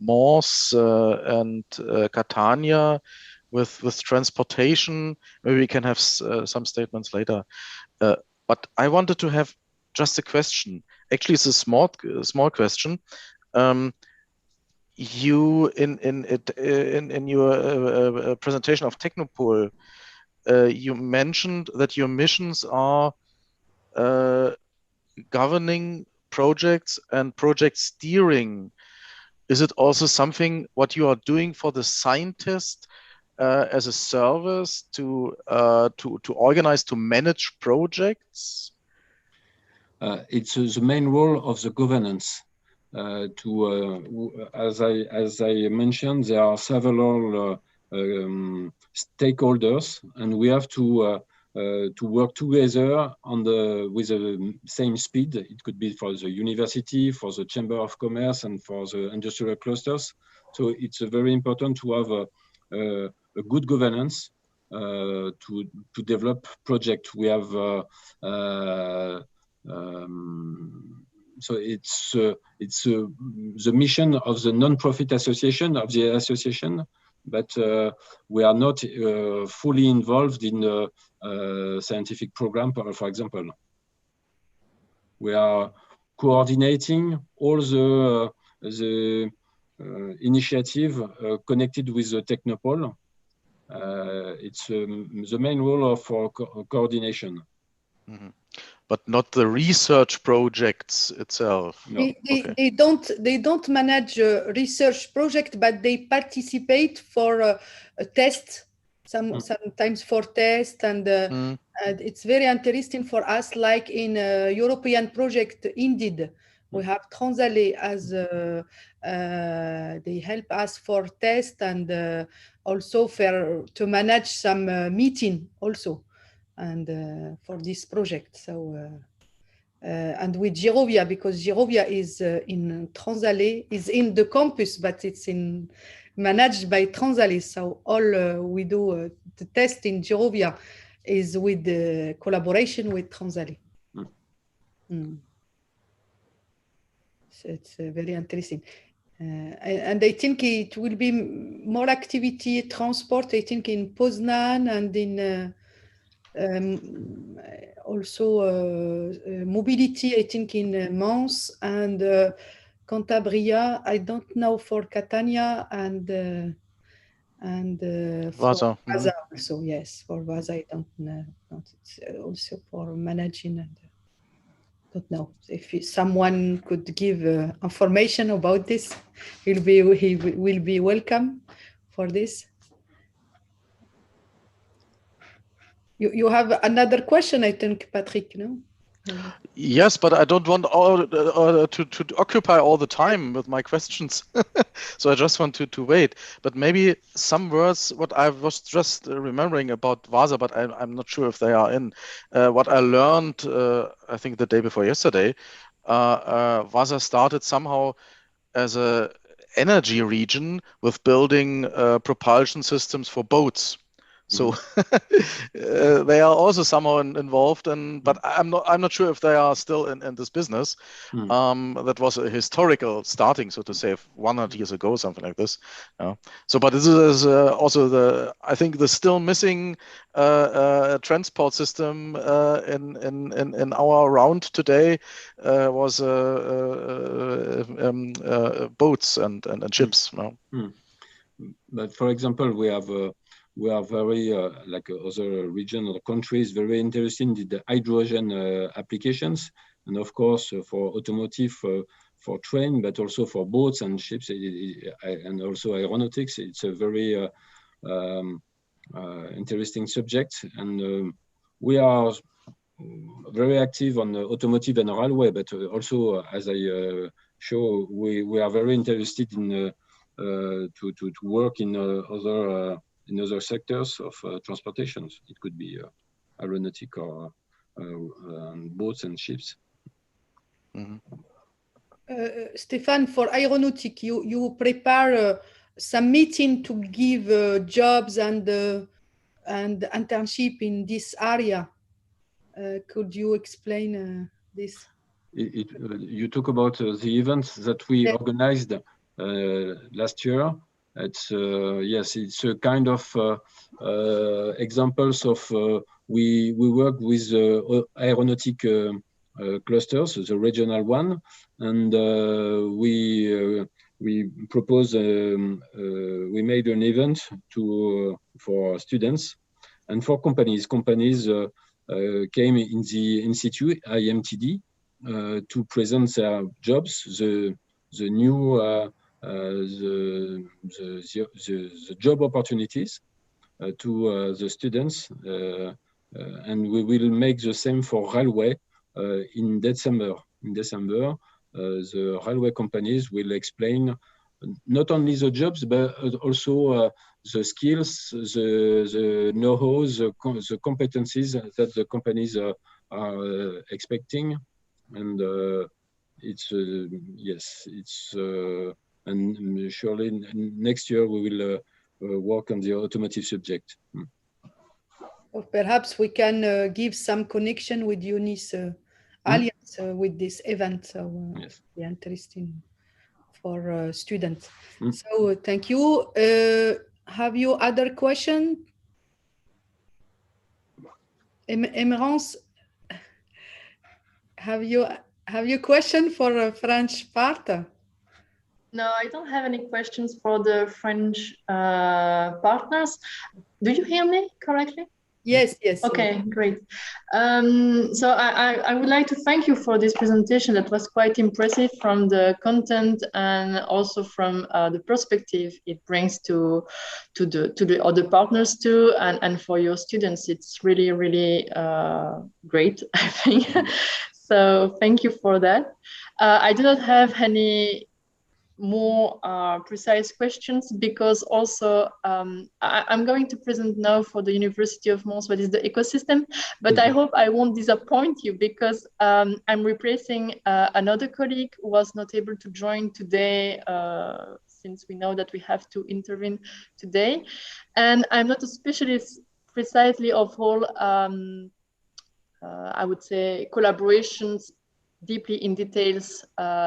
Mons and Catania with transportation. Maybe we can have some statements later. But I wanted to have just a question. Actually, it's a small question. You in your presentation of Technopol, you mentioned that your missions are governing projects and project steering. Is it also something what you are doing for the scientist as a service to organize, to manage projects? It's the main role of the governance. As I mentioned, there are several stakeholders, and we have to work together with the same speed. It could be for the university, for the Chamber of Commerce, and for the industrial clusters. So it's very important to have a good governance to develop projects. We have so it's the mission of the non-profit association, but we are not fully involved in the scientific program, for example. We are coordinating all the initiative connected with the Technopole. It's the main role of coordination. Mm-hmm. But not the research projects itself. No. They don't manage a research project, but they participate for a test, sometimes for test, and it's very interesting for us. Like in a European project, indeed, we have Transalé as they help us for test and also to manage some meeting also, and for this project. So. And with Girovia, because Girovia is in Transalé, is in the campus, but it's managed by Transalé. So all we do, the test in Girovia is with the collaboration with Transalé. So it's very interesting. And I think it will be more activity, transport, I think in Poznan and in also mobility, I think in Mons and Cantabria. I don't know for Catania and for Vaasa. Vaasa also. Yes, for Vaasa I don't know. It's also for managing and don't know. If someone could give information about this, he will be welcome for this. You have another question, I think, Patrick, no? Yes, but I don't want to occupy all the time with my questions. So I just want to wait. But maybe some words, what I was just remembering about Vaasa, but I'm not sure if they are in. What I learned, I think the day before yesterday, Vaasa started somehow as a energy region with building propulsion systems for boats. So they are also somehow involved, but I'm not sure if they are still in this business. That was a historical starting, so to say, 100 years ago, something like this. So, but this is also I think the still missing transport system in our round today was boats and ships. But for example, we are very, like other regions or countries, very interested in the hydrogen applications. And of course, for automotive, for train, but also for boats and ships, and also aeronautics, it's a very interesting subject. And we are very active on automotive and railway, but also, as I show, we are very interested in to work in other sectors of transportation. It could be aeronautic or boats and ships. Stéphane, for aeronautic, you prepare some meeting to give jobs and internship in this area. Could you explain this? You talk about the events that we organized last year. It's yes, it's a kind of examples of we work with aeronautic clusters, the regional one, and we propose we made an event for students and for companies. Companies came in the institute IMTD to present their jobs, the new the job opportunities to the students, and we will make the same for railway in December. In December, the railway companies will explain not only the jobs, but also the skills, the know-how, the competencies that the companies are expecting. And it's yes, it's and surely next year we will work on the automotive subject. Or perhaps we can give some connection with UNIS Alliance with this event. So yes, be interesting for students. So thank you. Have you other question? Emerence, have you question for a French part? No, I don't have any questions for the French partners. Do you hear me correctly? Yes, yes. Okay, yes. great. So I would like to thank you for this presentation. That was quite impressive from the content and also from the perspective it brings to the other partners too, and for your students. It's really, really great, I think. So thank you for that. I do not have any more precise questions, because also I'm going to present now for the University of Mons what is the ecosystem, but I hope I won't disappoint you, because I'm replacing another colleague who was not able to join today, since we know that we have to intervene today, and I'm not a specialist precisely of all I would say collaborations deeply in details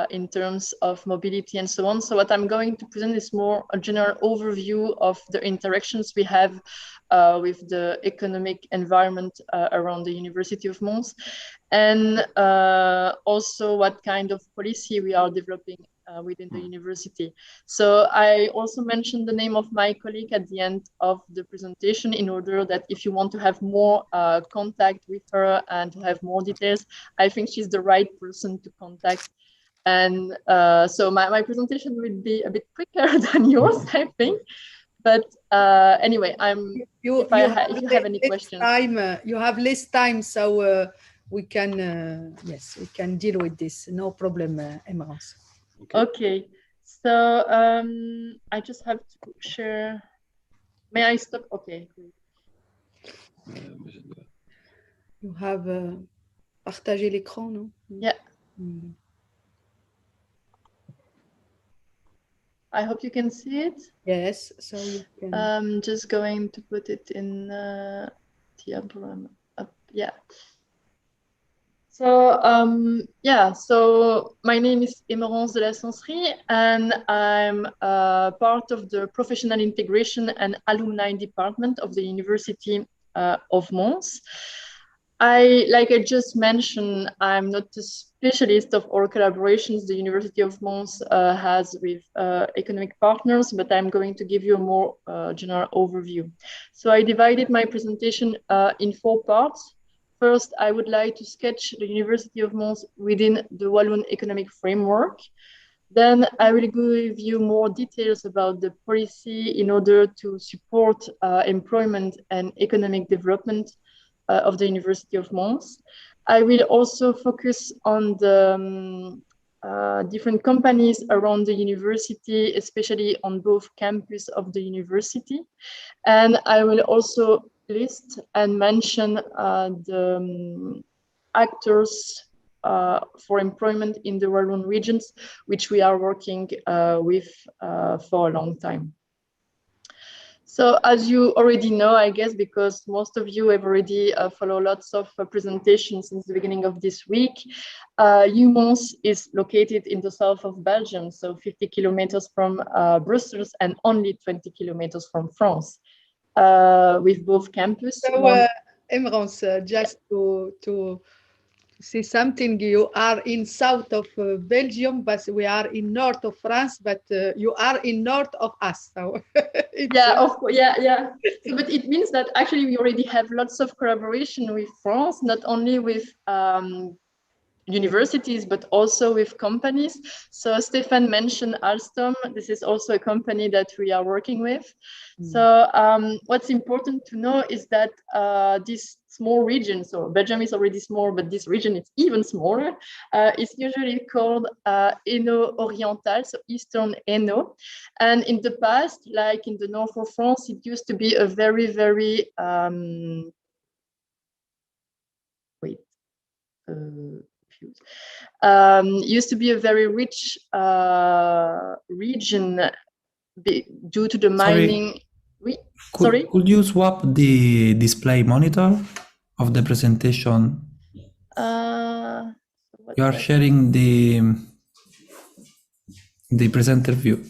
in terms of mobility and so on. So what I'm going to present is more a general overview of the interactions we have with the economic environment around the University of Mons, and also what kind of policy we are developing within the university. So I also mentioned the name of my colleague at the end of the presentation, in order that if you want to have more contact with her and to have more details, I think she's the right person to contact. And so my presentation will be a bit quicker than yours, I think. But anyway, if you have any questions. You have less time, so we can, yes, we can deal with this. No problem, Emerence. Okay, so I just have to share. May I stop? Okay, great. You have partagé l'écran, no? Yeah. I hope you can see it. Yes, so you can. I'm just going to put it in diagram up. Yeah. So yeah, so my name is Emerence de la Senserie, and I'm part of the Professional Integration and Alumni Department of the University of Mons. Like I just mentioned, I'm not a specialist of all collaborations the University of Mons has with economic partners, but I'm going to give you a more general overview. So I divided my presentation in 4 parts. First, I would like to sketch the University of Mons within the Walloon economic framework. Then I will give you more details about the policy in order to support employment and economic development of the University of Mons. I will also focus on the different companies around the university, especially on both campuses of the university. And I will also list and mention the actors for employment in the Walloon regions, which we are working with for a long time. So as you already know, I guess, because most of you have already followed lots of presentations since the beginning of this week, Mons is located in the south of Belgium, so 50 kilometers from Brussels and only 20 kilometers from France, with both campus. So, Emerence, just to say something, you are in south of Belgium, but we are in north of France, but you are in north of us. So yeah, of course, yeah. So, but it means that actually we already have lots of collaboration with France, not only with universities, but also with companies. So Stefan mentioned Alstom. This is also a company that we are working with. So what's important to know is that this small region, so Belgium is already small, but this region is even smaller, is usually called Hainaut Oriental, so Eastern Hainaut. And in the past, like in the north of France, it used to be a very, very, used to be a very rich region due to the mining. Sorry? Could you swap the display monitor of the presentation? You are sharing the presenter view.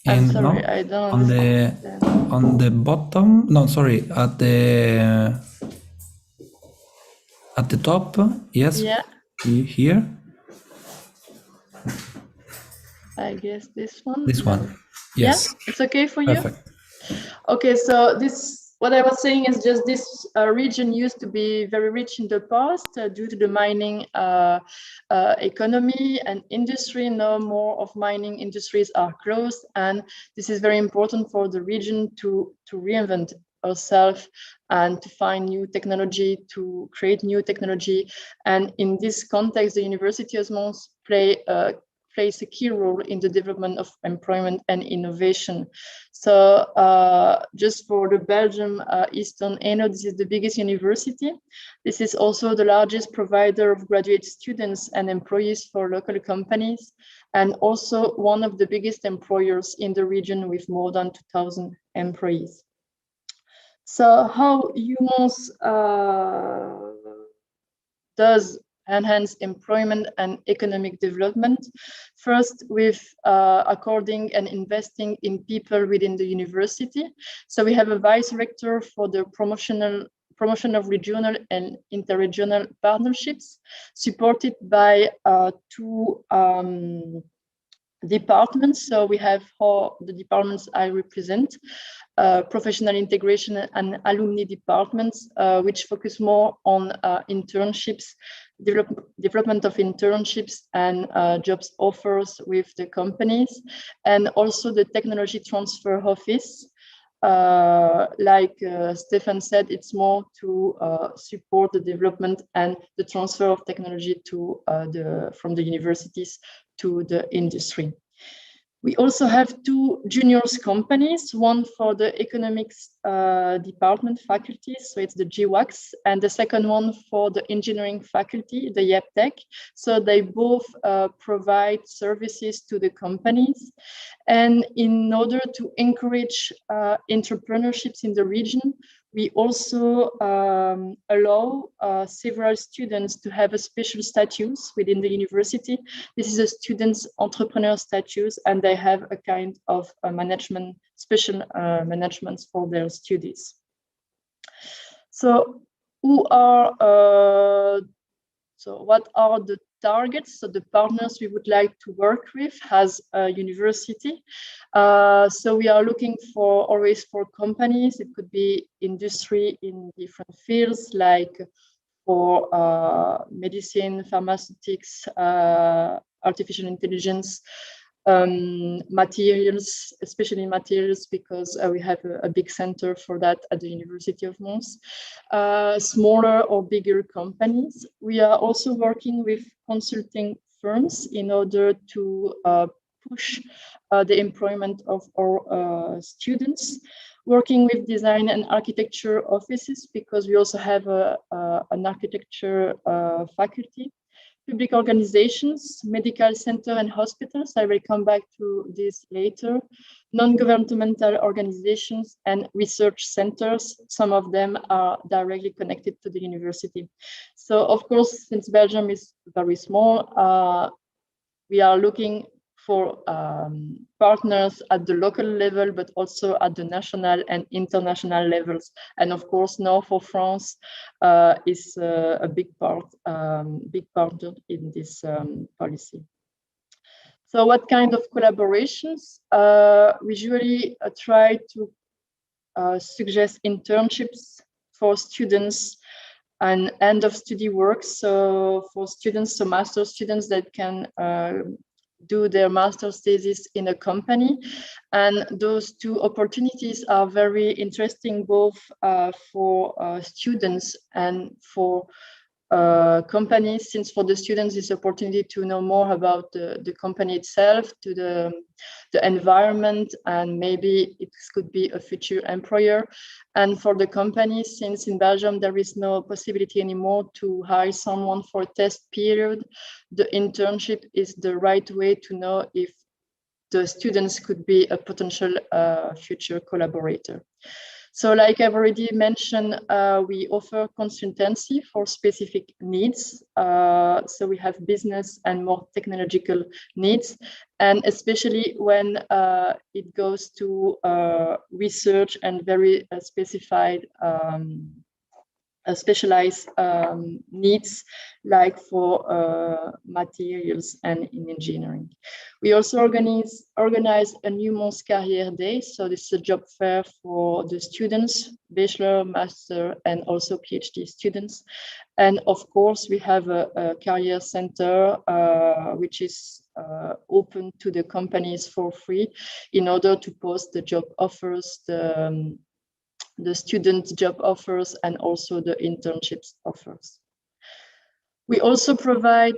I'm And sorry, no, I don't on understand. on the bottom. No, sorry, at the top. Yes, Yeah, here. I guess this one. This No. one. Yeah, Yes, it's okay for you? perfect. Okay, so this, what I was saying is just this region used to be very rich in the past due to the mining economy and industry. Now more of mining industries are closed, and this is very important for the region to reinvent ourselves and to find new technology, to create new technology. And in this context, the University of Mons plays a key role in the development of employment and innovation. So just for the Belgium Eastern Hainaut, this is the biggest university. This is also the largest provider of graduate students and employees for local companies, and also one of the biggest employers in the region with more than 2,000 employees. So how UMOS does enhance employment and economic development? First, with according and investing in people within the university. So we have a vice rector for the promotion of regional and interregional partnerships, supported by two departments. So we have the departments I represent, professional integration and alumni departments, which focus more on internships, development of internships and jobs offers with the companies, and also the technology transfer office. Like Stefan said, it's more to support the development and the transfer of technology to from the universities to the industry. We also have two juniors companies, one for the economics department faculty, so it's the GWAX, and the second one for the engineering faculty, the YEPTEC. So they both provide services to the companies. And in order to encourage entrepreneurships in the region, we also allow several students to have a special status within the university. This is a student's entrepreneur status, and they have a kind of management, special management for their studies. So what are the targets? So the partners we would like to work with as a university. So we are looking for always for companies. It could be industry in different fields, like for medicine, pharmaceutics, artificial intelligence, materials, especially materials, because we have a big center for that at the University of Mons. Smaller or bigger companies. We are also working with consulting firms in order to push the employment of our students. Working with design and architecture offices, because we also have an architecture faculty. Public organizations, medical center and hospitals, I will come back to this later. Non-governmental organizations and research centers, some of them are directly connected to the university. So of course, since Belgium is very small, we are looking for partners at the local level, but also at the national and international levels. And of course, now for France is a big partner in this policy. So what kind of collaborations? We usually try to suggest internships for students and end of study work. So for students, so master students that can do their master's thesis in a company. And those two opportunities are very interesting, both for students and for companies, since for the students this opportunity to know more about the company itself, to the environment, and maybe it could be a future employer. And for the companies, since in Belgium there is no possibility anymore to hire someone for a test period, the internship is the right way to know if the students could be a potential future collaborator. So like I've already mentioned, we offer consultancy for specific needs. So we have business and more technological needs. And especially when it goes to research and very specified specialized needs, like for materials and in engineering. We also organize a New Mons Career Day. So this is a job fair for the students, bachelor, master, and also PhD students. And of course, we have a career center, which is open to the companies for free in order to post the job offers, the student job offers, and also the internships offers. We also provide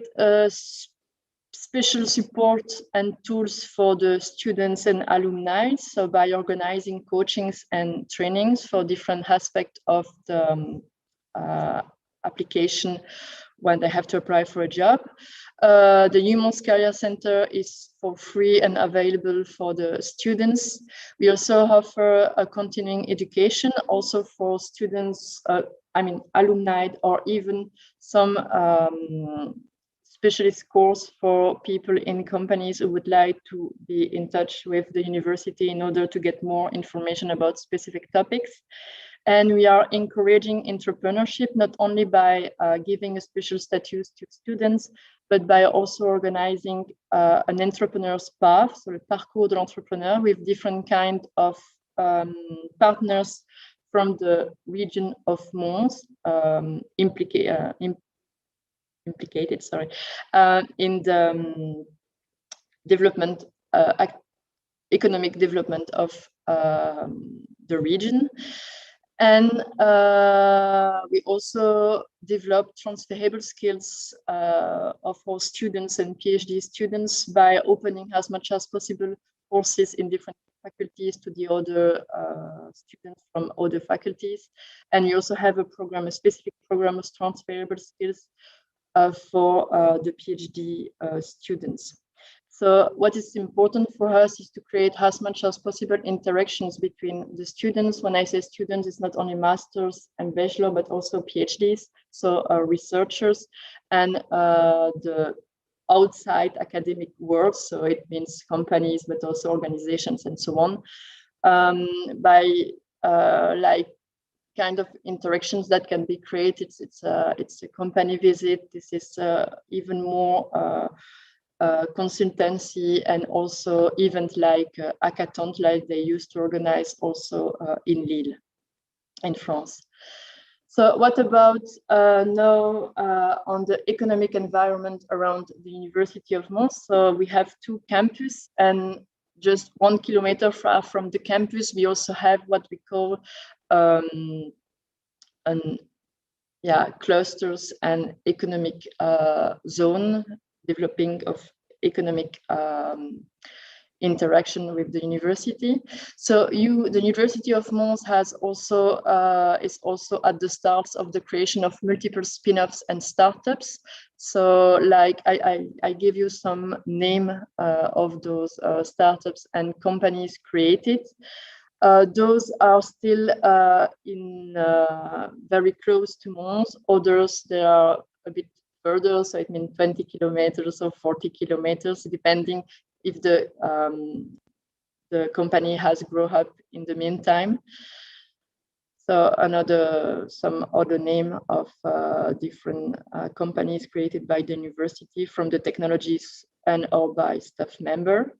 special support and tools for the students and alumni. So by organizing coachings and trainings for different aspects of the application when they have to apply for a job. The New Mons Career Center is for free and available for the students. We also offer a continuing education also for students, alumni, or even some specialist course for people in companies who would like to be in touch with the university in order to get more information about specific topics. And we are encouraging entrepreneurship, not only by giving a special status to students, but by also organizing an entrepreneur's path, so le parcours de l'entrepreneur, with different kind of partners from the region of Mons, implicated in the development, economic development of the region. And we also develop transferable skills of our students and PhD students by opening as much as possible courses in different faculties to the other students from other faculties. And we also have a program, a specific program of transferable skills for the PhD students. So what is important for us is to create as much as possible interactions between the students. When I say students, it's not only masters and bachelor, but also PhDs, so researchers, and the outside academic world. So it means companies, but also organizations and so on, by like kind of interactions that can be created. It's a company visit. This is even more consultancy, and also event like hackathon, like they used to organize also in Lille, in France. So what about now on the economic environment around the University of Mons? So we have 2 campuses, and just 1 kilometer far from the campus, we also have what we call clusters and economic zone, developing of economic interaction with the university. So the University of Mons has also is also at the start of the creation of multiple spin-offs and startups. So like I give you some name of those startups and companies created. Those are still in very close to Mons. Others, they are a bit further, so it means 20 kilometers or 40 kilometers, depending if the company has grown up in the meantime. So some other name of different companies created by the university from the technologies and or by staff member.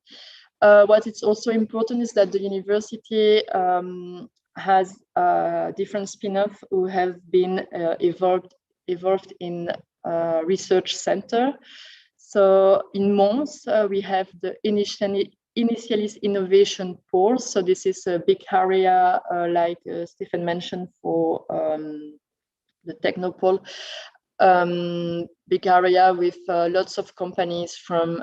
What is also important is that the university has different spin-offs who have been evolved in research center. So in Mons, we have the Initialist Innovation Pole. So this is a big area, like Stephen mentioned, for the Technopole. Big area with lots of companies from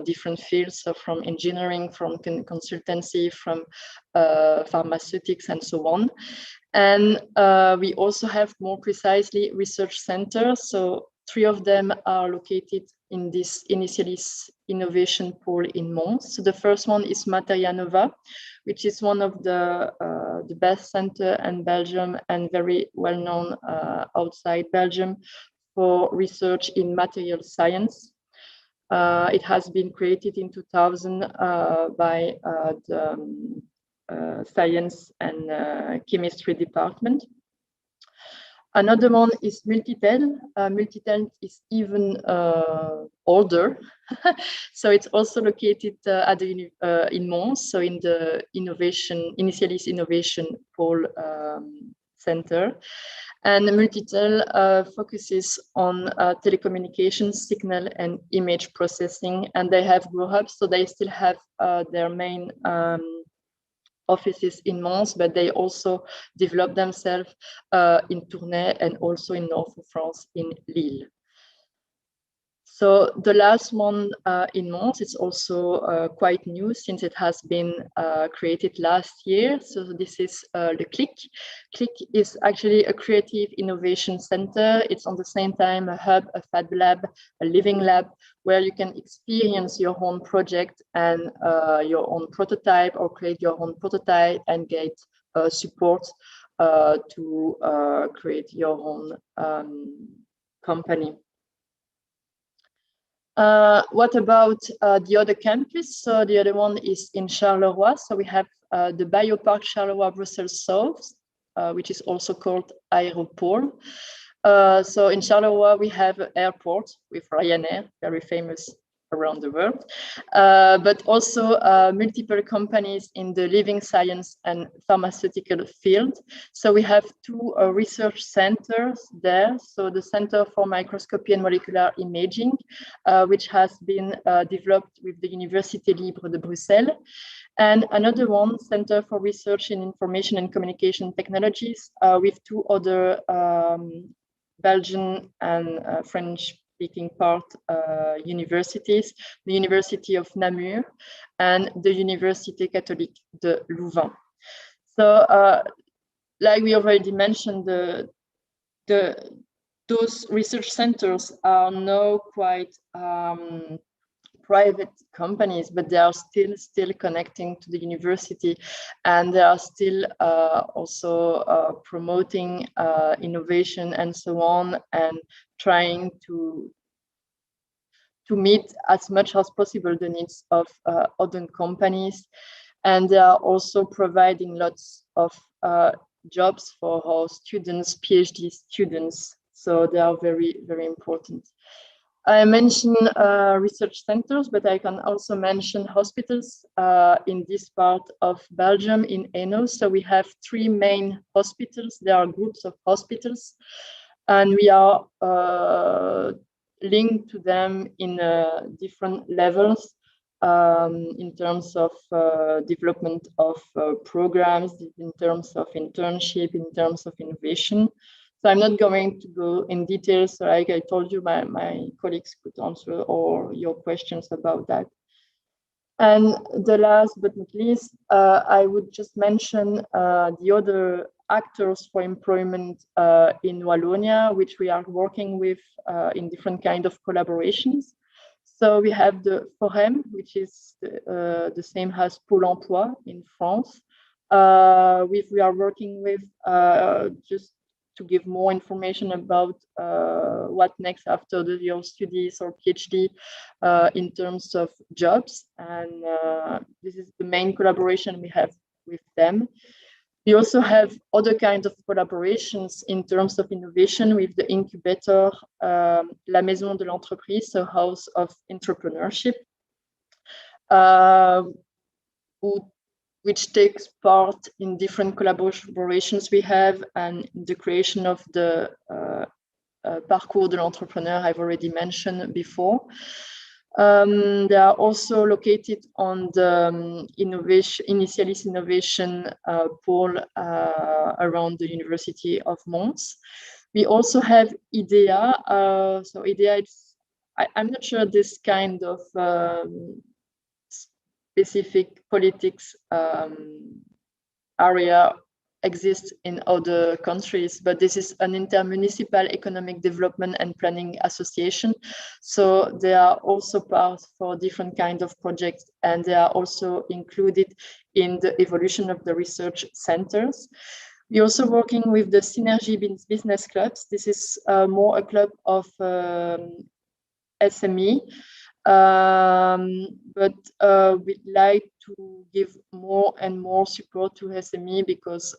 different fields, so from engineering, from consultancy, from pharmaceutics, and so on. And we also have, more precisely, research centers. So 3 of them are located in this Initialist Innovation Pole in Mons. So the first one is Materia Nova, which is one of the the best center in Belgium and very well known outside Belgium for research in material science. It has been created in 2000 by the Science and Chemistry department. Another one is Multitel. Multitel is even older, so it's also located at the in Mons, so in the Initialis Innovation Pole Center. And Multitel focuses on telecommunications, signal and image processing, and they have grown up, so they still have their main offices in Mons, but they also develop themselves in Tournai and also in north of France in Lille. So the last one in Mons, it's also quite new since it has been created last year. So this is the CLIC. CLIC is actually a creative innovation center. It's on the same time a hub, a fab lab, a living lab, where you can experience your own project and your own prototype, or create your own prototype and get support to create your own company. What about the other campus? So the other one is in Charleroi. So we have the Biopark Charleroi Brussels South, which is also called Aéropole. So in Charleroi, we have an airport with Ryanair, very famous around the world, but also multiple companies in the living science and pharmaceutical field. So we have two research centers there. So the Center for Microscopy and Molecular Imaging, which has been developed with the Université Libre de Bruxelles, and another one, Center for Research in Information and Communication Technologies, with two other Belgian and French-speaking part universities, the University of Namur and the Université Catholique de Louvain. So, like we already mentioned, those research centers are now quite private companies, but they are still connecting to the university, and they are still also promoting innovation and so on, and trying to meet as much as possible the needs of other companies. And they are also providing lots of jobs for our students, PhD students. So they are very, very important. I mentioned research centers, but I can also mention hospitals in this part of Belgium, in Hainaut. So we have three main hospitals. There are groups of hospitals, and we are linked to them in different levels in terms of development of programs, in terms of internship, in terms of innovation. So I'm not going to go in detail. So like I told you, my colleagues could answer all your questions about that. And the last but not least, I would just mention the other actors for employment in Wallonia, which we are working with in different kind of collaborations. So we have the Forum, which is the same as Pôle Emploi in France. We are working with just to give more information about what next after your studies or PhD in terms of jobs. And this is the main collaboration we have with them. We also have other kinds of collaborations in terms of innovation with the incubator, La Maison de l'Entreprise, so House of Entrepreneurship, which takes part in different collaborations we have, and the creation of the Parcours de l'Entrepreneur I've already mentioned before. They are also located on the Initialis Innovation Pole around the University of Mons. We also have IDEA. So IDEA, I'm not sure this kind of specific politics area exists in other countries, but this is an intermunicipal economic development and planning association. So they are also part for different kinds of projects, and they are also included in the evolution of the research centers. We're also working with the Synergy Business Clubs. This is more a club of SME, but we'd like to give more and more support to SME because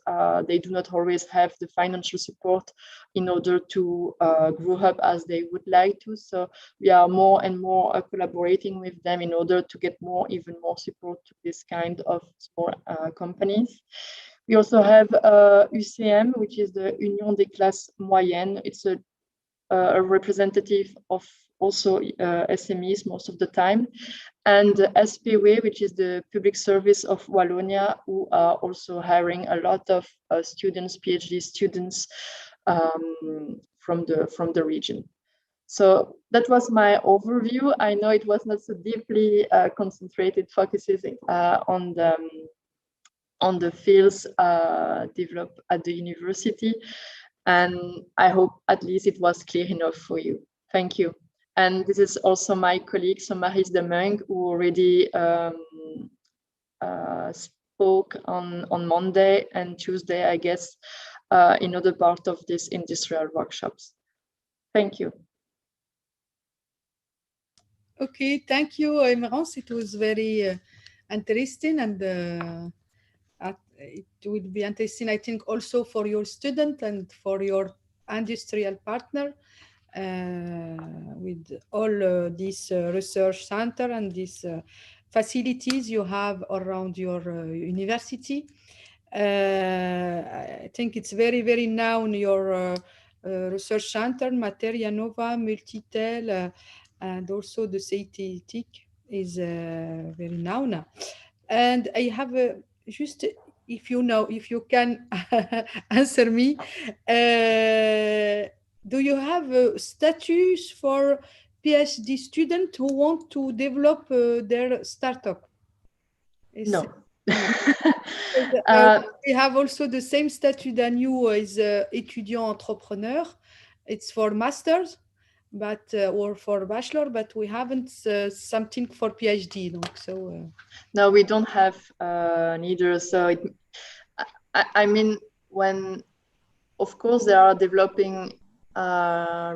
they do not always have the financial support in order to grow up as they would like to. So we are more and more collaborating with them in order to get even more support to this kind of small companies. We also have UCM, which is the Union des Classes Moyennes. It's a representative of also SMEs most of the time, and SPW, which is the Public Service of Wallonia, who are also hiring a lot of students, PhD students from the region. So that was my overview. I know it was not so deeply concentrated, focusing on the fields developed at the university. And I hope at least it was clear enough for you. Thank you. And this is also my colleague, Maurice Demung, who already spoke on Monday and Tuesday, I guess, in other part of these industrial workshops. Thank you. Okay, thank you, Emerence. It was very interesting, and it will be interesting, I think, also for your student and for your industrial partner with all this research center and these facilities you have around your university. I think it's very, very known, your research center, Materia Nova, Multitel, and also the CITIC is very known. And I have just, if you can answer me, do you have status for PhD students who want to develop their startup? No. We have also the same statute than you as étudiant entrepreneur. It's for masters, but or for bachelor, but we haven't something for PhD. So no, we don't have neither. So I mean, when of course they are developing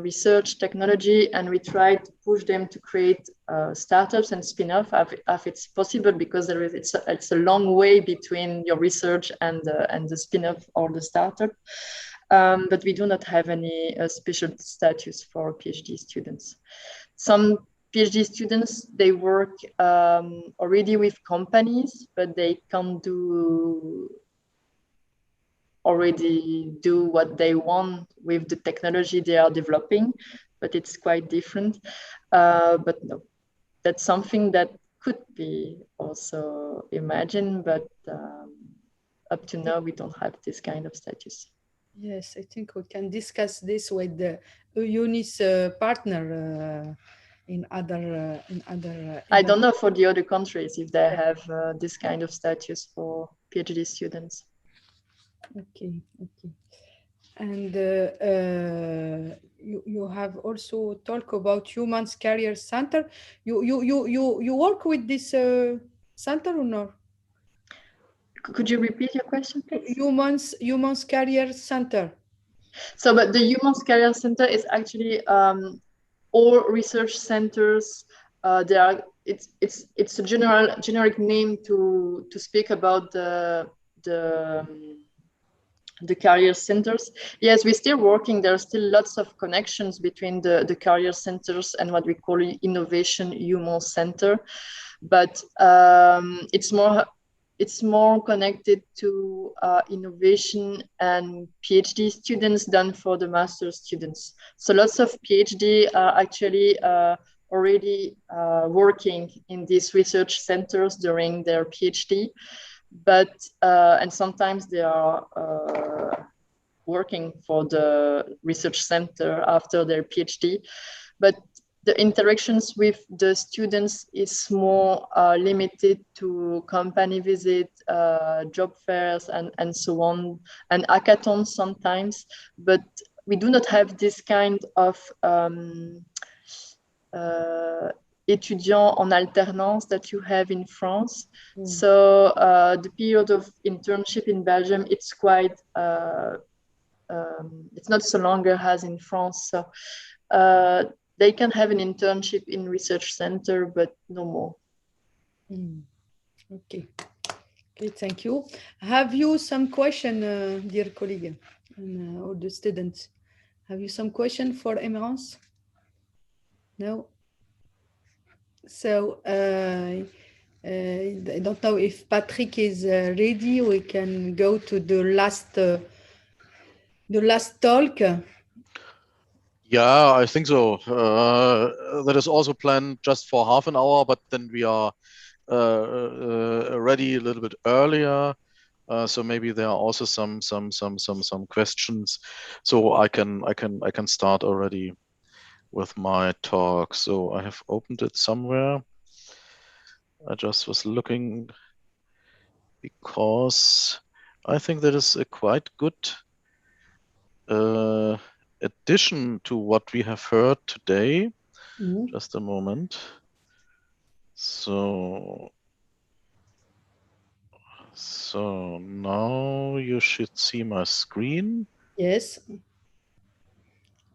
research technology, and we try to push them to create startups and spin-off if it's possible, because it's a long way between your research and the spin-off or the startup. But we do not have any special status for PhD students. Some PhD students, they work already with companies, but they can't already do what they want with the technology they are developing, but it's quite different. But no, that's something that could be also imagined, but up to now, we don't have this kind of status. Yes, I think we can discuss this with the UNI's partner in other. I don't know for the other countries if they have this kind of status for PhD students. Okay. And you have also talked about Humans Career Center. You work with this center or not? Could you repeat your question, please? Humans Career Center. So, but the Humans Career Center is actually all research centers. It's a generic name to speak about the career centers. Yes, we're still working. There are still lots of connections between the career centers and what we call Innovation Human Center, but it's more connected to innovation and PhD students than for the master students. So lots of PhD are actually already working in these research centers during their PhD, but and sometimes they are working for the research center after their PhD. But the interactions with the students is more limited to company visit, job fairs, and so on, and hackathons sometimes. But we do not have this kind of étudiants en alternance that you have in France. So the period of internship in Belgium, it's quite, it's not so longer as in France. So they can have an internship in research center, but no more. Okay. Okay, thank you. Have you some question, dear colleague, or the students? Have you some question for Emerence? No? So I don't know if Patrick is ready. We can go to the last talk. Yeah, I think so. That is also planned just for half an hour, but then we are ready a little bit earlier. So maybe there are also some questions. So I can start already with my talk. So I have opened it somewhere. I just was looking because I think that is a quite good addition to what we have heard today. Just a moment. So now you should see my screen. Yes.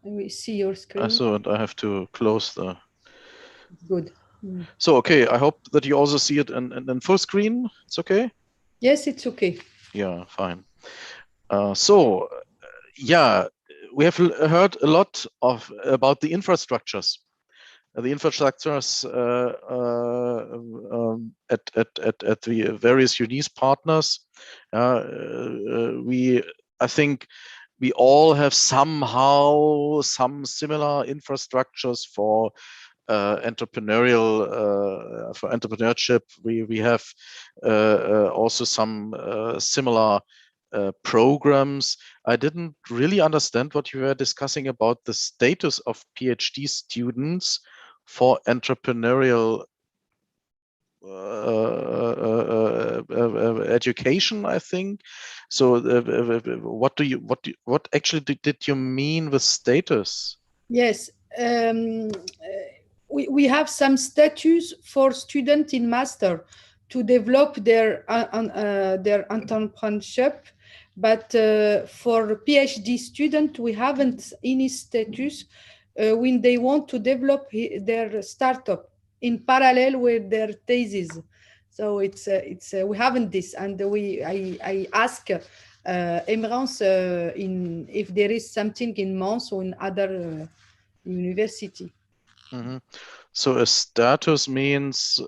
We see your screen. So and I have to close the. Good. So okay, I hope that you also see it in full screen. It's okay. Yes, it's okay. Yeah, fine. So yeah, we have heard a lot about the infrastructures. The infrastructures at the various UNIS partners. I think we all have somehow some similar infrastructures for entrepreneurship. We have also some similar programs. I didn't really understand what you were discussing about the status of PhD students for entrepreneurial education, I think. So what actually did you mean with status? Yes, we have some status for students in master to develop their entrepreneurship, but for PhD student we haven't any status when they want to develop their startup in parallel with their thesis. So it's we haven't this, and I ask Emerence in if there is something in Mons or in other university. So a status means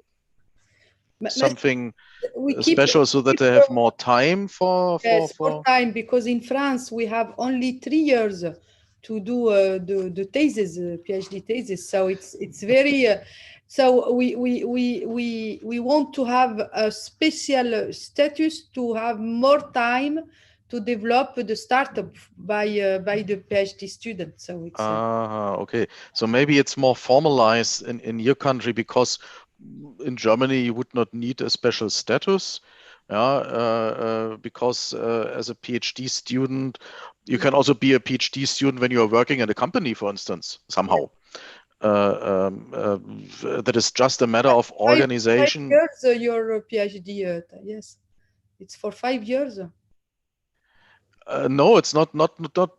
something we special so that they have more time for more time, because in France we have only 3 years to do the thesis, PhD thesis. So it's very so we want to have a special status to have more time to develop the startup by the PhD student. So it's okay. So maybe it's more formalized in your country, because in Germany you would not need a special status. Because as a PhD student, you can also be a PhD student when you are working in a company, for instance, somehow. That is just a matter of organization. 5 years, your PhD, yes, it's for 5 years. No, it's not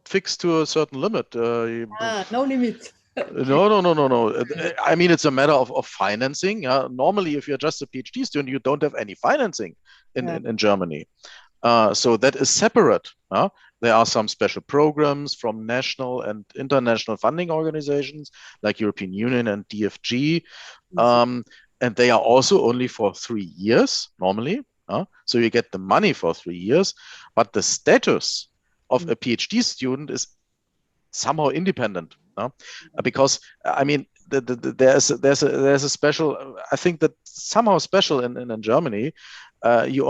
fixed to a certain limit. No limit. No. I mean, it's a matter of financing. Normally, if you're just a PhD student, you don't have any financing in Germany. So that is separate. There are some special programs from national and international funding organizations like European Union and DFG. And they are also only for 3 years normally. So you get the money for 3 years, but the status of a PhD student is somehow independent. Because I mean, there's a special. I think that somehow special in Germany. You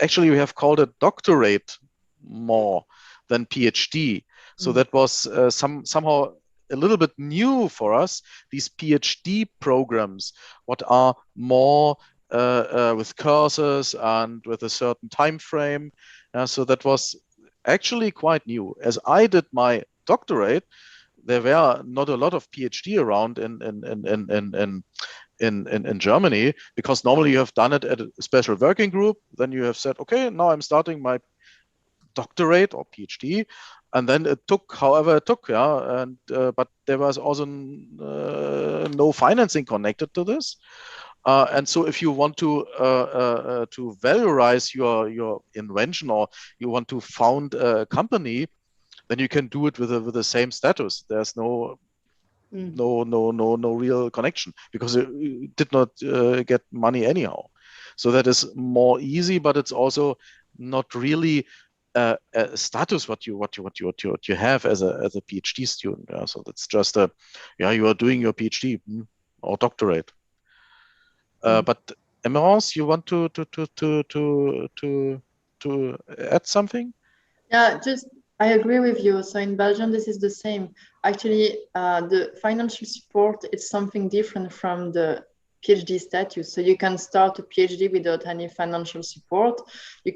actually we have called it doctorate more than PhD. So that was somehow a little bit new for us, these PhD programs, what are more with courses and with a certain time frame. So that was actually quite new. As I did my doctorate, there were not a lot of PhD around in Germany, because normally you have done it at a special working group. Then you have said, okay, now I'm starting my doctorate or PhD, and then it took however it took, yeah. And but there was also no financing connected to this. And so, if you want to valorize your invention, or you want to found a company, then you can do it with the same status. There's no real connection, because it did not get money anyhow. So that is more easy, but it's also not really a status what you have as a PhD student. Yeah? So that's just you are doing your PhD or doctorate. But Emerence, you want to add something? Yeah, I agree with you. So in Belgium, this is the same. Actually, the financial support is something different from the PhD status. So you can start a PhD without any financial support. You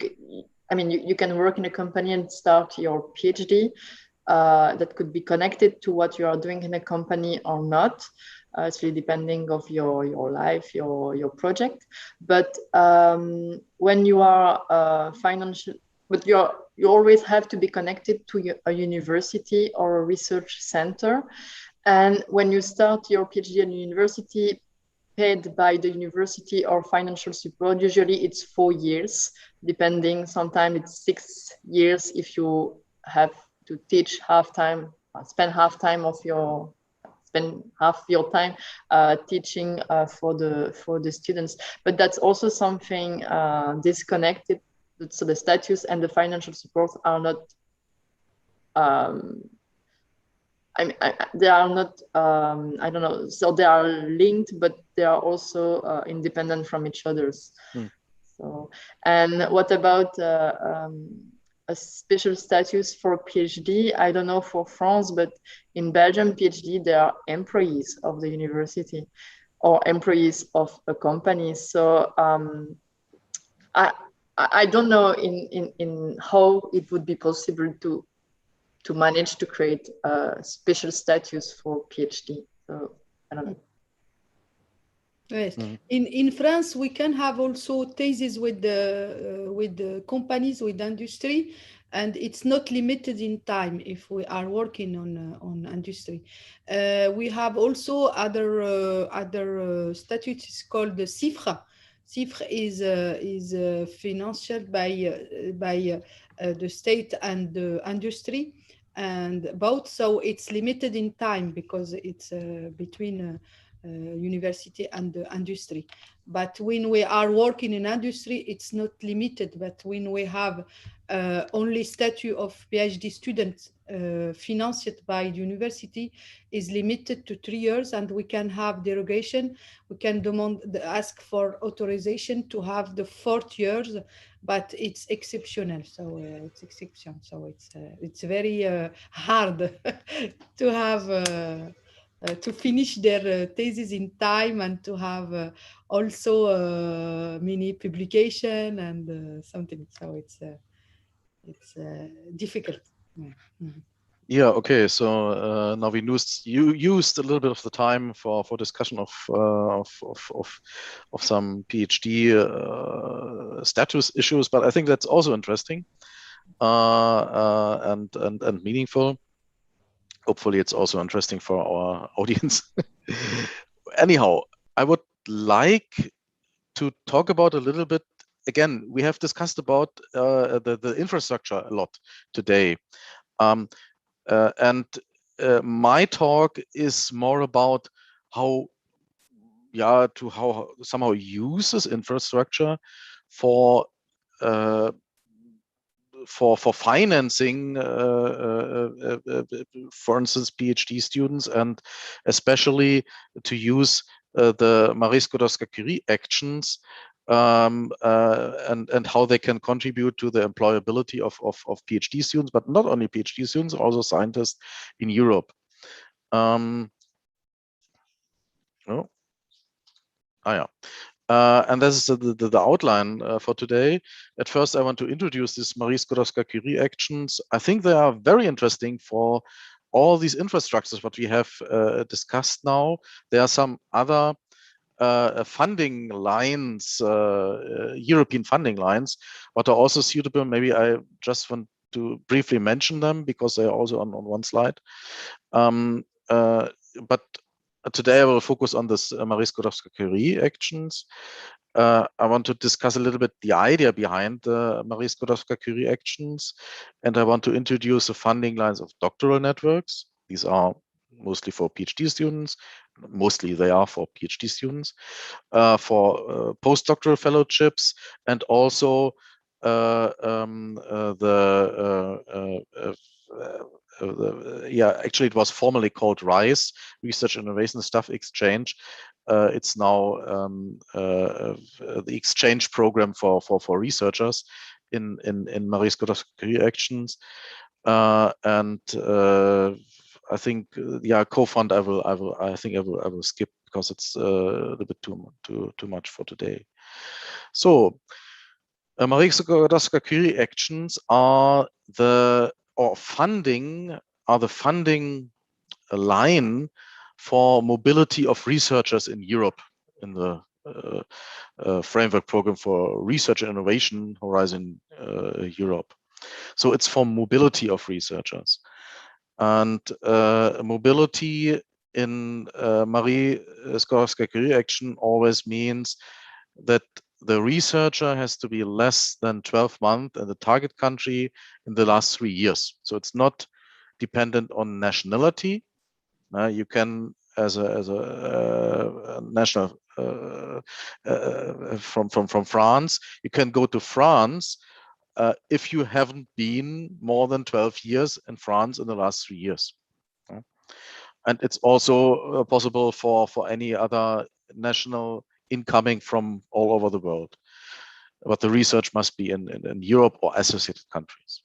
can work in a company and start your PhD. That could be connected to what you are doing in a company or not. It's really depending of your life, your project. But when you are financial, but you always have to be connected to a university or a research center. And when you start your PhD at a university, paid by the university or financial support, usually it's 4 years, depending. Sometimes it's 6 years if you have to teach spend half your time teaching for the students. But that's also something disconnected. So the status and the financial support are not they are not I don't know, so they are linked, but they are also independent from each other's. So, and what about a special status for PhD? I don't know for France, but in Belgium, PhD, they are employees of the university or employees of a company. So I don't know in how it would be possible to manage to create a special status for PhD. So I don't know. Yes, in France we can have also theses with the companies, with industry, and it's not limited in time if we are working on industry. We have also other statutes called the CIFRE. CIFRE is financed by the state and the industry, and both. So it's limited in time because it's between university and the industry. But when we are working in industry, it's not limited. But when we have only statute of PhD students financed by the university, is limited to 3 years, and we can have derogation. We can ask for authorization to have the 4th years, but it's exceptional. So it's exception. So it's very hard to have. To finish their thesis in time, and to have also many publication and something. So it's difficult. Yeah. Okay. So now you used a little bit of the time for discussion of some PhD status issues, but I think that's also interesting and meaningful. Hopefully, it's also interesting for our audience. Anyhow, I would like to talk about a little bit. Again, we have discussed about the infrastructure a lot today. And my talk is more about how somehow use this infrastructure for financing, for instance, PhD students, and especially to use the Marie Skłodowska-Curie actions and how they can contribute to the employability of PhD students, but not only PhD students, also scientists in Europe. Oh. Yeah. And this is the outline for today. At first, I want to introduce these Marie Skłodowska-Curie actions. I think they are very interesting for all these infrastructures what we have discussed now. There are some other funding lines, European funding lines, but are also suitable. Maybe I just want to briefly mention them because they are also on one slide. But today I will focus on this Marie Skłodowska-Curie actions. I want to discuss a little bit the idea behind the Marie Skłodowska-Curie actions, and I want to introduce the funding lines of doctoral networks. These are mostly for PhD students. Mostly they are for PhD students, for postdoctoral fellowships, and also actually it was formerly called RISE, Research Innovation Staff Exchange. It's now the exchange program for researchers in Marie Skłodowska-Curie actions, and I think co-fund I will skip because it's a little bit too much for today. So Marie Skłodowska-Curie actions are the funding line for mobility of researchers in Europe in the framework program for research and innovation Horizon Europe. So it's for mobility of researchers, and mobility in Marie Skłodowska-Curie action always means that the researcher has to be less than 12 months in the target country in the last 3 years. So it's not dependent on nationality. You can, as a national from France, you can go to France if you haven't been more than 12 years in France in the last 3 years. And it's also possible for any other national incoming from all over the world. But the research must be in Europe or associated countries.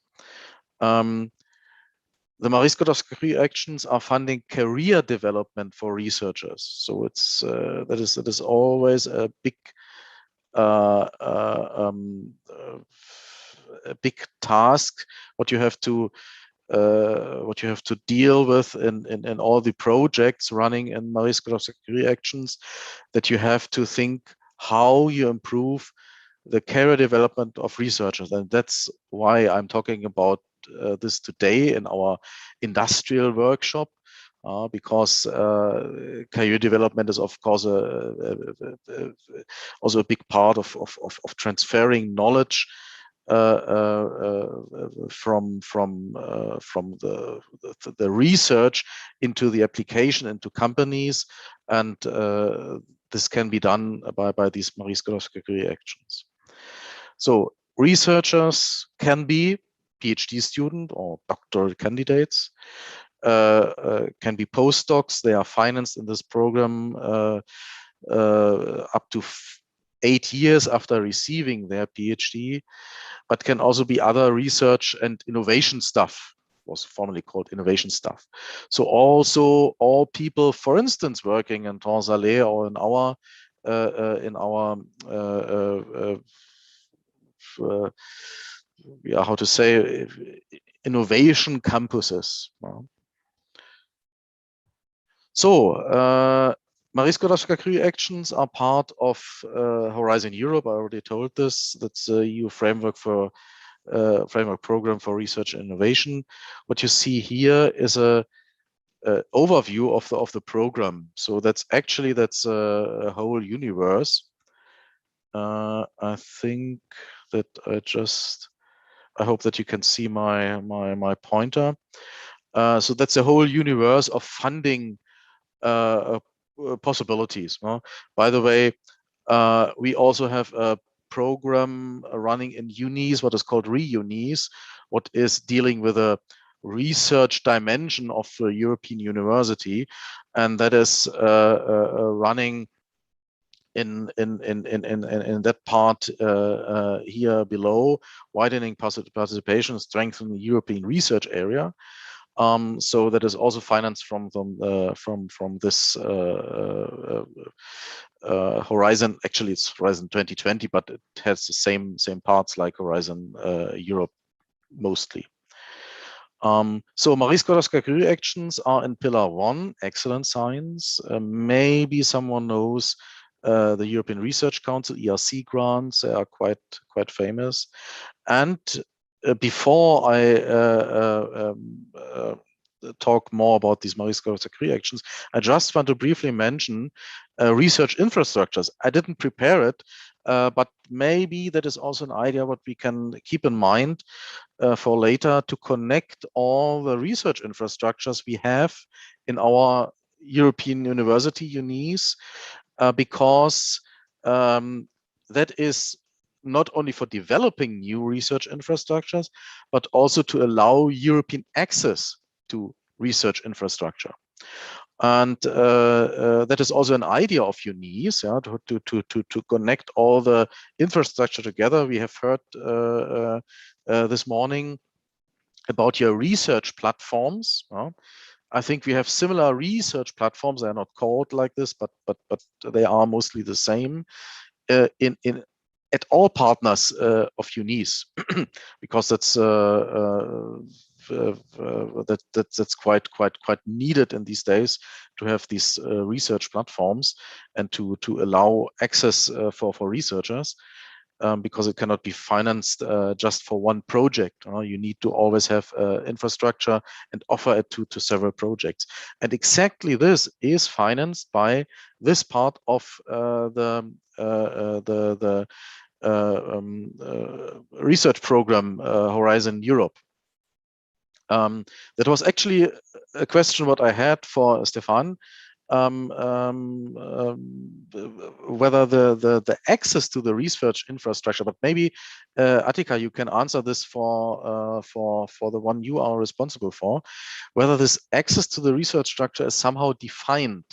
The Marie Skłodowska-Curie actions are funding career development for researchers. So it's that is always a big task what you have to deal with in all the projects running in Marie Skłodowska-Curie actions, that you have to think how you improve the career development of researchers. And that's why I'm talking about this today in our industrial workshop, because career development is of course also a big part of transferring knowledge from the research into the application, into companies, and this can be done by these Marie Skłodowska-Curie actions. So researchers can be PhD student or doctoral candidates, can be postdocs. They are financed in this program up to 8 years after receiving their PhD, but can also be other research and innovation staff, was formerly called innovation staff. So also all people, for instance, working in Transalais or in our how to say, innovation campuses. So Marie Skłodowska-Curie actions are part of Horizon Europe. I already told this. That's the EU framework program for research and innovation. What you see here is a overview of the program. So that's a whole universe. I think that I hope that you can see my pointer. So that's a whole universe of funding possibilities. By the way, we also have a program running in unis, what is called re-unis, what is dealing with a research dimension of a European university, and that is running in that part here below, widening participation, strengthening the European research area. So that is also financed from this Horizon. Actually, it's Horizon 2020, but it has the same parts like Horizon Europe mostly. So Marie Skłodowska-Curie actions are in Pillar 1, excellent science. Maybe someone knows the European Research Council, ERC grants. They are quite famous. And before I talk more about these Marie Skłodowska-Curie actions, I just want to briefly mention research infrastructures. I didn't prepare it, but maybe that is also an idea what we can keep in mind for later, to connect all the research infrastructures we have in our European university unis, because that is not only for developing new research infrastructures, but also to allow European access to research infrastructure. And that is also an idea of unis, yeah, to connect all the infrastructure together. We have heard this morning about your research platforms. I think we have similar research platforms. They are not called like this, but they are mostly the same at all partners of unis, because that's that's quite needed in these days, to have these research platforms and to allow access for researchers. Because it cannot be financed just for one project. You need to always have infrastructure and offer it to several projects. And exactly this is financed by this part of the research program Horizon Europe. That was actually a question what I had for Stefan. Whether the access to the research infrastructure, but maybe Attika, you can answer this for the one you are responsible for, whether this access to the research structure is somehow defined.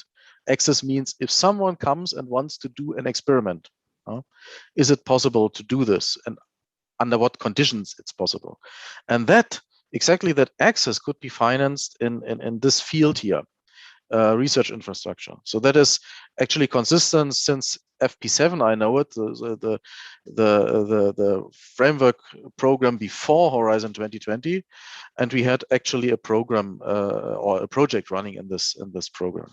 Access means if someone comes and wants to do an experiment, is it possible to do this, and under what conditions it's possible? And that exactly that access could be financed in this field here. Research infrastructure. So that is actually consistent since FP7. I know it, the framework program before Horizon 2020, and we had actually a program or a project running in this program.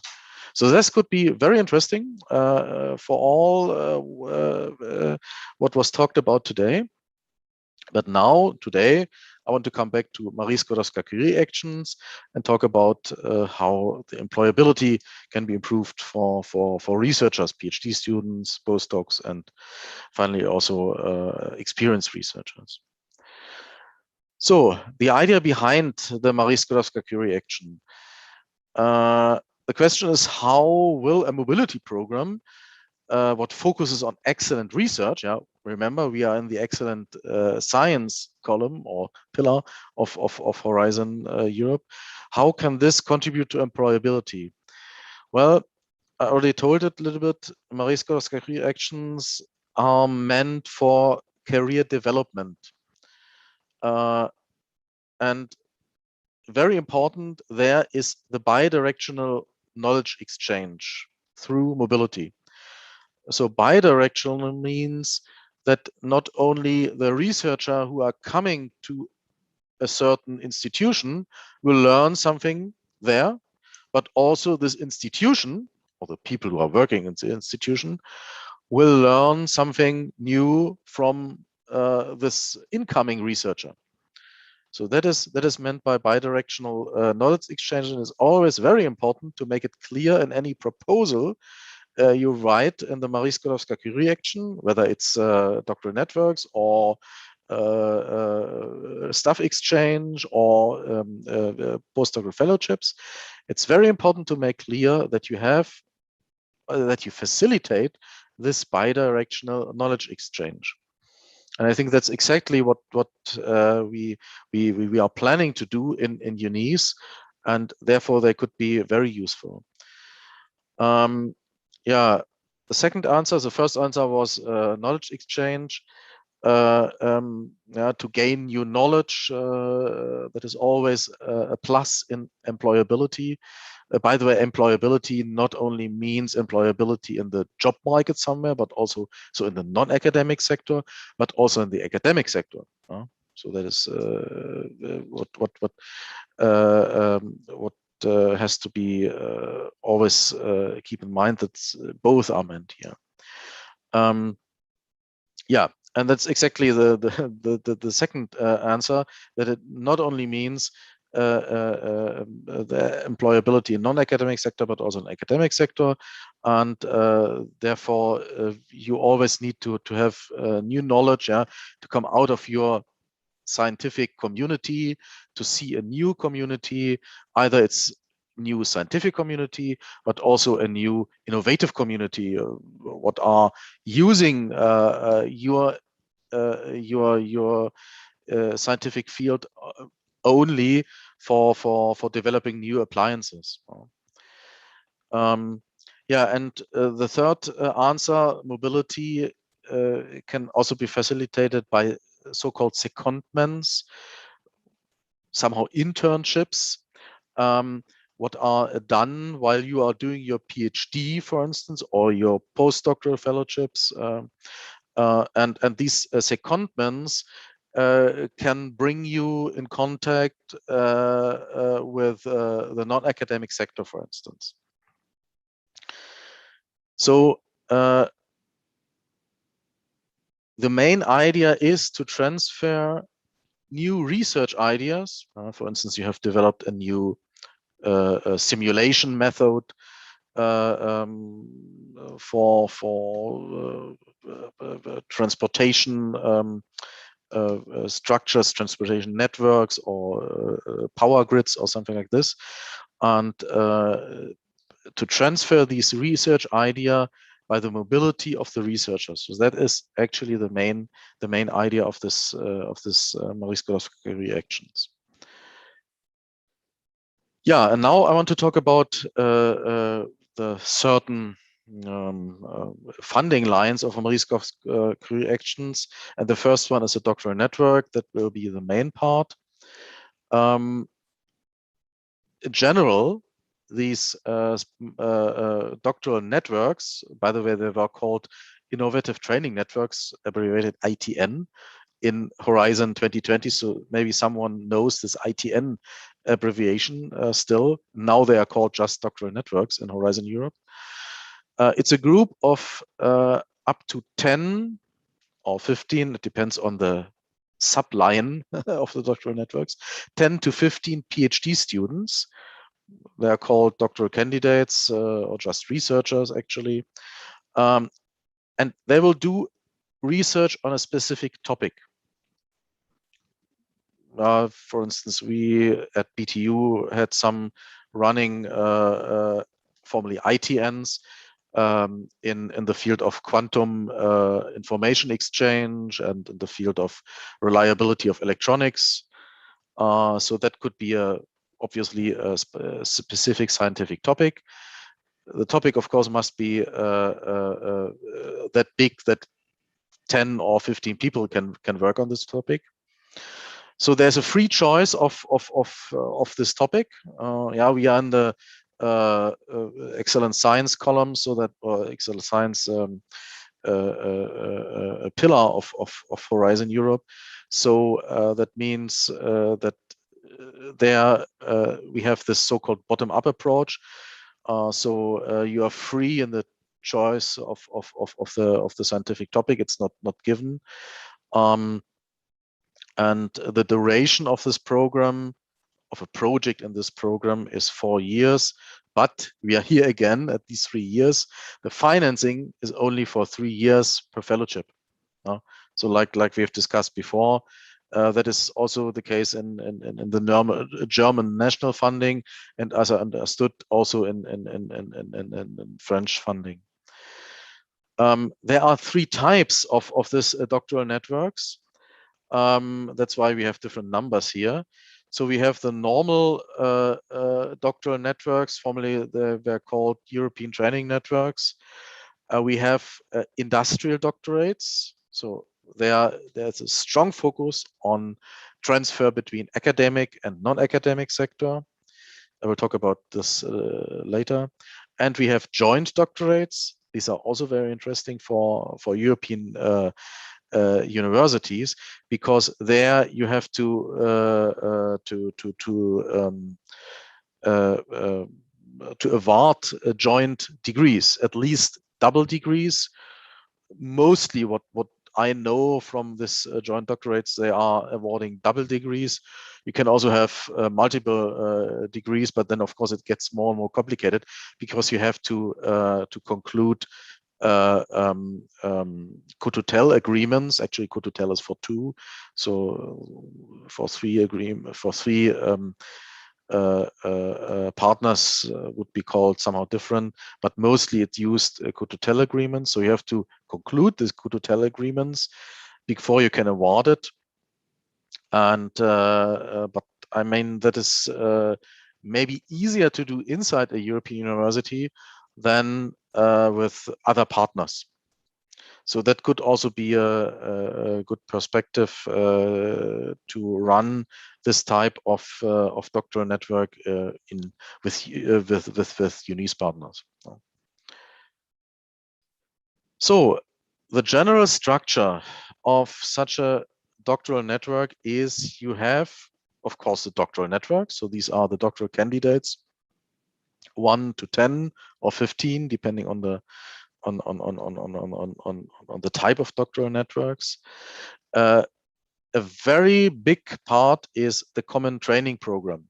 So this could be very interesting for all what was talked about today. But now, today, I want to come back to Marie Skłodowska-Curie actions and talk about how the employability can be improved for researchers, PhD students, postdocs, and finally also experienced researchers. So the idea behind the Marie Skłodowska-Curie action. The question is, how will a mobility program what focuses on excellent research, yeah, remember we are in the excellent science column or pillar of Horizon Europe, how can this contribute to employability? Well, I already told it a little bit. Marie Skłodowska-Curie actions are meant for career development, and very important there is the bidirectional knowledge exchange through mobility. So bidirectional means that not only the researcher who are coming to a certain institution will learn something there, but also this institution, or the people who are working in the institution, will learn something new from this incoming researcher. So that is meant by bidirectional knowledge exchange, and is always very important to make it clear in any proposal you write in the Marie Skłodowska-Curie action, whether it's doctoral networks or staff exchange or postdoctoral fellowships. It's very important to make clear that you have that you facilitate this bidirectional knowledge exchange. And I think that's exactly what we are planning to do in unis, and therefore they could be very useful. Yeah, the second answer, the first answer was knowledge exchange. to gain new knowledge. That is always a plus in employability. By the way, employability not only means employability in the job market somewhere, but also so in the non-academic sector, but also in the academic sector. So that is what has to be always keep in mind, that both are meant here. Yeah, and that's exactly the second answer, that it not only means the employability in non-academic sector, but also in academic sector, and therefore you always need to have new knowledge, to come out of your scientific community, to see a new community. Either it's new scientific community, but also a new innovative community, what are using your scientific field only for developing new appliances. Yeah, and the third answer, mobility, can also be facilitated by so-called secondments, somehow internships, what are done while you are doing your PhD, for instance, or your postdoctoral fellowships. And these secondments can bring you in contact with the non-academic sector, for instance. So the main idea is to transfer new research ideas. For instance, you have developed a new simulation method for transportation structures, transportation networks, or power grids, or something like this, and to transfer these research idea by the mobility of the researchers. So that is actually the main idea of this Marie Sklodowska reactions. Yeah, and now I want to talk about the certain funding lines of Marie Sklodowska reactions, and the first one is a doctoral network that will be the main part. In general, these doctoral networks, by the way, they were called Innovative Training Networks, abbreviated ITN, in Horizon 2020. So maybe someone knows this ITN abbreviation still. Now they are called just doctoral networks in Horizon Europe. It's a group of up to 10 or 15, it depends on the subline of the doctoral networks, 10 to 15 PhD students. They are called doctoral candidates or just researchers, actually. And they will do research on a specific topic. For instance, we at BTU had some running formerly ITNs in the field of quantum information exchange and in the field of reliability of electronics. So that could be obviously a specific scientific topic. The topic, of course, must be that big that 10 or 15 people can work on this topic. So there's a free choice of this topic. Yeah, we are in the excellent science column, so that excellent science a pillar of Horizon Europe. So that means that there we have this so-called bottom-up approach. So you are free in the choice of the scientific topic. It's not given. And the duration of this program, of a project in this program, is 4 years. But we are here again at these 3 years. The financing is only for 3 years per fellowship. So like we have discussed before, that is also the case in the German national funding, and as I understood, also in French funding. There are 3 types of this doctoral networks. That's why we have different numbers here. So we have the normal doctoral networks. Formerly they're called European Training Networks. We have industrial doctorates. So there's a strong focus on transfer between academic and non-academic sector. I will talk about this later. And we have joint doctorates. These are also very interesting for European universities, because there you have to award joint degrees, at least double degrees. Mostly what I know from this joint doctorates, they are awarding double degrees. You can also have multiple degrees, but then of course it gets more and more complicated, because you have to conclude co-tutel agreements. Actually, co-tutel is for 2, so for 3 partners would be called somehow different, but mostly it's used co-tutel agreements. So you have to conclude these co-tutel agreements before you can award it. And but I mean, that is maybe easier to do inside a European university than with other partners. So that could also be a good perspective to run this type of doctoral network with UNIS partners. So the general structure of such a doctoral network is, you have, of course, the doctoral network. So these are the doctoral candidates, 1 to 10 or 15, depending on the type of doctoral networks. A very big part is the common training program.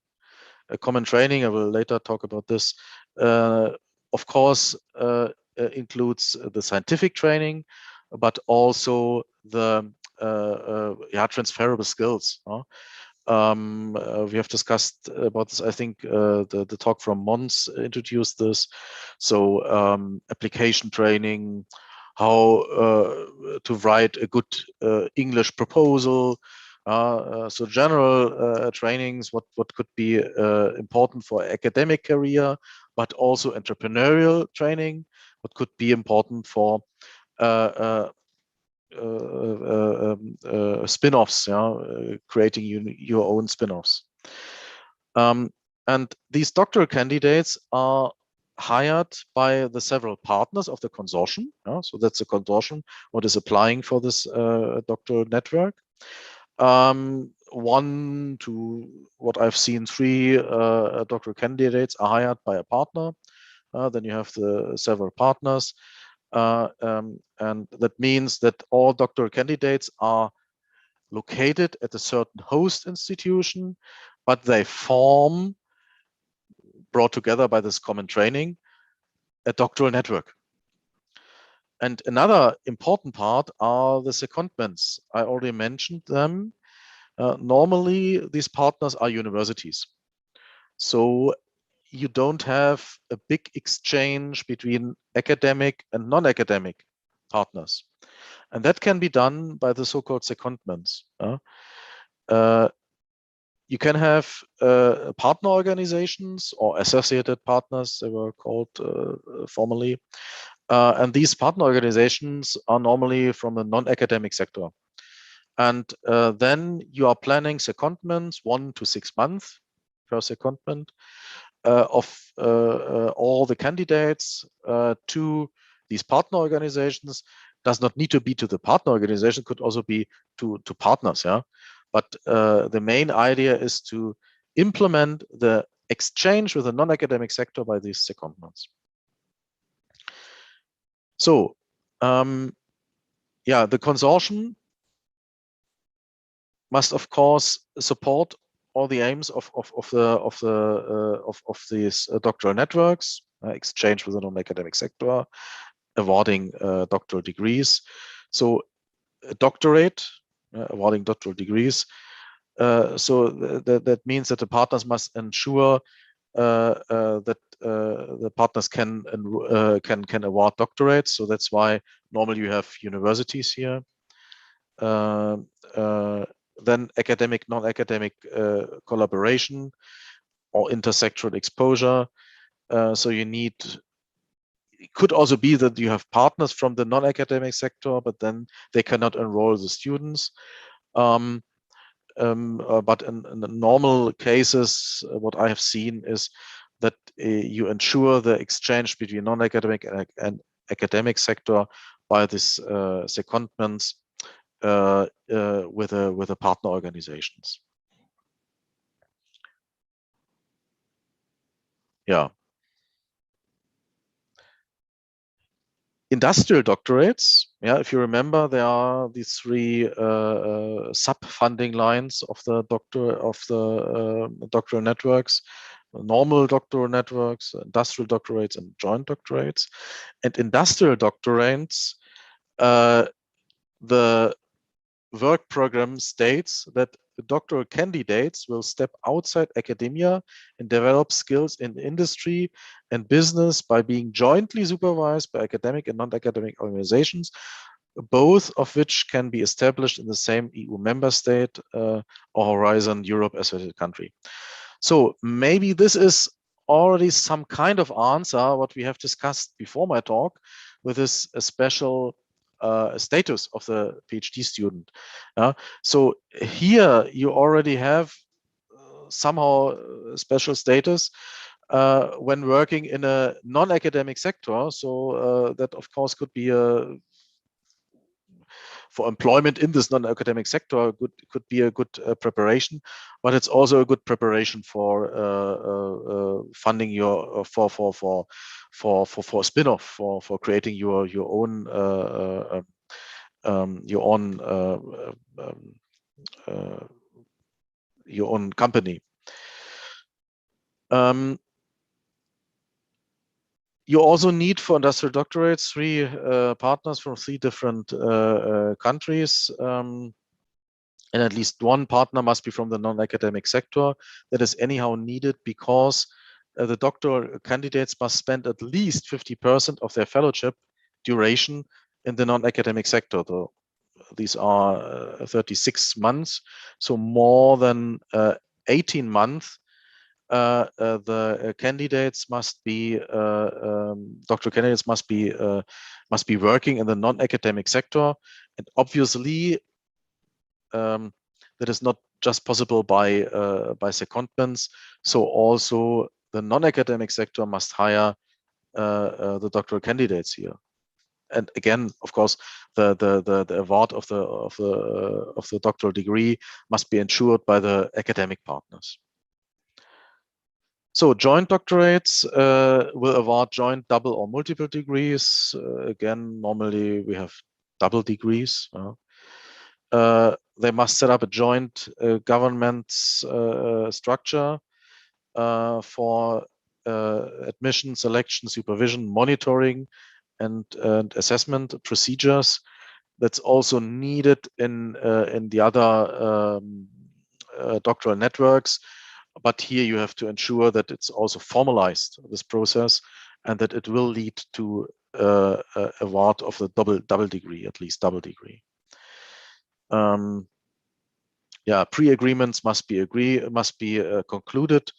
A common training, I will later talk about this, of course, includes the scientific training, but also the transferable skills. We have discussed about this. I think the talk from Mons introduced this. So application training, how to write a good English proposal. So general trainings, what could be important for academic career, but also entrepreneurial training, what could be important for spin-offs, creating your own spin-offs. And these doctoral candidates are hired by the several partners of the consortium. So that's a consortium what is applying for this doctoral network. 1 to what I've seen 3 doctoral candidates are hired by a partner. Then you have the several partners. And that means that all doctoral candidates are located at a certain host institution, but they form, brought together by this common training, a doctoral network. And another important part are the secondments. I already mentioned them. Normally, these partners are universities. So you don't have a big exchange between academic and non-academic partners. And that can be done by the so-called secondments. You can have partner organizations or associated partners, they were called formally. And these partner organizations are normally from a non-academic sector. And then you are planning secondments 1 to 6 months per secondment of all the candidates to these partner organizations. Does not need to be to the partner organization, could also be to partners. But the main idea is to implement the exchange with the non-academic sector by these secondments. So the consortium must of course support all the aims of these doctoral networks, exchange with the non-academic sector, awarding doctoral degrees. So a doctorate, awarding doctoral degrees. So that means that the partners must ensure that the partners can award doctorates. So that's why normally you have universities here. Then academic, non-academic collaboration or intersectoral exposure. So you need it could also be that you have partners from the non-academic sector, but then they cannot enroll the students. But in the normal cases, what I have seen is that you ensure the exchange between non-academic and academic sector by this secondments with the partner organizations. Yeah. Industrial doctorates, yeah, if you remember, there are these three sub-funding lines of the doctoral networks: normal doctoral networks, industrial doctorates, and joint doctorates. And industrial doctorates, the work program states that doctoral candidates will step outside academia and develop skills in industry and business by being jointly supervised by academic and non-academic organizations, both of which can be established in the same EU member state or Horizon Europe associated country. So maybe this is already some kind of answer what we have discussed before my talk with this special status of the PhD student. So here you already have somehow special status when working in a non-academic sector. So that of course could be for employment in this non-academic sector could be a good preparation, but it's also a good preparation for funding your for spin-off for creating your own company. You also need for industrial doctorates 3 partners from 3 different countries. And at least one partner must be from the non-academic sector. That is anyhow needed because the doctoral candidates must spend at least 50% of their fellowship duration in the non-academic sector. These are 36 months, so more than 18 months. The candidates must be doctoral candidates must be working in the non-academic sector, and obviously that is not just possible by secondments. So also the non-academic sector must hire the doctoral candidates here. And again, of course, the award of the doctoral degree must be ensured by the academic partners. So joint doctorates will award joint, double, or multiple degrees. Again, normally we have double degrees. They must set up a joint government structure for admission, selection, supervision, monitoring, and assessment procedures. That's also needed in the other doctoral networks. But here you have to ensure that it's also formalized, this process, and that it will lead to award of the double degree, at least double degree. Yeah, pre-agreements must be concluded.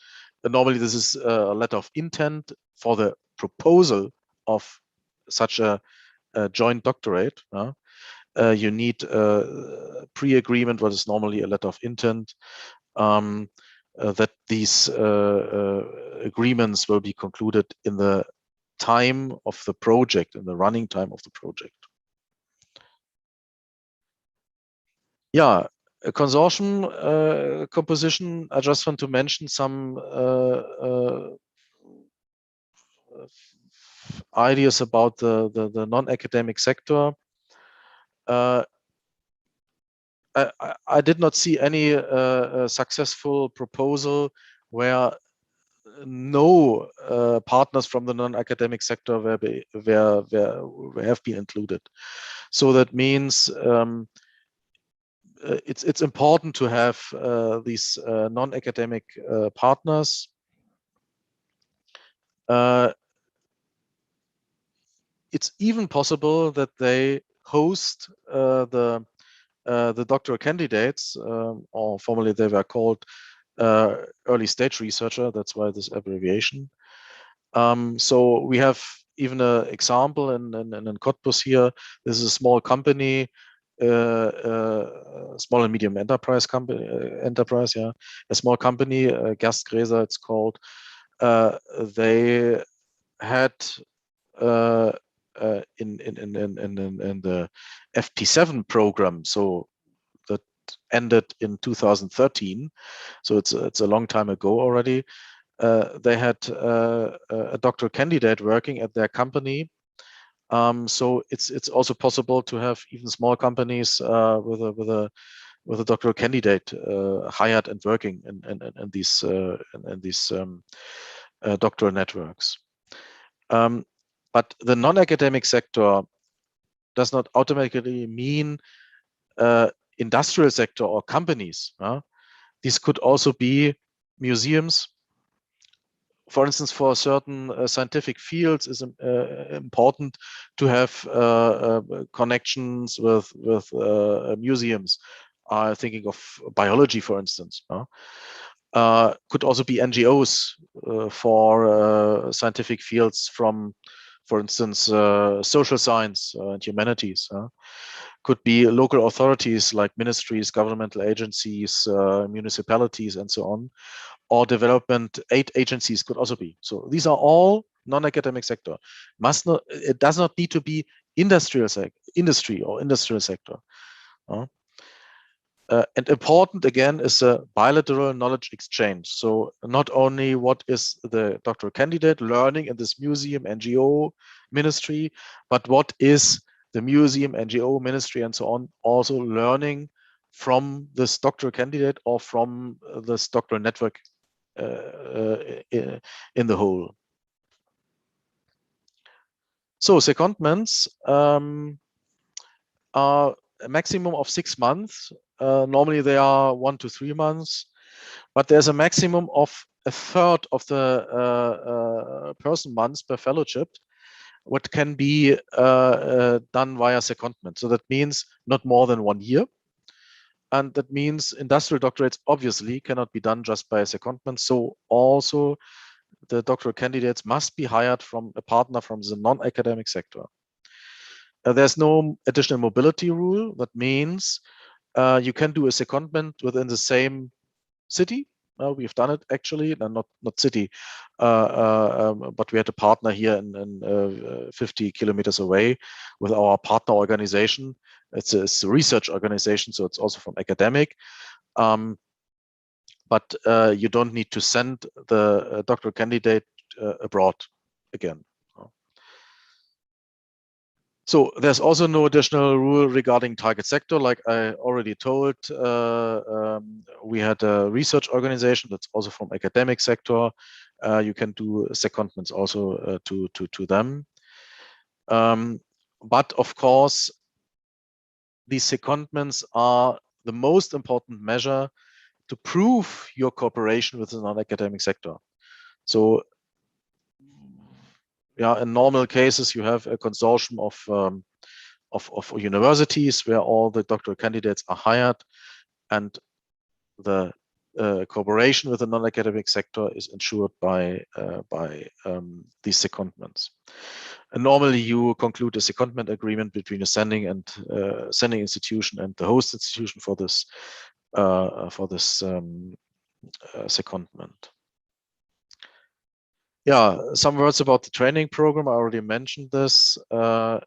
Normally, this is a letter of intent for the proposal of such a joint doctorate. You need a pre-agreement, what is normally a letter of intent, that these agreements will be concluded in the time of the project, in the running time of the project. Yeah, a consortium composition. I just want to mention some ideas about the non-academic sector. I did not see any successful proposal where no partners from the non-academic sector have been included. So that means it's important to have these non-academic partners. It's even possible that they host the doctoral candidates, or formerly they were called early stage researcher. That's why this abbreviation. So we have even an example in Cottbus here. This is a small company, small and medium enterprise company, yeah, a small company, Gerstgräser it's called. They had in the FP7 program, so that ended in 2013. So it's a long time ago already. They had a doctoral candidate working at their company. So it's also possible to have even small companies with a doctoral candidate hired and working in these doctoral networks. But the non-academic sector does not automatically mean industrial sector or companies. These could also be museums. For instance, for certain scientific fields, is important to have connections with museums. Thinking of biology, for instance. Could also be NGOs for scientific fields from, for instance, social science and humanities. Could be local authorities like ministries, governmental agencies, municipalities, and so on. Or development aid agencies could also be. So these are all non-academic sector. It does not need to be industry or industrial sector. And important again is a bilateral knowledge exchange. So not only what is the doctoral candidate learning in this museum, NGO, ministry, but what is the museum, NGO, ministry, and so on also learning from this doctoral candidate or from this doctoral network in the whole. So secondments are a maximum of 6 months. Normally they are 1 to 3 months, but there's a maximum of a third of the person months per fellowship, what can be done via secondment. So that means not more than 1 year. And that means industrial doctorates obviously cannot be done just by a secondment. So also the doctoral candidates must be hired from a partner from the non-academic sector. There's no additional mobility rule. That means you can do a secondment within the same city. We've done it actually, not city, but we had a partner here in 50 kilometers away with our partner organization. It's a research organization, so it's also from academic. But you don't need to send the doctoral candidate abroad again. So there's also no additional rule regarding target sector. Like I already told, we had a research organization that's also from academic sector. You can do secondments also to them. But of course, these secondments are the most important measure to prove your cooperation with the non-academic sector. So yeah, in normal cases, you have a consortium of universities where all the doctoral candidates are hired, and the cooperation with the non-academic sector is ensured by these secondments. And normally, you conclude a secondment agreement between a sending institution and the host institution for this secondment. Yeah, some words about the training program. I already mentioned this. I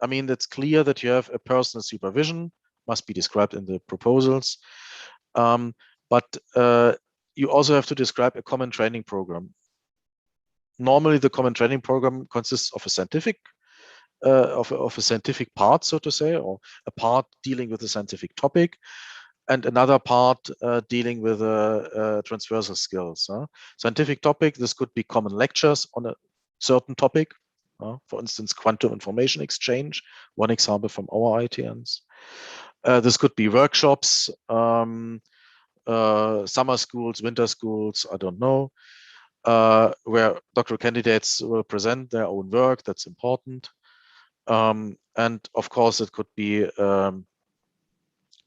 mean, it's clear that you have a personal supervision, must be described in the proposals. But you also have to describe a common training program. Normally, the common training program consists of a scientific of a scientific part, so to say, or a part dealing with a scientific topic, and another part dealing with transversal skills. Scientific topic, this could be common lectures on a certain topic. For instance, quantum information exchange, one example from our ITNs. This could be workshops, summer schools, winter schools, I don't know, where doctoral candidates will present their own work. That's important. And of course, it could be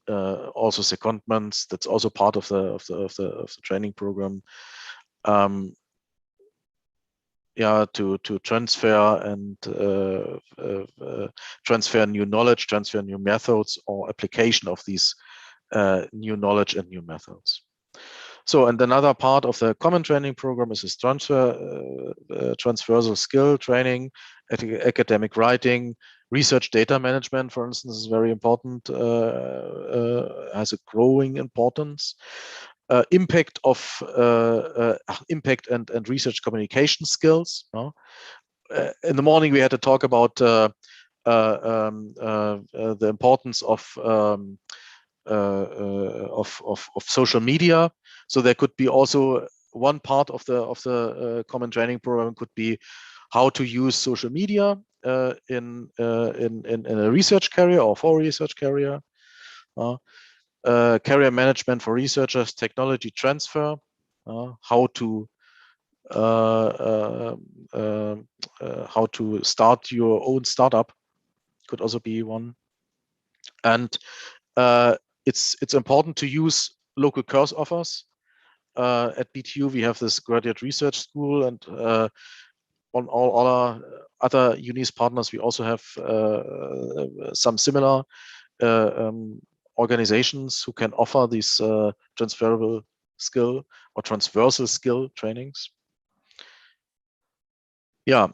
also secondments. That's also part of the training program. to transfer and transfer new knowledge, transfer new methods, or application of these new knowledge and new methods. So, and another part of the common training program is this transversal skill training, academic writing, research data management, for instance, is very important, has a growing importance. Impact and research communication skills. In the morning, we had to talk about the importance of social media. So there could be also one part of the common training program could be how to use social media in a research career or for a research career. Career management for researchers, technology transfer, how to start your own startup could also be one. And it's important to use local course offers. At BTU, we have this graduate research school, and on all our other UNIS partners, we also have some similar organizations who can offer these transferable skill or transversal skill trainings. Yeah.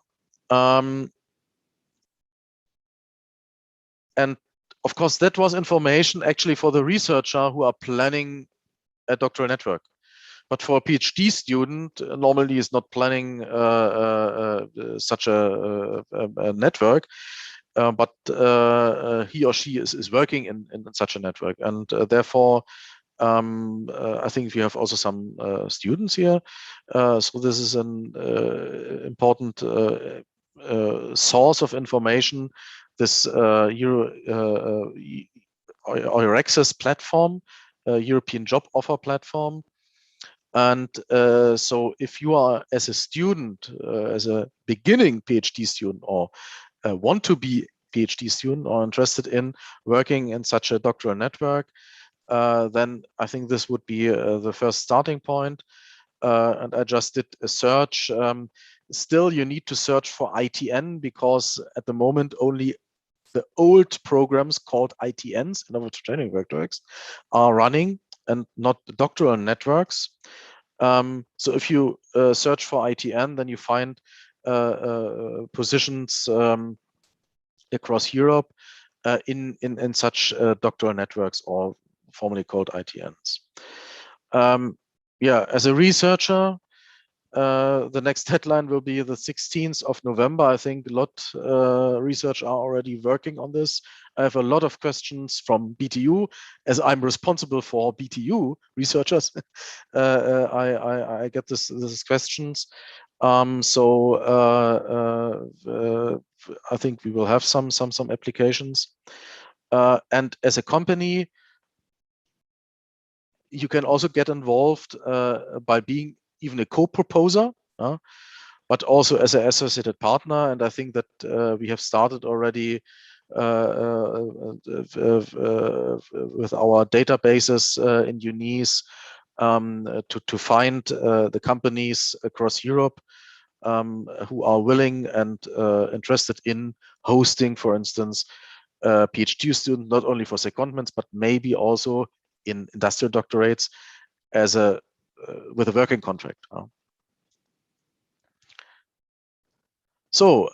And of course, that was information actually for the researcher who are planning a doctoral network. But for a PhD student, normally is not planning such a network, but he or she is working in such a network. And therefore, I think we have also some students here. So this is an important source of information. This EURAXESS platform, European Job Offer platform. And so if you are as a student, as a beginning PhD student, or want to be PhD student or interested in working in such a doctoral network, then I think this would be the first starting point. And I just did a search. Still, you need to search for ITN because at the moment only the old programs called ITNs, Innovative Training Networks, are running and not the doctoral networks. So if you search for ITN, then you find positions across Europe in such doctoral networks, or formerly called ITNs. Yeah, as a researcher, the next deadline will be the 16th of November. I think a lot research are already working on this. I have a lot of questions from BTU, as I'm responsible for BTU researchers. I get these questions. So I think we will have some applications. And as a company, you can also get involved by being even a co-proposer, but also as an associated partner. And I think that we have started already with our databases in UNIS to find the companies across Europe who are willing and interested in hosting, for instance, PhD students, not only for secondments, but maybe also in industrial doctorates as with a working contract. So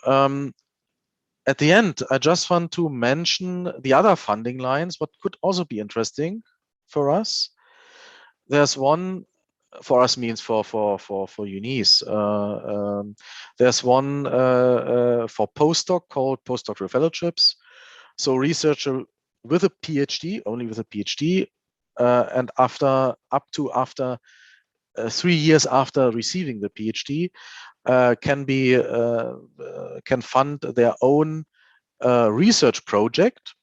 at the end, I just want to mention the other funding lines, what could also be interesting for us. There's one, for us means for UNIS. There's one for postdoc called postdoctoral fellowships. So researcher with a PhD, only with a PhD, and after 3 years after receiving the PhD, can fund their own research project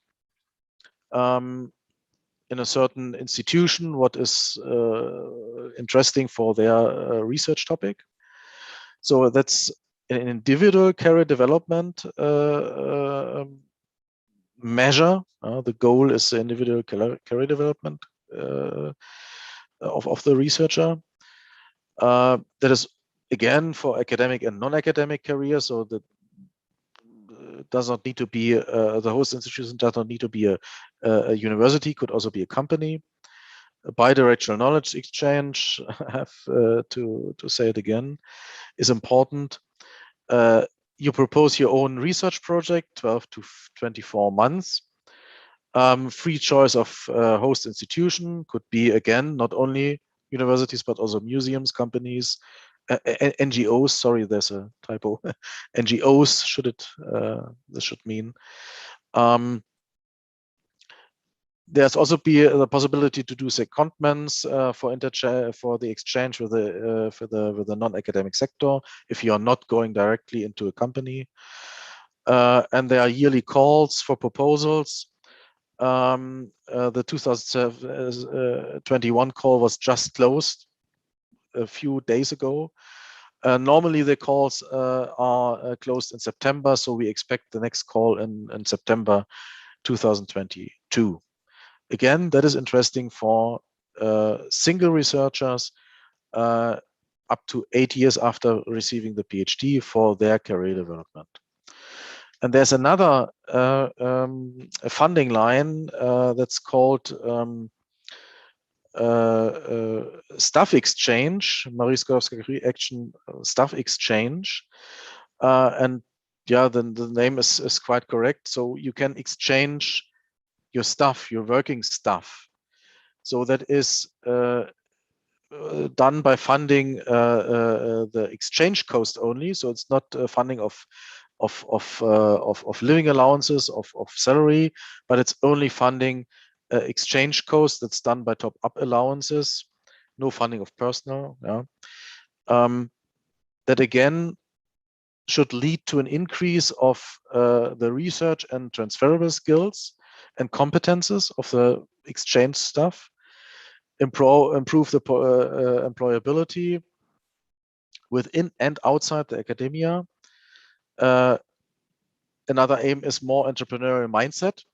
in a certain institution, what is interesting for their research topic. So that's an individual career development measure. The goal is the individual career development of the researcher. That is again, for academic and non-academic careers, so that does not need to be the host institution does not need to be a university, could also be a company. A bidirectional knowledge exchange, I have to say it again, is important. You propose your own research project, 12 to 24 months. Free choice of host institution could be, again, not only universities, but also museums, companies, NGOs. Sorry, there's a typo. NGOs this should mean. There's also the possibility to do secondments for the exchange with the non-academic sector if you are not going directly into a company. And there are yearly calls for proposals. The 2021 call was just closed a few days ago. Normally the calls are closed in September, so we expect the next call in September 2022. Again, that is interesting for single researchers up to 8 years after receiving the PhD for their career development. And there's another funding line that's called Staff Exchange, Marie Skłodowska-Curie Action Staff Exchange. And yeah, the name is quite correct. So you can exchange your stuff, your working stuff. So that is done by funding the exchange cost only. So it's not funding of living allowances, of salary, but it's only funding exchange cost that's done by top-up allowances, no funding of personnel. Yeah. That again should lead to an increase of the research and transferable skills and competences of the exchange staff, improve the employability within and outside the academia. Another aim is more entrepreneurial mindset.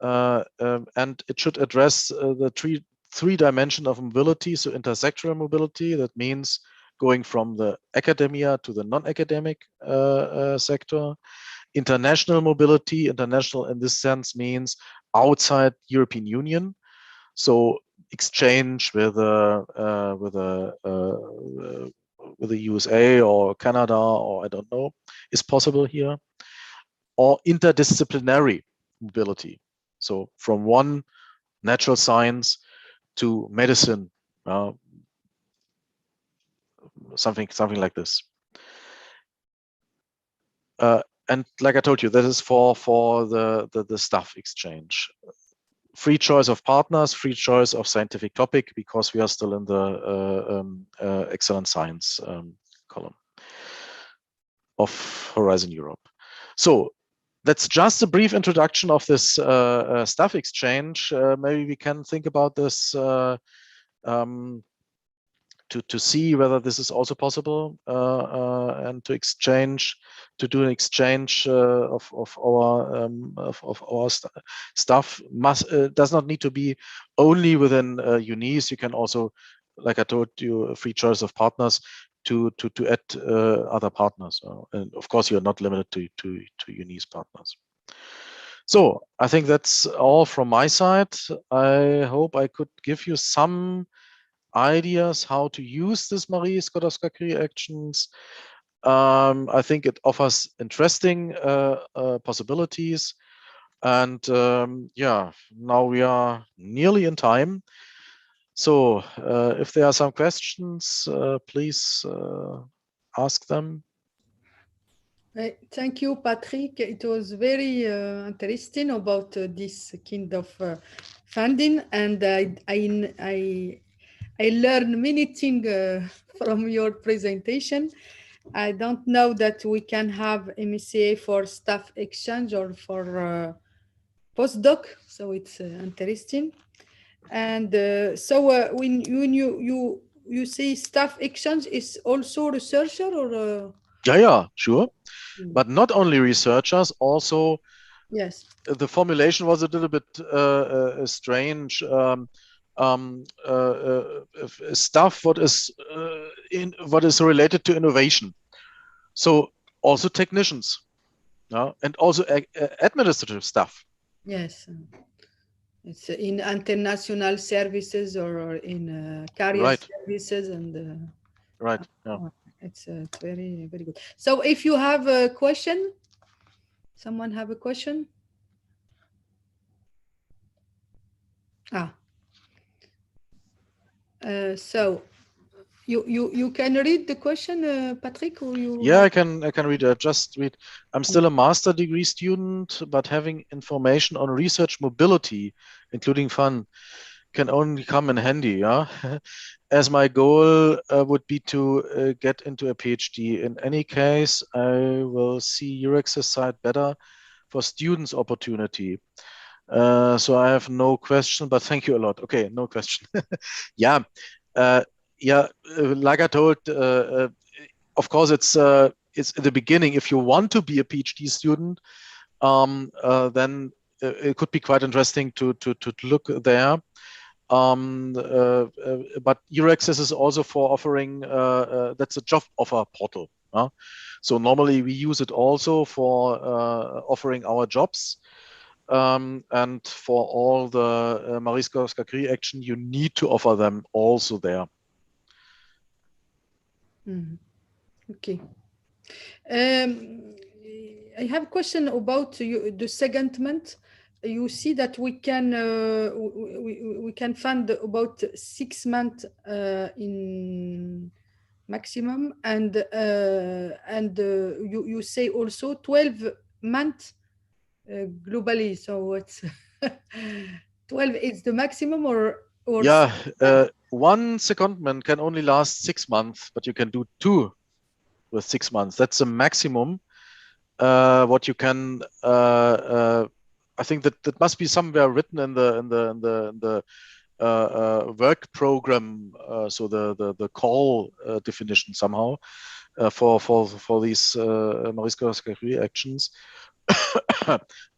And it should address the three dimension of mobility, so intersectoral mobility. That means going from the academia to the non-academic sector. International mobility, international in this sense means outside European Union. So exchange with the USA or Canada, or I don't know, is possible here. Or interdisciplinary mobility. So from one natural science to medicine, something like this. And like I told you, that is for the staff exchange. Free choice of partners, free choice of scientific topic, because we are still in the excellent science column of Horizon Europe. So that's just a brief introduction of this staff exchange. Maybe we can think about this to see whether this is also possible, and to do an exchange of our stuff. Does not need to be only within unis. You can also, like I told you, a free choice of partners to add other partners, and of course you're not limited to unis partners. So I think that's all from my side. I hope I could give you some ideas how to use this Marie Skłodowska-Curie actions. I think it offers interesting possibilities. And yeah, now we are nearly in time. So if there are some questions, please ask them. Thank you, Patrick. It was very interesting about this kind of funding, and I learned many things from your presentation. I don't know that we can have MSCA for staff exchange or for postdoc, so it's interesting. And so when you say staff exchange is also researcher or? Yeah, sure. But not only researchers, also. Yes. The formulation was a little bit strange. stuff what is related to innovation. So also technicians, and also administrative stuff. Yes. It's in international services or in carrier Right. services and Right. Yeah. it's very, very good. So if you have a question, someone have a question? So you can read the question, Patrick, or you Yeah, have... I can read. Just read. I'm still a master degree student, but having information on research mobility, including fun, can only come in handy. Yeah, as my goal would be to get into a PhD. In any case, I will see your access site better for students' opportunity. So I have no question, but thank you a lot. Okay, no question. Yeah, like I told, of course, it's in the beginning. If you want to be a PhD student, then it could be quite interesting to look there. But Euraccess is also for offering. That's a job offer portal. So normally we use it also for offering our jobs. And for all the Marie Curie action, you need to offer them also there. Okay. I have a question about the secondment. You see that we can fund about 6 months in maximum, and you say also 12 months globally. So it's 12 is the maximum, or yeah, one secondment can only last 6 months, but you can do 2 with 6 months. That's the maximum. What you can, I think that must be somewhere written in the work program. So the call definition somehow for these Marie Curie actions.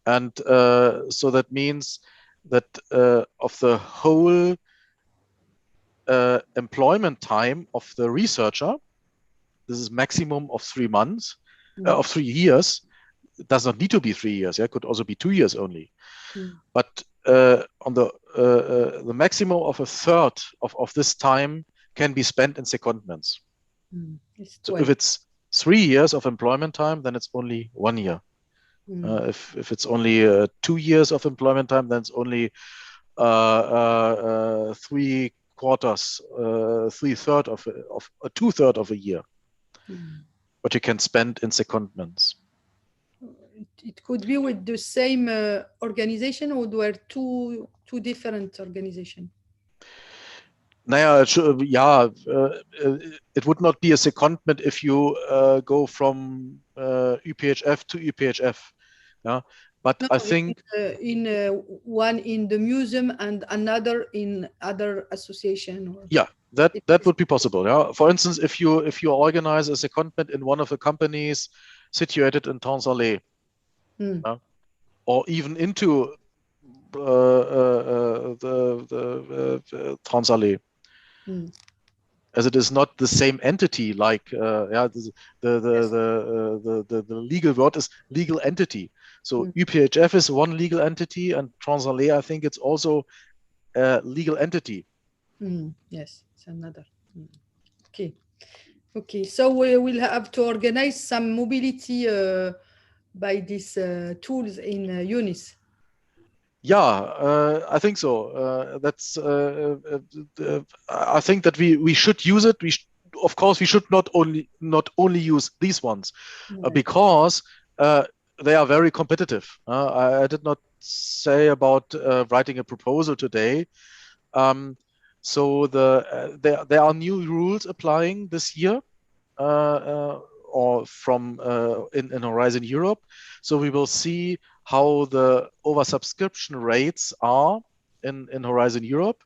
And so that means that of the whole employment time of the researcher, this is maximum of 3 months, of 3 years. It does not need to be 3 years. It could also be 2 years only. But on the maximum of a third of this time can be spent in secondments. So if it's 3 years of employment time, then it's only 1 year. If it's only 2 years of employment time, then it's only 3 quarters, 3/3 of 2/3 of a year. What you can spend in secondments. It could be with the same organization, or there are two different organizations? Naja, it would not be a secondment if you go from UPHF to UPHF. Yeah, but no, I think in one in the museum and another in other association. Or... Yeah, that would be possible. Yeah, for instance, if you organize a secondment in one of the companies situated in Tanzania, or even into the Tanzania. As it is not the same entity, like the legal word is legal entity. So UPHF is one legal entity, and Transalea, I think it's also a legal entity. Yes, it's another. Okay. So we will have to organize some mobility by these tools in UNIS. Yeah, I think so. I think that we should use it. Of course, we should not only use these ones, because they are very competitive. I did not say about writing a proposal today. So there are new rules applying this year, or from in Horizon Europe. So we will see how the oversubscription rates are in Horizon Europe,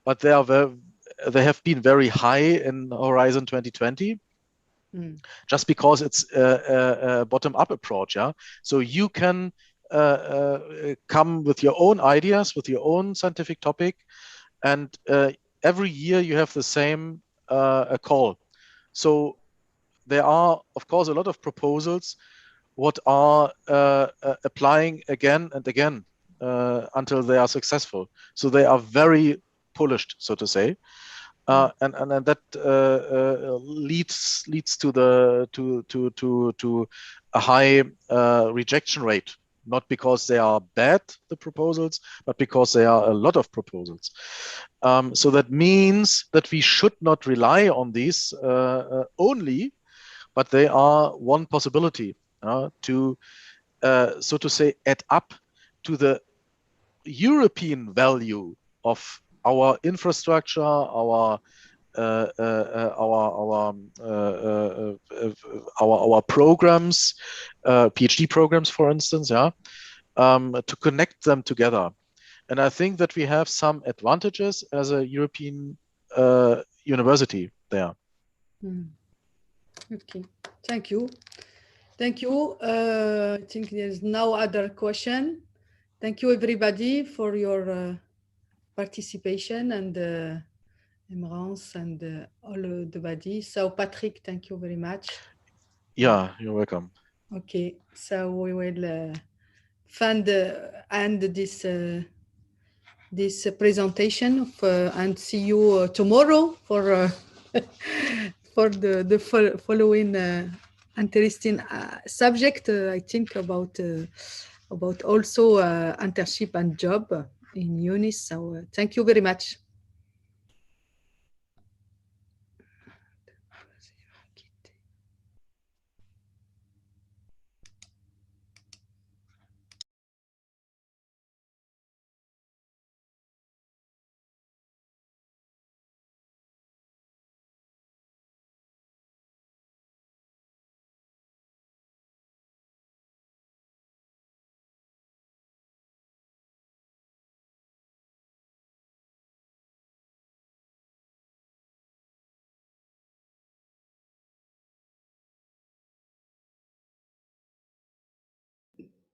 but they have been very high in Horizon 2020. Just because it's a bottom-up approach. Yeah, so you can come with your own ideas, with your own scientific topic, and every year you have the same call. So there are, of course, a lot of proposals what are applying again and again until they are successful. So they are very polished, so to say. And that leads to a high rejection rate, not because they are bad, the proposals, but because there are a lot of proposals. So that means that we should not rely on these only, but they are one possibility to, so to say, add up to the European value of our infrastructure, our programs, PhD programs, for instance, to connect them together. And I think that we have some advantages as a European university there. Okay, thank you. Thank you. I think there's no other question. Thank you, everybody, for your participation, and Emrance and all the body. So, Patrick, thank you very much. Yeah, you're welcome. Okay, so we will end this presentation and see you tomorrow for for the following interesting subject. I think about also internship and job in UNIS. So thank you very much.